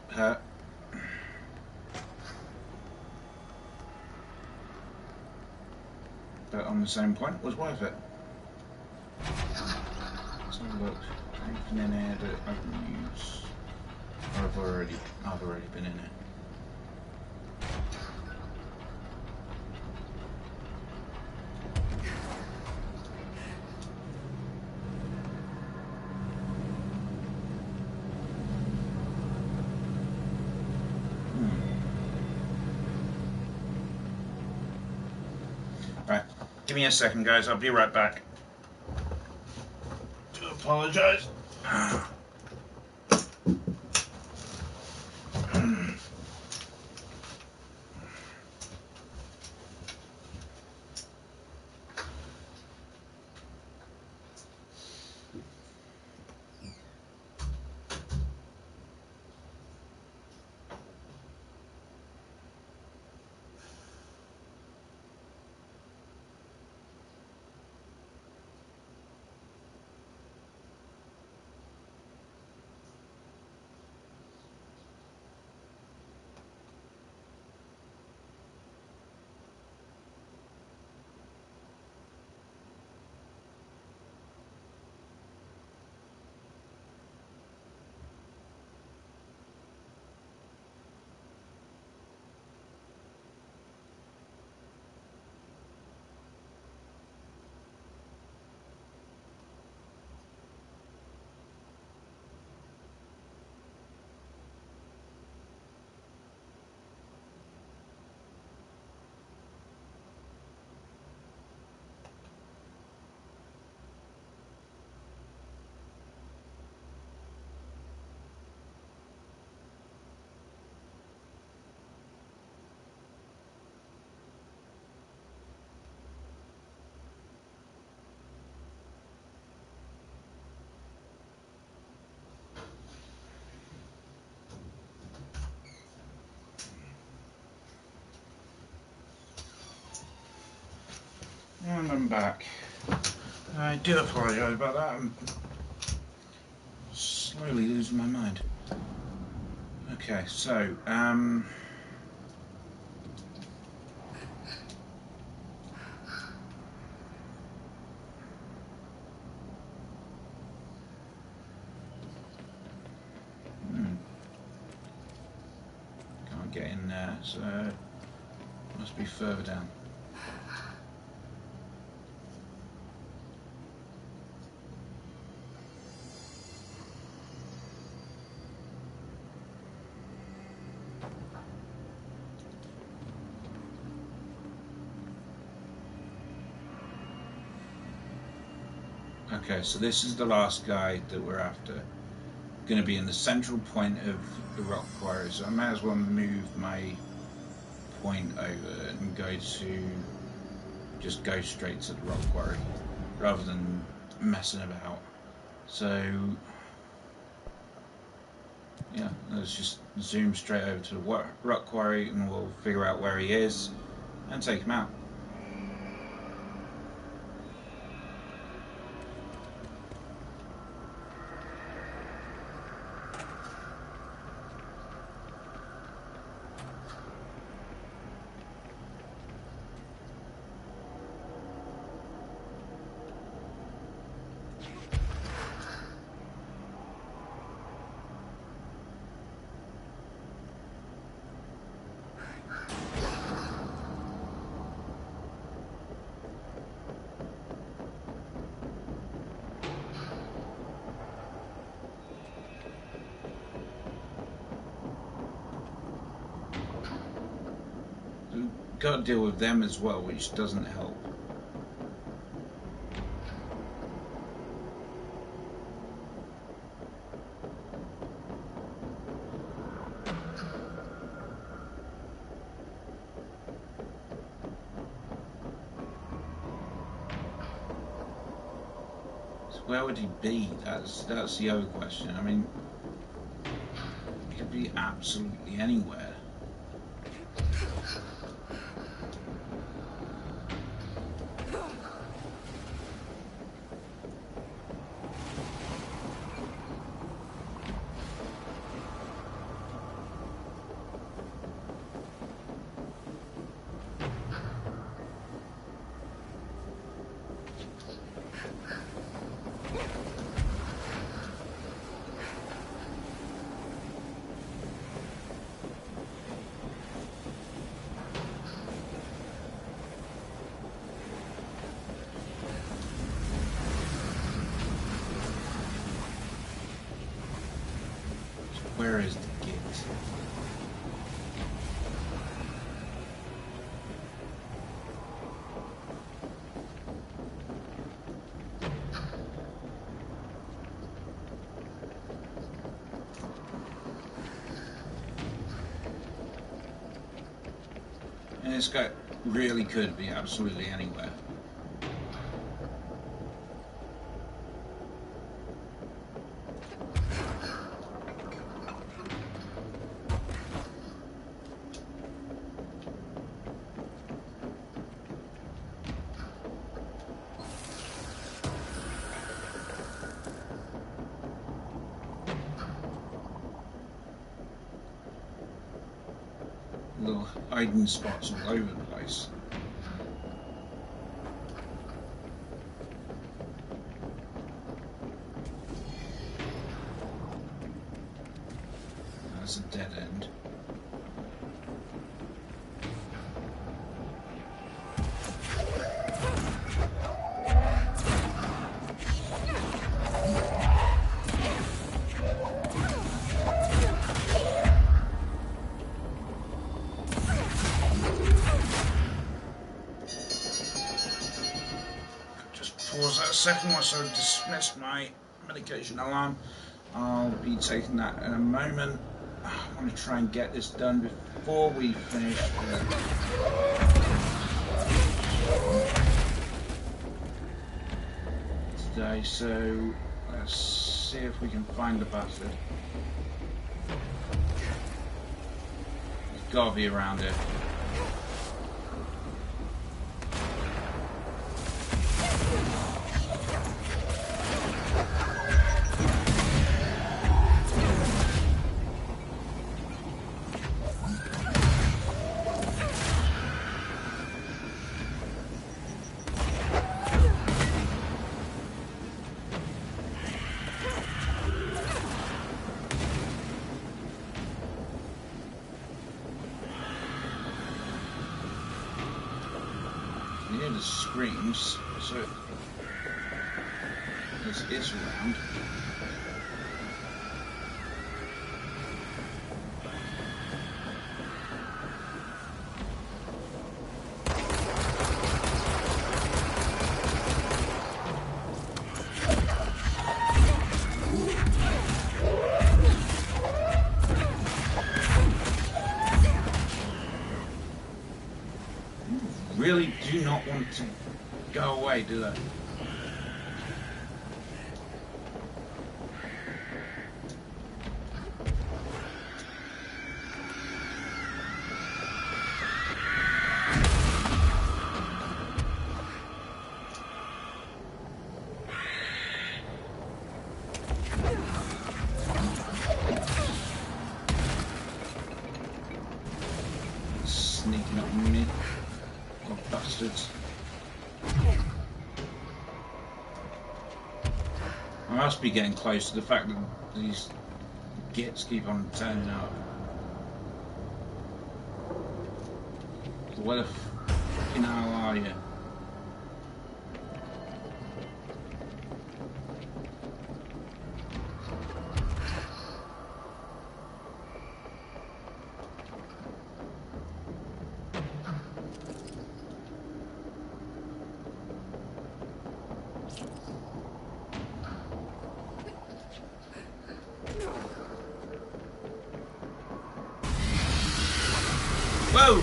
hurt. But on the same point, was worth it. Let's have a look. Anything in here that I can use? Or I've already been in it. Right, give me a second, guys. I'll be right back. Do apologise. And I'm back. I do apologise about that. I'm slowly losing my mind. Okay, so, can't get in there, so must be further down. Okay, so this is the last guy that we're after. Going to be in the central point of the rock quarry, so I may as well move my point over and just go straight to the rock quarry rather than messing about. So yeah, let's just zoom straight over to the rock quarry and we'll figure out where he is and take him out. Got to deal with them as well, which doesn't help. So where would he be? That's the other question. I mean, he could be absolutely anywhere. Where is the git? And this guy really could be absolutely anywhere. Little hiding spots all over the place. That's a dead end. Pause that a second whilst I dismiss my medication alarm. I'll be taking that in a moment. I want to try and get this done before we finish today, so let's see if we can find the bastard. He's got to be around here. Near the screams, so this is around. Really do not want to go away, do they? Sneaking up on me. Oh, bastards. I must be getting close to the fact that these gits keep on turning up. So where the fucking hell are you? Whoa!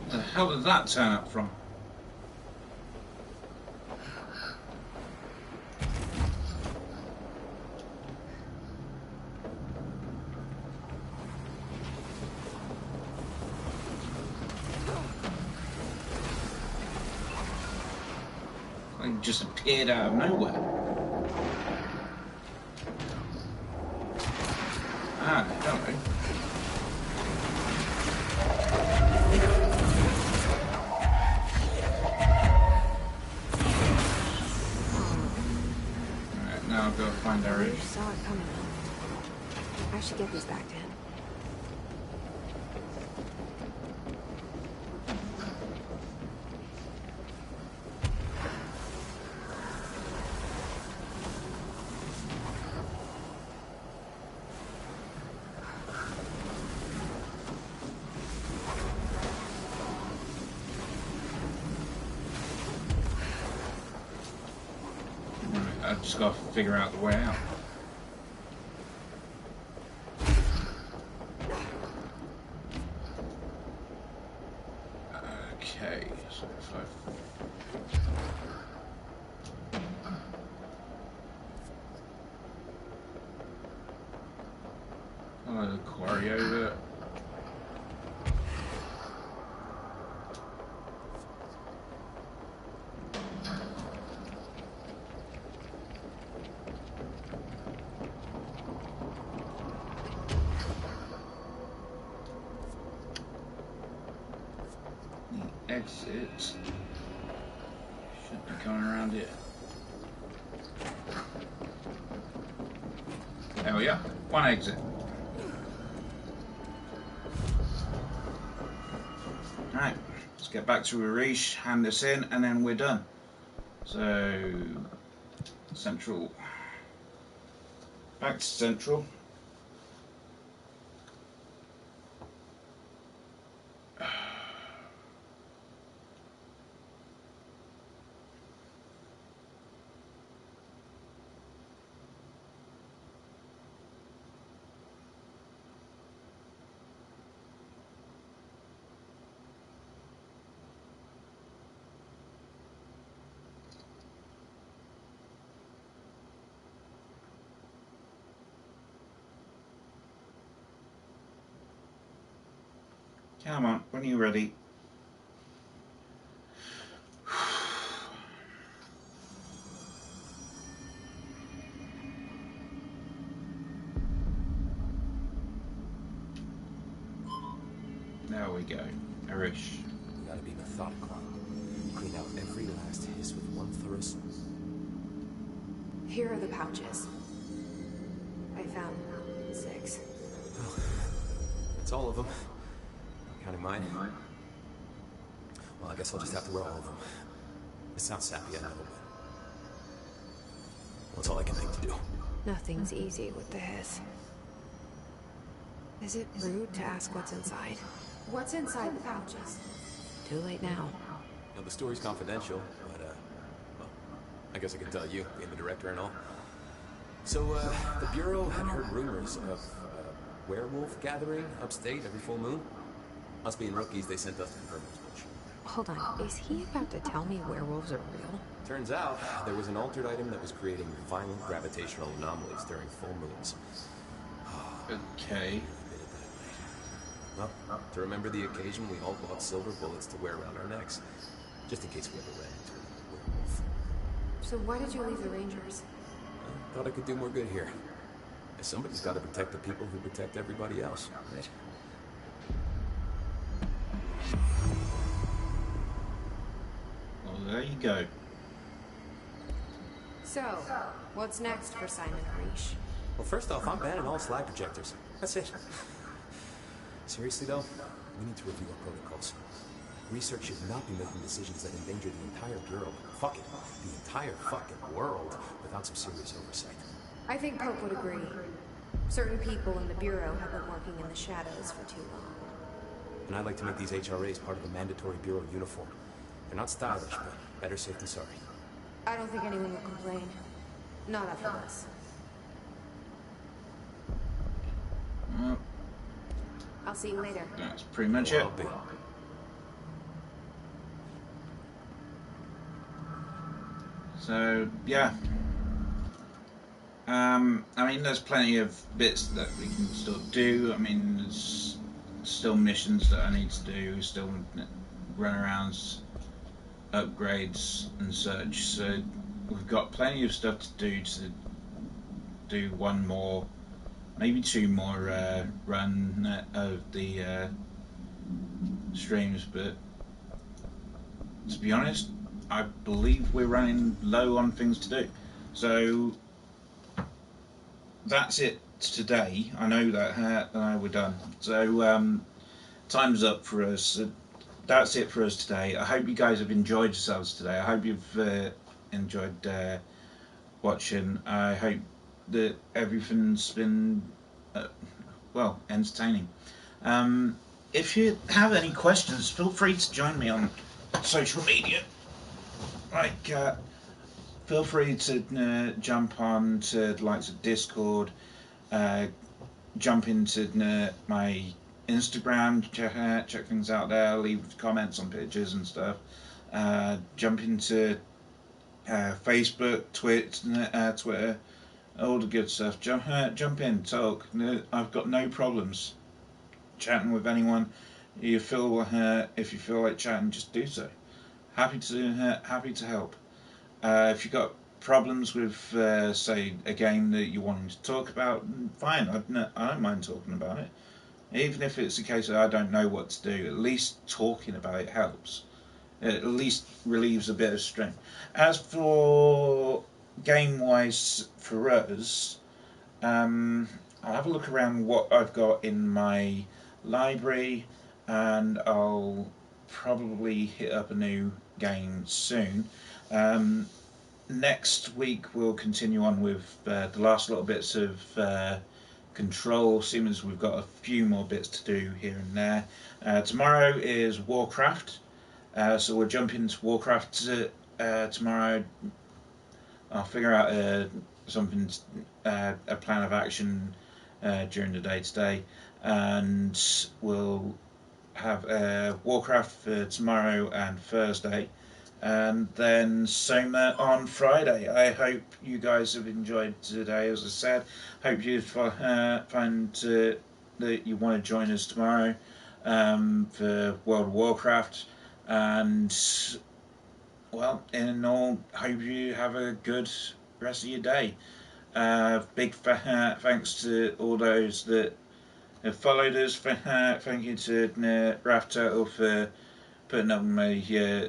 Where the hell did that turn up from? Like just appeared out of nowhere. Ah, hello. Alright, now I've got to find our route. I saw it coming. I should get these back to him. I've just got to figure out the way out. Okay, so if I... follow the quarry over. The exit should be coming around here. There we are. One exit. Alright, let's get back to Arish, hand this in, and then we're done. So, Central. Back to Central. Come on, when are you ready? There we go. Arish. We gotta be methodical. Clean out every last hiss with one thorough sweep. Here are the pouches. I found 6. Well, that's all of them. Counting mine. Well, I guess I'll just have to wear all of them. It sounds sappy, I know, but... well, that's all I can think to do. Nothing's easy with the hiss. Is it rude to ask what's inside? What's inside the pouches? Too late now. You know, the story's confidential, but, well, I guess I can tell you, being the director and all. So, the Bureau had heard rumors of a werewolf gathering upstate every full moon. Us being rookies, they sent us to confirm this bullshit. Hold on, is he about to tell me werewolves are real? Turns out, there was an altered item that was creating violent gravitational anomalies during full moons. Okay. Well, to remember the occasion, we all bought silver bullets to wear around our necks, just in case we ever ran into a werewolf. So why did you leave the Rangers? I thought I could do more good here. Somebody's got to protect the people who protect everybody else, right? Well, there you go. So, what's next for Simon Arish? Well, first off, I'm banning all slide projectors. That's it. Seriously, though, we need to review our protocols. Research should not be making decisions that endanger the entire Bureau. Fuck it. The entire fucking world without some serious oversight. I think Pope would agree. Certain people in the Bureau have been working in the shadows for too long. And I'd like to make these HRAs part of a mandatory Bureau uniform. They're not stylish, but better safe than sorry. I don't think anyone will complain. Not after this. Well, I'll see you later. that's pretty much it. I'll be. So, yeah. I mean, there's plenty of bits that we can still do. I mean, there's still missions that I need to do, still runarounds, upgrades and such. So we've got plenty of stuff to do one more, maybe 2 more run of the streams. But to be honest, I believe we're running low on things to do. So that's it today. I know that we're done. So time's up for us. That's it for us today. I hope you guys have enjoyed yourselves today. I hope you've enjoyed watching. I hope that everything's been well, entertaining. If you have any questions, feel free to join me on social media, like feel free to jump on to the likes of Discord, jump into my Instagram, check things out there, leave comments on pictures and stuff. Jump into Facebook, Twitter, all the good stuff. Jump in, talk. I've got no problems chatting with anyone. If you feel like chatting, just do so. Happy to help. If you've got problems with, say, a game that you want to talk about, fine. I don't mind talking about it. Even if it's a case that I don't know what to do, at least talking about it helps. It at least relieves a bit of strain. As for game-wise for us, I'll have a look around what I've got in my library, and I'll probably hit up a new game soon. Next week we'll continue on with the last little bits of cOnTrOl, seeing as we've got a few more bits to do here and there. Tomorrow is Warcraft, so we'll jump into Warcraft tomorrow. I'll figure out something, a plan of action during the day today, and we'll have Warcraft for tomorrow and Thursday, and then Soma on Friday. I hope you guys have enjoyed today. As I said, hope you find that you want to join us tomorrow for World of Warcraft, and well, in all, hope you have a good rest of your day. Big thanks to all those that have followed us. Thank you to Raph Turtle for putting up my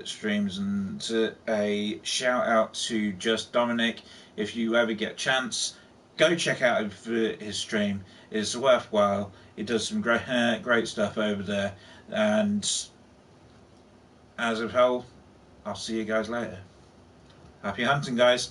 streams, and a shout out to Just Dominic. If you ever get a chance, go check out his stream. It's worthwhile. He does some great stuff over there. And as of whole, I'll see you guys later. Happy hunting, guys.